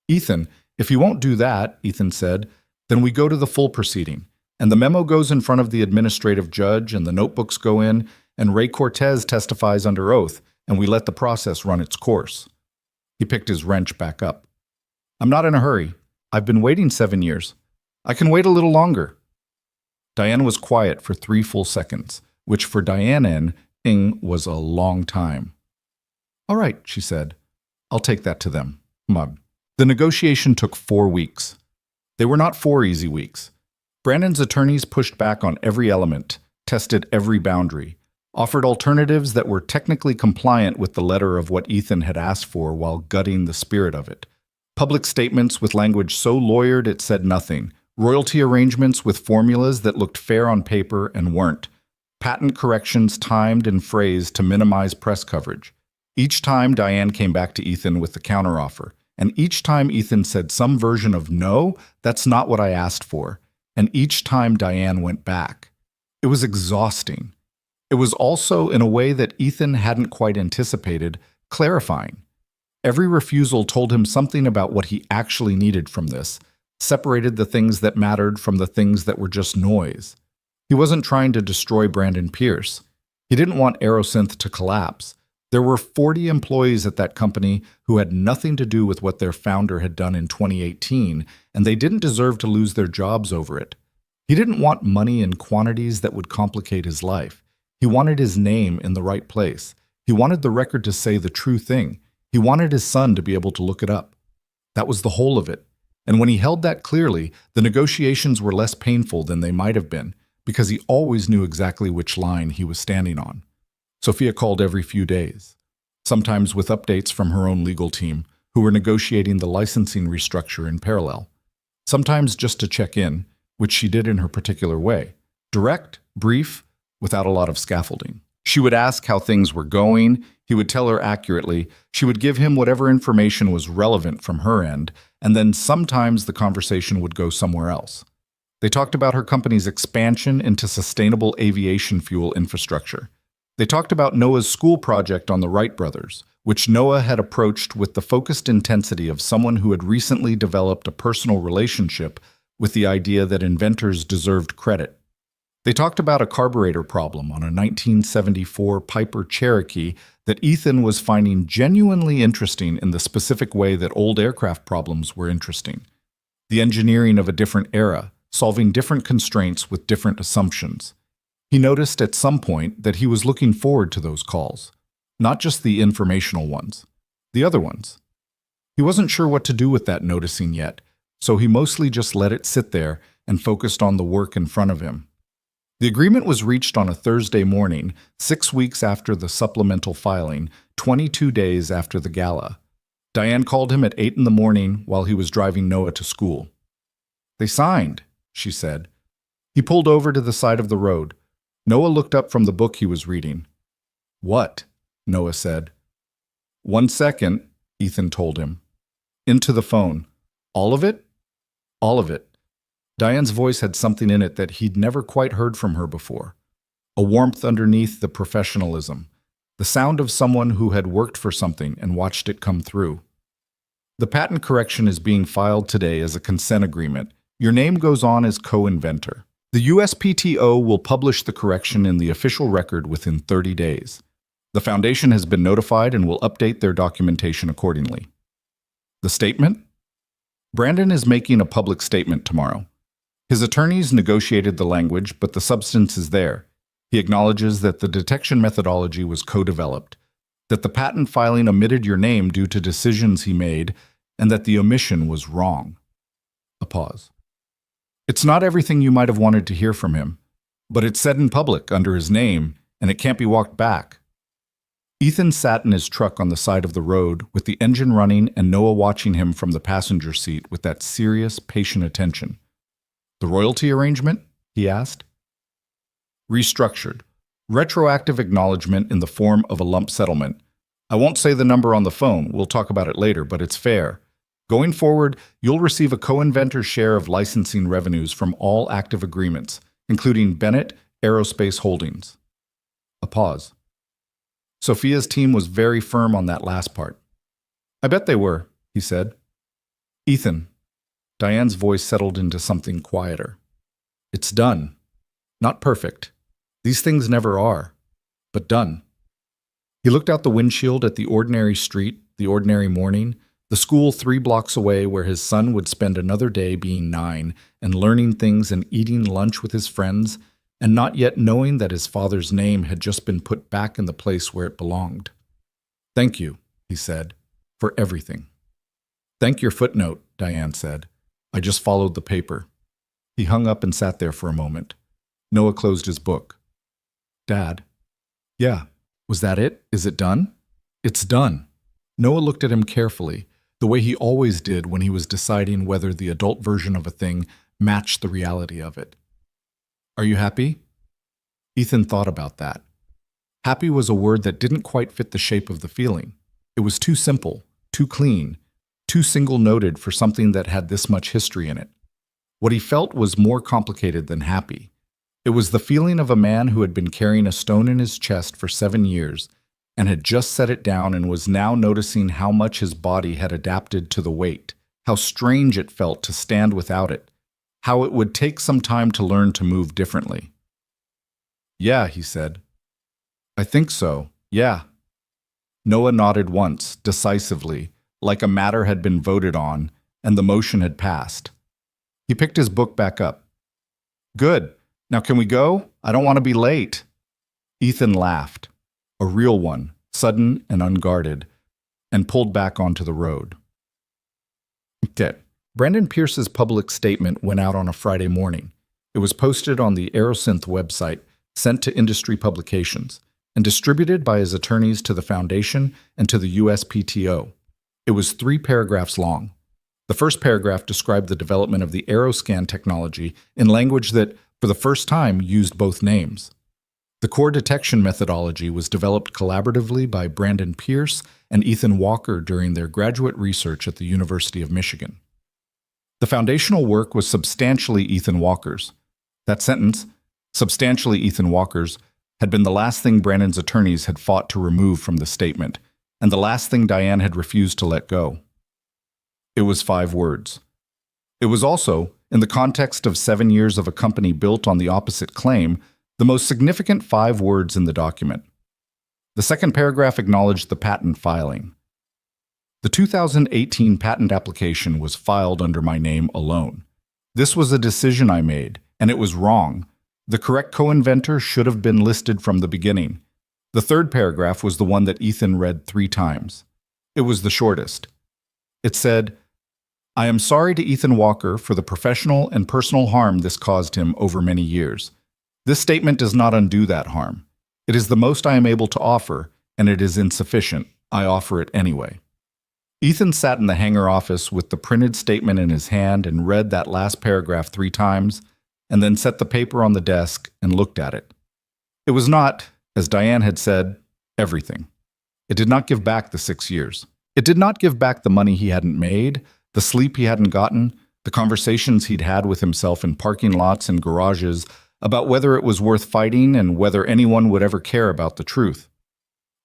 "Ethan, if you won't do that," Ethan said, "then we go to the full proceeding, and the memo goes in front of the administrative judge, and the notebooks go in, and Ray Cortez testifies under oath, and we let the process run its course." He picked his wrench back up. "I'm not in a hurry. I've been waiting 7 years. I can wait a little longer." Diane was quiet for 3 full seconds, which for Diane Ing was a long time. "All right," she said. "I'll take that to them." Mug. The negotiation took 4 weeks. They were not 4 easy weeks. Brandon's attorneys pushed back on every element, tested every boundary, offered alternatives that were technically compliant with the letter of what Ethan had asked for while gutting the spirit of it. Public statements with language so lawyered it said nothing, royalty arrangements with formulas that looked fair on paper and weren't, patent corrections timed and phrased to minimize press coverage. Each time Diane came back to Ethan with the counteroffer, and each time Ethan said some version of "no, that's not what I asked for," and each time Diane went back. It was exhausting. It was also, in a way that Ethan hadn't quite anticipated, clarifying. Every refusal told him something about what he actually needed from this, separated the things that mattered from the things that were just noise. He wasn't trying to destroy Brandon Pierce. He didn't want Aerosynth to collapse. There were 40 employees at that company who had nothing to do with what their founder had done in 2018, and they didn't deserve to lose their jobs over it. He didn't want money in quantities that would complicate his life. He wanted his name in the right place. He wanted the record to say the true thing. He wanted his son to be able to look it up. That was the whole of it. And when he held that clearly, the negotiations were less painful than they might have been, because he always knew exactly which line he was standing on. Sophia called every few days. sometimes with updates from her own legal team, who were negotiating the licensing restructure in parallel. Sometimes just to check in, which she did in her particular way. Direct, brief, without a lot of scaffolding. She would ask how things were going, he would tell her accurately, she would give him whatever information was relevant from her end, and then sometimes the conversation would go somewhere else. They talked about her company's expansion into sustainable aviation fuel infrastructure. They talked about Noah's school project on the Wright brothers, which Noah had approached with the focused intensity of someone who had recently developed a personal relationship with the idea that inventors deserved credit. They talked about a carburetor problem on a 1974 Piper Cherokee that Ethan was finding genuinely interesting in the specific way that old aircraft problems were interesting. The engineering of a different era, solving different constraints with different assumptions. He noticed at some point that he was looking forward to those calls, not just the informational ones, the other ones. He wasn't sure what to do with that noticing yet, so he mostly just let it sit there and focused on the work in front of him. The agreement was reached on a Thursday morning, 6 weeks after the supplemental filing, 22 days after the gala. Diane called him at 8 in the morning while he was driving Noah to school. "They signed," she said. He pulled over to the side of the road. Noah looked up from the book he was reading. "What?" Noah said. "1 second," Ethan told him. Into the phone. "All of it?" "All of it." Diane's voice had something in it that he'd never quite heard from her before. A warmth underneath the professionalism. The sound of someone who had worked for something and watched it come through. "The patent correction is being filed today as a consent agreement. Your name goes on as co-inventor. The USPTO will publish the correction in the official record within 30 days. The Foundation has been notified and will update their documentation accordingly." The statement? Brandon is making a public statement tomorrow. His attorneys negotiated the language, but the substance is there. He acknowledges that the detection methodology was co-developed, that the patent filing omitted your name due to decisions he made, and that the omission was wrong. A pause. It's not everything you might have wanted to hear from him, but it's said in public under his name, and it can't be walked back. Ethan sat in his truck on the side of the road with the engine running and Noah watching him from the passenger seat with that serious, patient attention. "The royalty arrangement?" he asked. "Restructured. Retroactive acknowledgement in the form of a lump settlement. I won't say the number on the phone, we'll talk about it later, but it's fair. Going forward, you'll receive a co-inventor's share of licensing revenues from all active agreements, including Bennett Aerospace Holdings." A pause. Sophia's team was very firm on that last part. "I bet they were," he said. "Ethan." Diane's voice settled into something quieter. "It's done. Not perfect. These things never are. But done." He looked out the windshield at the ordinary street, the ordinary morning, the school 3 blocks away where his son would spend another day being 9 and learning things and eating lunch with his friends, and not yet knowing that his father's name had just been put back in the place where it belonged. "Thank you," he said, "for everything." "Thank your footnote," Diane said. "I just followed the paper." He hung up and sat there for a moment. Noah closed his book. "Dad." "Yeah. Was that it? Is it done?" "It's done." Noah looked at him carefully, the way he always did when he was deciding whether the adult version of a thing matched the reality of it. "Are you happy?" Ethan thought about that. Happy was a word that didn't quite fit the shape of the feeling. It was too simple, too clean, too single-noted for something that had this much history in it. What he felt was more complicated than happy. It was the feeling of a man who had been carrying a stone in his chest for 7 years and had just set it down and was now noticing how much his body had adapted to the weight, how strange it felt to stand without it, how it would take some time to learn to move differently. "Yeah," he said. "I think so, yeah." Noah nodded once, decisively, like a matter had been voted on, and the motion had passed. He picked his book back up. "Good. Now can we go? I don't want to be late." Ethan laughed, a real one, sudden and unguarded, and pulled back onto the road. Okay. Brandon Pierce's public statement went out on a Friday morning. It was posted on the Aerosynth website, sent to industry publications. and distributed by his attorneys to the Foundation and to the USPTO. It was 3 paragraphs long. The first paragraph described the development of the Aeroscan technology in language that, for the first time, used both names. The core detection methodology was developed collaboratively by Brandon Pierce and Ethan Walker during their graduate research at the University of Michigan. The foundational work was substantially Ethan Walker's. That sentence, substantially Ethan Walker's, had been the last thing Brandon's attorneys had fought to remove from the statement, and the last thing Diane had refused to let go. It was 5 words. It was also, in the context of 7 years of a company built on the opposite claim, the most significant 5 words in the document. The second paragraph acknowledged the patent filing. The 2018 patent application was filed under my name alone. This was a decision I made, and it was wrong. The correct co-inventor should have been listed from the beginning. The third paragraph was the one that Ethan read 3 times. It was the shortest. It said, "I am sorry to Ethan Walker for the professional and personal harm this caused him over many years. This statement does not undo that harm. It is the most I am able to offer, and it is insufficient. I offer it anyway." Ethan sat in the hangar office with the printed statement in his hand and read that last paragraph 3 times, and then set the paper on the desk and looked at it. It was not, as Diane had said, everything. It did not give back the 6 years. It did not give back the money he hadn't made, the sleep he hadn't gotten, the conversations he'd had with himself in parking lots and garages about whether it was worth fighting and whether anyone would ever care about the truth.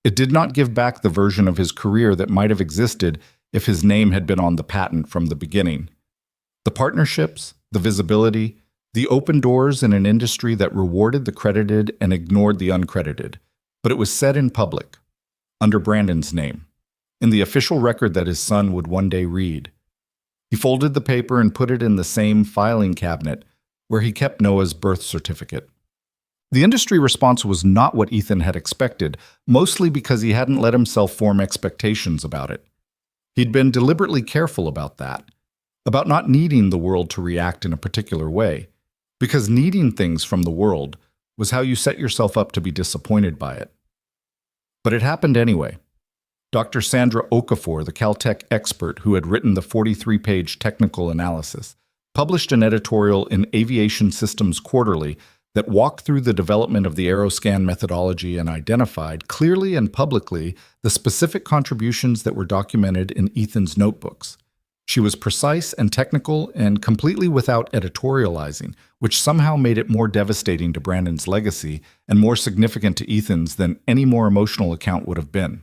It did not give back the version of his career that might have existed if his name had been on the patent from the beginning. The partnerships, the visibility, the open doors in an industry that rewarded the credited and ignored the uncredited. But it was said in public, under Brandon's name, in the official record that his son would one day read. He folded the paper and put it in the same filing cabinet where he kept Noah's birth certificate. The industry response was not what Ethan had expected, mostly because he hadn't let himself form expectations about it. He'd been deliberately careful about that, about not needing the world to react in a particular way, because needing things from the world was how you set yourself up to be disappointed by it. But it happened anyway. Dr. Sandra Okafor, the Caltech expert who had written the 43-page technical analysis, published an editorial in Aviation Systems Quarterly that walked through the development of the Aeroscan methodology and identified clearly and publicly the specific contributions that were documented in Ethan's notebooks. She was precise and technical and completely without editorializing, which somehow made it more devastating to Brandon's legacy and more significant to Ethan's than any more emotional account would have been.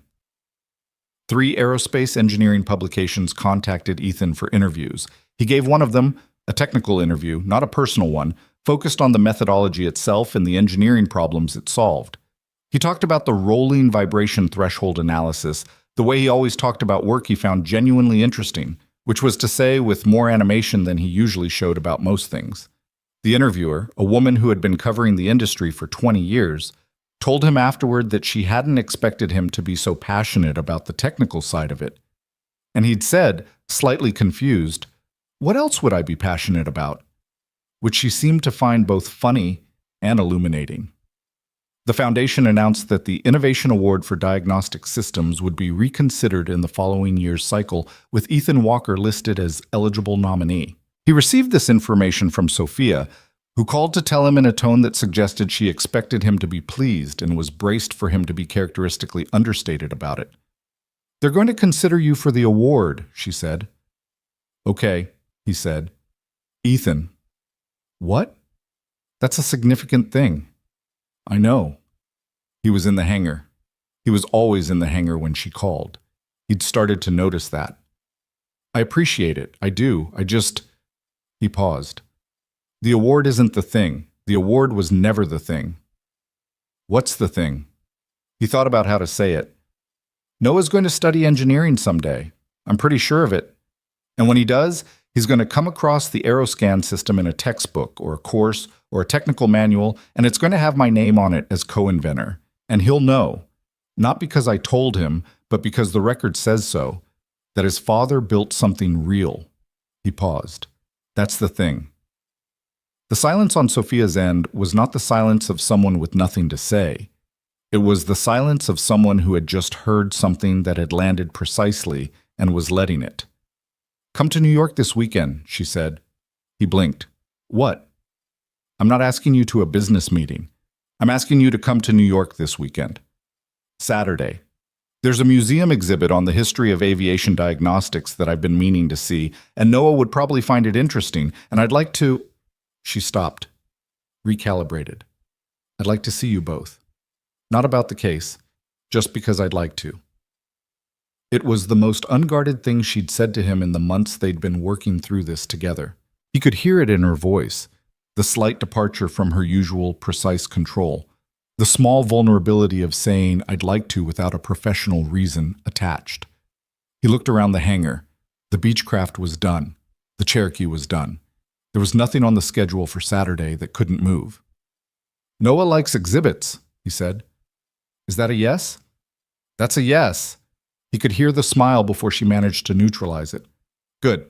3 aerospace engineering publications contacted Ethan for interviews. He gave one of them, a technical interview, not a personal one, focused on the methodology itself and the engineering problems it solved. He talked about the rolling vibration threshold analysis, the way he always talked about work he found genuinely interesting, which was to say with more animation than he usually showed about most things. The interviewer, a woman who had been covering the industry for 20 years, told him afterward that she hadn't expected him to be so passionate about the technical side of it. And he'd said, slightly confused, "What else would I be passionate about?" which she seemed to find both funny and illuminating. The Foundation announced that the Innovation Award for Diagnostic Systems would be reconsidered in the following year's cycle, with Ethan Walker listed as eligible nominee. He received this information from Sophia, who called to tell him in a tone that suggested she expected him to be pleased and was braced for him to be characteristically understated about it. "They're going to consider you for the award," she said. "Okay," he said. "Ethan." "What?" "That's a significant thing." "I know." He was in the hangar. He was always in the hangar when she called. He'd started to notice that. "I appreciate it. I do. He paused. "The award isn't the thing. The award was never the thing." "What's the thing?" He thought about how to say it. "Noah's going to study engineering someday. I'm pretty sure of it. And when he does, he's going to come across the Aeroscan system in a textbook or a course or a technical manual, and it's going to have my name on it as co-inventor. And he'll know, not because I told him, but because the record says so, that his father built something real." He paused. "That's the thing." The silence on Sophia's end was not the silence of someone with nothing to say. It was the silence of someone who had just heard something that had landed precisely and was letting it. "Come to New York this weekend," she said. He blinked. "What?" "I'm not asking you to a business meeting. I'm asking you to come to New York this weekend." "Saturday. There's a museum exhibit on the history of aviation diagnostics that I've been meaning to see, and Noah would probably find it interesting, and I'd like to—" She stopped, recalibrated. "I'd like to see you both. Not about the case, just because I'd like to." It was the most unguarded thing she'd said to him in the months they'd been working through this together. He could hear it in her voice, the slight departure from her usual precise control, the small vulnerability of saying "I'd like to" without a professional reason attached. He looked around the hangar. The Beechcraft was done. The Cherokee was done. There was nothing on the schedule for Saturday that couldn't move. "Noah likes exhibits," he said. "Is that a yes?" "That's a yes." He could hear the smile before she managed to neutralize it. "Good.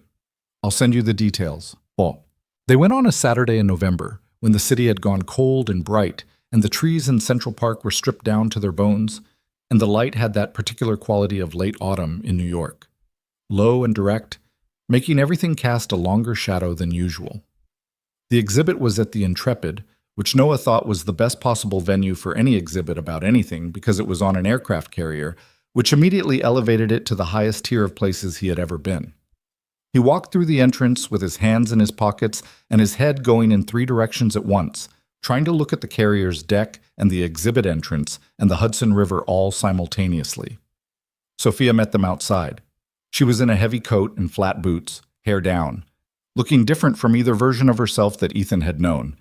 I'll send you the details." Well, they went on a Saturday in November, when the city had gone cold and bright, and the trees in Central Park were stripped down to their bones, and the light had that particular quality of late autumn in New York. Low and direct, making everything cast a longer shadow than usual. The exhibit was at the Intrepid, which Noah thought was the best possible venue for any exhibit about anything because it was on an aircraft carrier, which immediately elevated it to the highest tier of places he had ever been. He walked through the entrance with his hands in his pockets and his head going in 3 directions at once, trying to look at the carrier's deck and the exhibit entrance and the Hudson River all simultaneously. Sophia met them outside. She was in a heavy coat and flat boots, hair down, looking different from either version of herself that Ethan had known.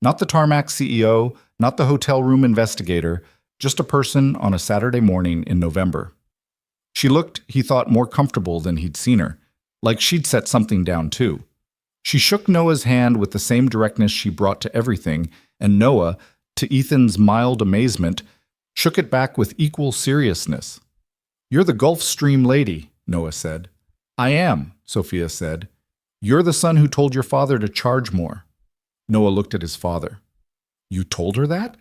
Not the tarmac CEO, not the hotel room investigator, just a person on a Saturday morning in November. She looked, he thought, more comfortable than he'd seen her, like she'd set something down too. She shook Noah's hand with the same directness she brought to everything, and Noah, to Ethan's mild amazement, shook it back with equal seriousness. "You're the Gulf Stream lady," Noah said. "I am," Sophia said. "You're the son who told your father to charge more." Noah looked at his father. "You told her that?"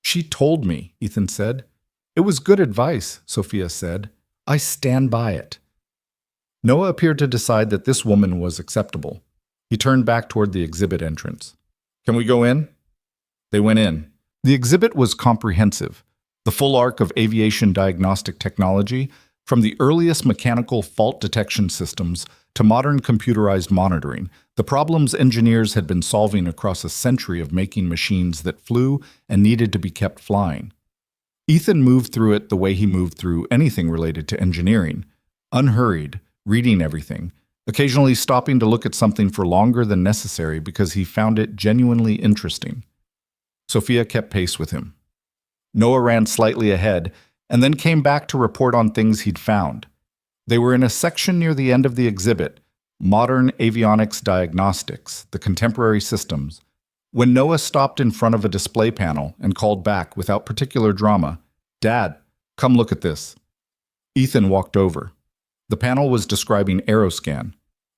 "She told me," Ethan said. "It was good advice," Sophia said. "I stand by it." Noah appeared to decide that this woman was acceptable. He turned back toward the exhibit entrance. "Can we go in?" They went in. The exhibit was comprehensive. The full arc of aviation diagnostic technology, from the earliest mechanical fault detection systems to modern computerized monitoring, the problems engineers had been solving across a century of making machines that flew and needed to be kept flying. Ethan moved through it the way he moved through anything related to engineering, unhurried, reading everything, occasionally stopping to look at something for longer than necessary because he found it genuinely interesting. Sophia kept pace with him. Noah ran slightly ahead and then came back to report on things he'd found. They were in a section near the end of the exhibit, Modern Avionics Diagnostics, the Contemporary Systems, when Noah stopped in front of a display panel and called back without particular drama, "Dad, come look at this." Ethan walked over. The panel was describing Aeroscan,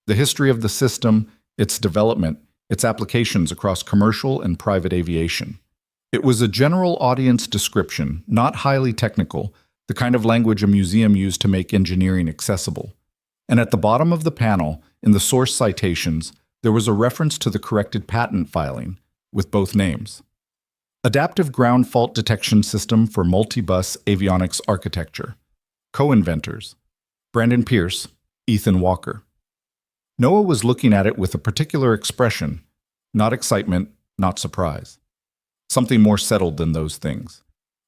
the history of the system, its development, its applications across commercial and private aviation. It was a general audience description, not highly technical, the kind of language a museum used to make engineering accessible. And at the bottom of the panel, in the source citations, there was a reference to the corrected patent filing, with both names. Adaptive Ground Fault Detection System for Multibus Avionics Architecture. Co-inventors: Brandon Pierce, Ethan Walker. Noah was looking at it with a particular expression, not excitement, not surprise. Something more settled than those things.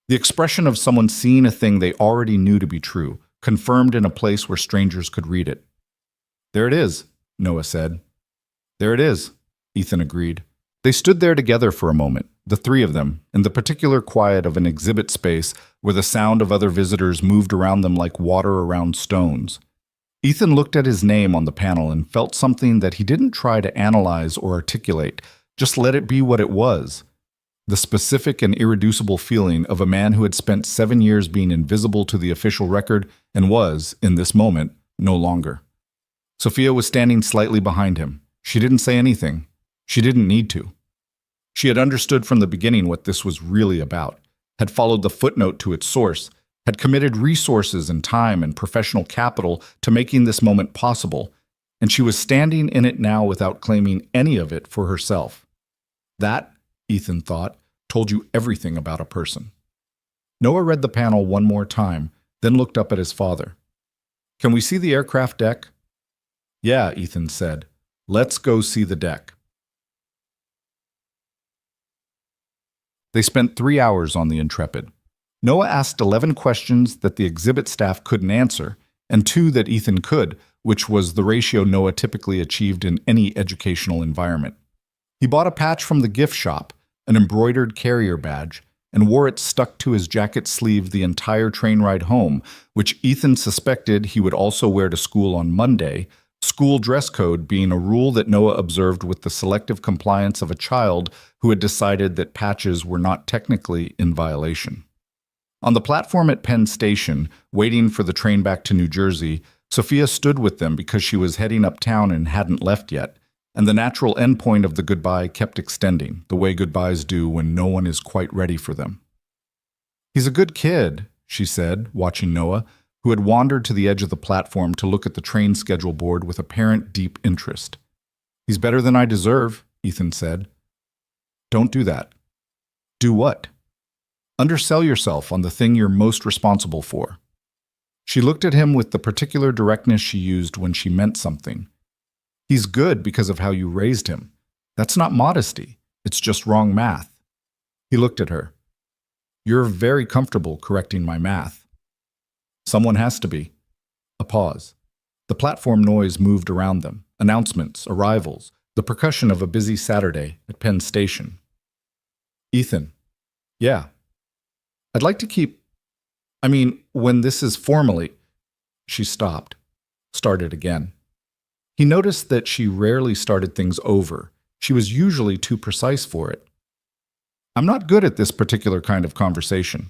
The expression of someone seeing a thing they already knew to be true, confirmed in a place where strangers could read it. "There it is," Noah said. "There it is," Ethan agreed. They stood there together for a moment, the 3 of them, in the particular quiet of an exhibit space where the sound of other visitors moved around them like water around stones. Ethan looked at his name on the panel and felt something that he didn't try to analyze or articulate, just let it be what it was. The specific and irreducible feeling of a man who had spent 7 years being invisible to the official record and was, in this moment, no longer. Sophia was standing slightly behind him. She didn't say anything. She didn't need to. She had understood from the beginning what this was really about, had followed the footnote to its source, had committed resources and time and professional capital to making this moment possible, and she was standing in it now without claiming any of it for herself. That, Ethan thought, told you everything about a person. Noah read the panel one more time, then looked up at his father. "Can we see the aircraft deck?" "Yeah," Ethan said. "Let's go see the deck." They spent 3 hours on the Intrepid. Noah asked 11 questions that the exhibit staff couldn't answer, and 2 that Ethan could, which was the ratio Noah typically achieved in any educational environment. He bought a patch from the gift shop, an embroidered carrier badge, and wore it stuck to his jacket sleeve the entire train ride home, which Ethan suspected he would also wear to school on Monday, school dress code being a rule that Noah observed with the selective compliance of a child who had decided that patches were not technically in violation. On the platform at Penn Station, waiting for the train back to New Jersey, Sophia stood with them because she was heading uptown and hadn't left yet, and the natural endpoint of the goodbye kept extending, the way goodbyes do when no one is quite ready for them. "He's a good kid," she said, watching Noah, who had wandered to the edge of the platform to look at the train schedule board with apparent deep interest. "He's better than I deserve," Ethan said. "Don't do that." "Do what?" "Undersell yourself on the thing you're most responsible for." She looked at him with the particular directness she used when she meant something. "He's good because of how you raised him. That's not modesty. It's just wrong math." He looked at her. "You're very comfortable correcting my math." "Someone has to be." A pause. The platform noise moved around them. Announcements, arrivals, the percussion of a busy Saturday at Penn Station. "Ethan." "Yeah." "I'd like to when this is formally—" She stopped. Started again. He noticed that she rarely started things over. She was usually too precise for it. "I'm not good at this particular kind of conversation."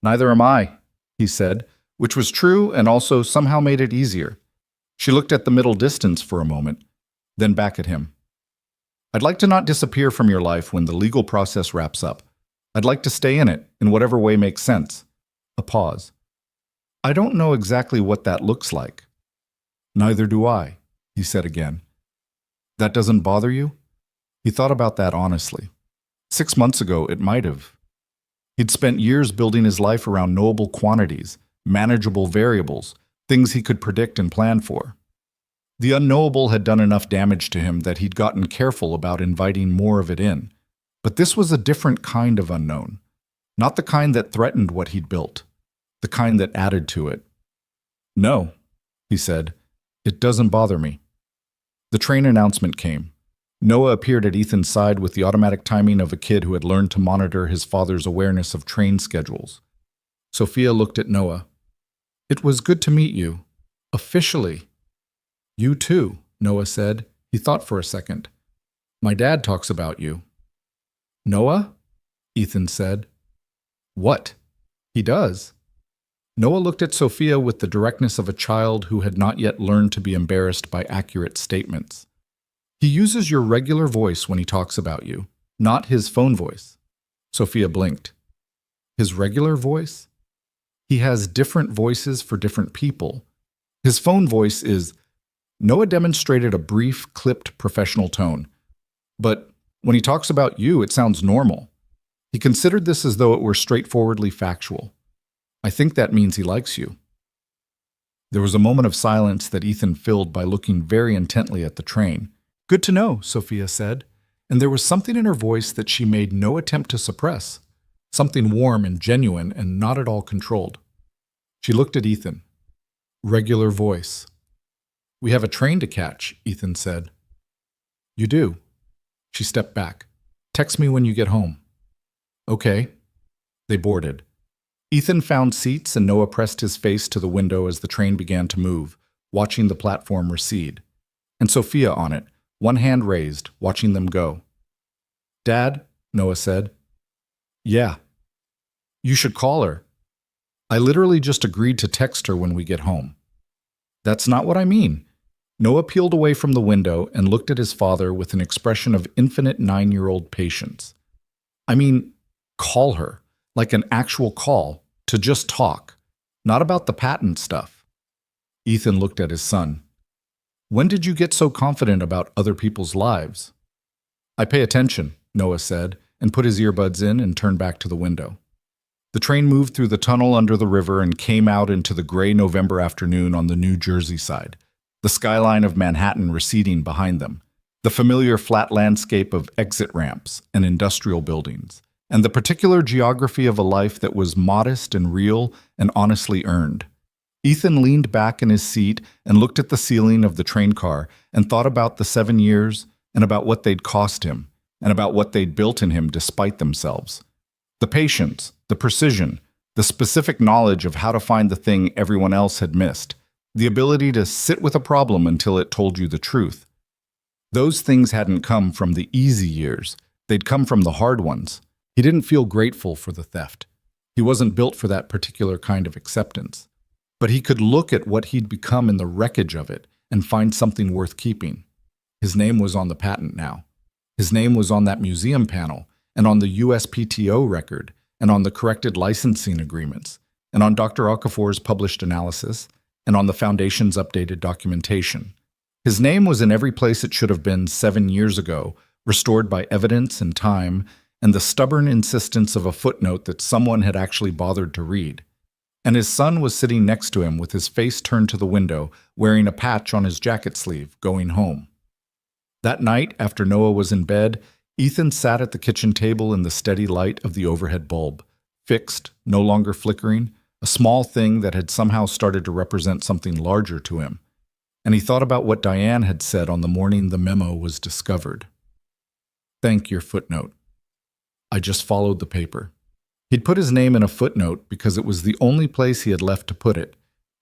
"Neither am I," he said, which was true and also somehow made it easier. She looked at the middle distance for a moment, then back at him. "I'd like to not disappear from your life when the legal process wraps up. I'd like to stay in it, in whatever way makes sense." A pause. "I don't know exactly what that looks like." "Neither do I," he said again. "That doesn't bother you?" He thought about that honestly. 6 months ago, it might have. He'd spent years building his life around knowable quantities, manageable variables, things he could predict and plan for. The unknowable had done enough damage to him that he'd gotten careful about inviting more of it in. But this was a different kind of unknown. Not the kind that threatened what he'd built. The kind that added to it. "No," he said. "It doesn't bother me." The train announcement came. Noah appeared at Ethan's side with the automatic timing of a kid who had learned to monitor his father's awareness of train schedules. Sophia looked at Noah. "It was good to meet you. Officially." "You too," Noah said. He thought for a second. "My dad talks about you." "Noah?" Ethan said. "What?" "He does." Noah looked at Sophia with the directness of a child who had not yet learned to be embarrassed by accurate statements. "He uses your regular voice when he talks about you, not his phone voice." Sophia blinked. "His regular voice?" "He has different voices for different people. His phone voice is—" Noah demonstrated a brief, clipped professional tone. "But when he talks about you, it sounds normal." He considered this as though it were straightforwardly factual. "I think that means he likes you." There was a moment of silence that Ethan filled by looking very intently at the train. "Good to know," Sophia said, and there was something in her voice that she made no attempt to suppress, something warm and genuine and not at all controlled. She looked at Ethan. "Regular voice." "We have a train to catch," Ethan said. "You do." She stepped back. "Text me when you get home." "Okay." They boarded. Ethan found seats and Noah pressed his face to the window as the train began to move, watching the platform recede. And Sophia on it, one hand raised, watching them go. "Dad," Noah said. "Yeah." "You should call her." "I literally just agreed to text her when we get home." "That's not what I mean." Noah peeled away from the window and looked at his father with an expression of infinite 9-year-old patience. "I mean, call her. like an actual call, to just talk, not about the patent stuff. Ethan looked at his son. When did you get so confident about other people's lives? I pay attention, Noah said, and put his earbuds in and turned back to the window. The train moved through the tunnel under the river and came out into the gray November afternoon on the New Jersey side, the skyline of Manhattan receding behind them, the familiar flat landscape of exit ramps and industrial buildings, and the particular geography of a life that was modest and real and honestly earned. Ethan leaned back in his seat and looked at the ceiling of the train car and thought about the 7 years and about what they'd cost him and about what they'd built in him despite themselves. The patience, the precision, the specific knowledge of how to find the thing everyone else had missed, the ability to sit with a problem until it told you the truth. Those things hadn't come from the easy years. They'd come from the hard ones. He didn't feel grateful for the theft. He wasn't built for that particular kind of acceptance. But he could look at what he'd become in the wreckage of it and find something worth keeping. His name was on the patent now. His name was on that museum panel, and on the USPTO record, and on the corrected licensing agreements, and on Dr. Okafor's published analysis, and on the Foundation's updated documentation. His name was in every place it should have been 7 years ago, restored by evidence and time, and the stubborn insistence of a footnote that someone had actually bothered to read. And his son was sitting next to him with his face turned to the window, wearing a patch on his jacket sleeve, going home. That night, after Noah was in bed, Ethan sat at the kitchen table in the steady light of the overhead bulb, fixed, no longer flickering, a small thing that had somehow started to represent something larger to him. And he thought about what Diane had said on the morning the memo was discovered. Thank your footnote. I just followed the paper. He'd put his name in a footnote because it was the only place he had left to put it,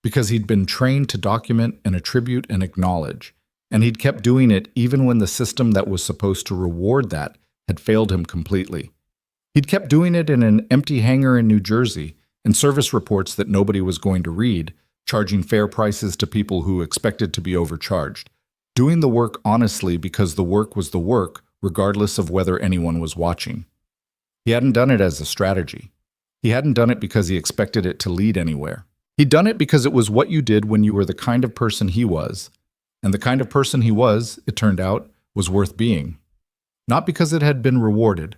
because he'd been trained to document and attribute and acknowledge, and he'd kept doing it even when the system that was supposed to reward that had failed him completely. He'd kept doing it in an empty hangar in New Jersey, in service reports that nobody was going to read, charging fair prices to people who expected to be overcharged, doing the work honestly because the work was the work, regardless of whether anyone was watching. He hadn't done it as a strategy. He hadn't done it because he expected it to lead anywhere. He'd done it because it was what you did when you were the kind of person he was. And the kind of person he was, it turned out, was worth being. Not because it had been rewarded,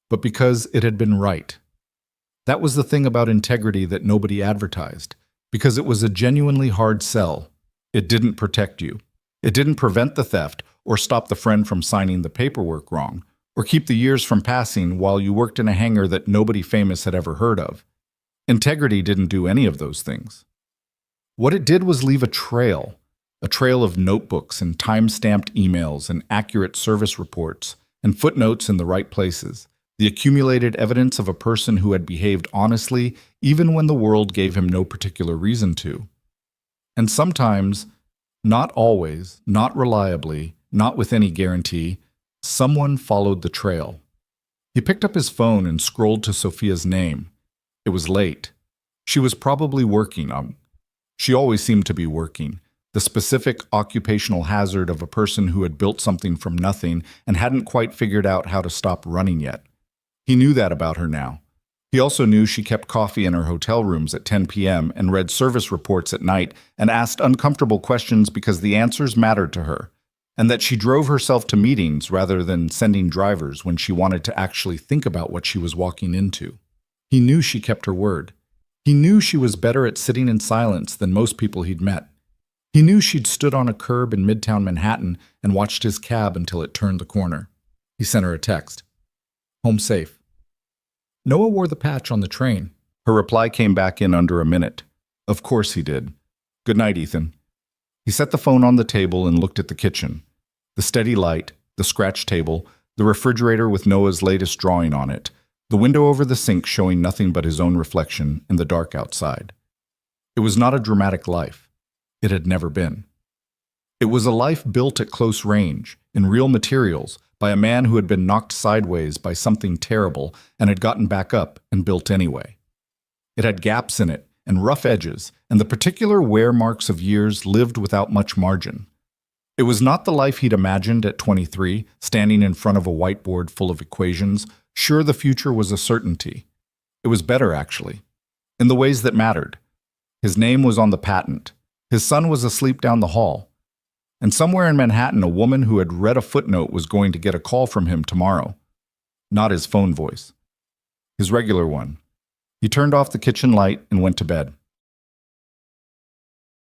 but because it had been right. That was the thing about integrity that nobody advertised, because it was a genuinely hard sell. It didn't protect you. It didn't prevent the theft or stop the friend from signing the paperwork wrong, or keep the years from passing while you worked in a hangar that nobody famous had ever heard of. Integrity didn't do any of those things. What it did was leave a trail of notebooks and time-stamped emails and accurate service reports and footnotes in the right places, the accumulated evidence of a person who had behaved honestly even when the world gave him no particular reason to. And sometimes, not always, not reliably, not with any guarantee, someone followed the trail. He picked up his phone and scrolled to Sophia's name. It was late. She was probably working on. She always seemed to be working. The specific occupational hazard of a person who had built something from nothing and hadn't quite figured out how to stop running yet. He knew that about her now. He also knew she kept coffee in her hotel rooms at 10 p.m. and read service reports at night and asked uncomfortable questions because the answers mattered to her, and that she drove herself to meetings rather than sending drivers when she wanted to actually think about what she was walking into. He knew she kept her word. He knew she was better at sitting in silence than most people he'd met. He knew she'd stood on a curb in Midtown Manhattan and watched his cab until it turned the corner. He sent her a text. Home safe. Noah wore the patch on the train. Her reply came back in under a minute. Of course he did. Good night, Ethan. He set the phone on the table and looked at the kitchen. The steady light, the scratch table, the refrigerator with Noah's latest drawing on it, the window over the sink showing nothing but his own reflection in the dark outside. It was not a dramatic life. It had never been. It was a life built at close range, in real materials, by a man who had been knocked sideways by something terrible and had gotten back up and built anyway. It had gaps in it and rough edges, and the particular wear marks of years lived without much margin. It was not the life he'd imagined at 23, standing in front of a whiteboard full of equations, sure the future was a certainty. It was better, actually, in the ways that mattered. His name was on the patent. His son was asleep down the hall. And somewhere in Manhattan, a woman who had read a footnote was going to get a call from him tomorrow. Not his phone voice. His regular one. He turned off the kitchen light and went to bed.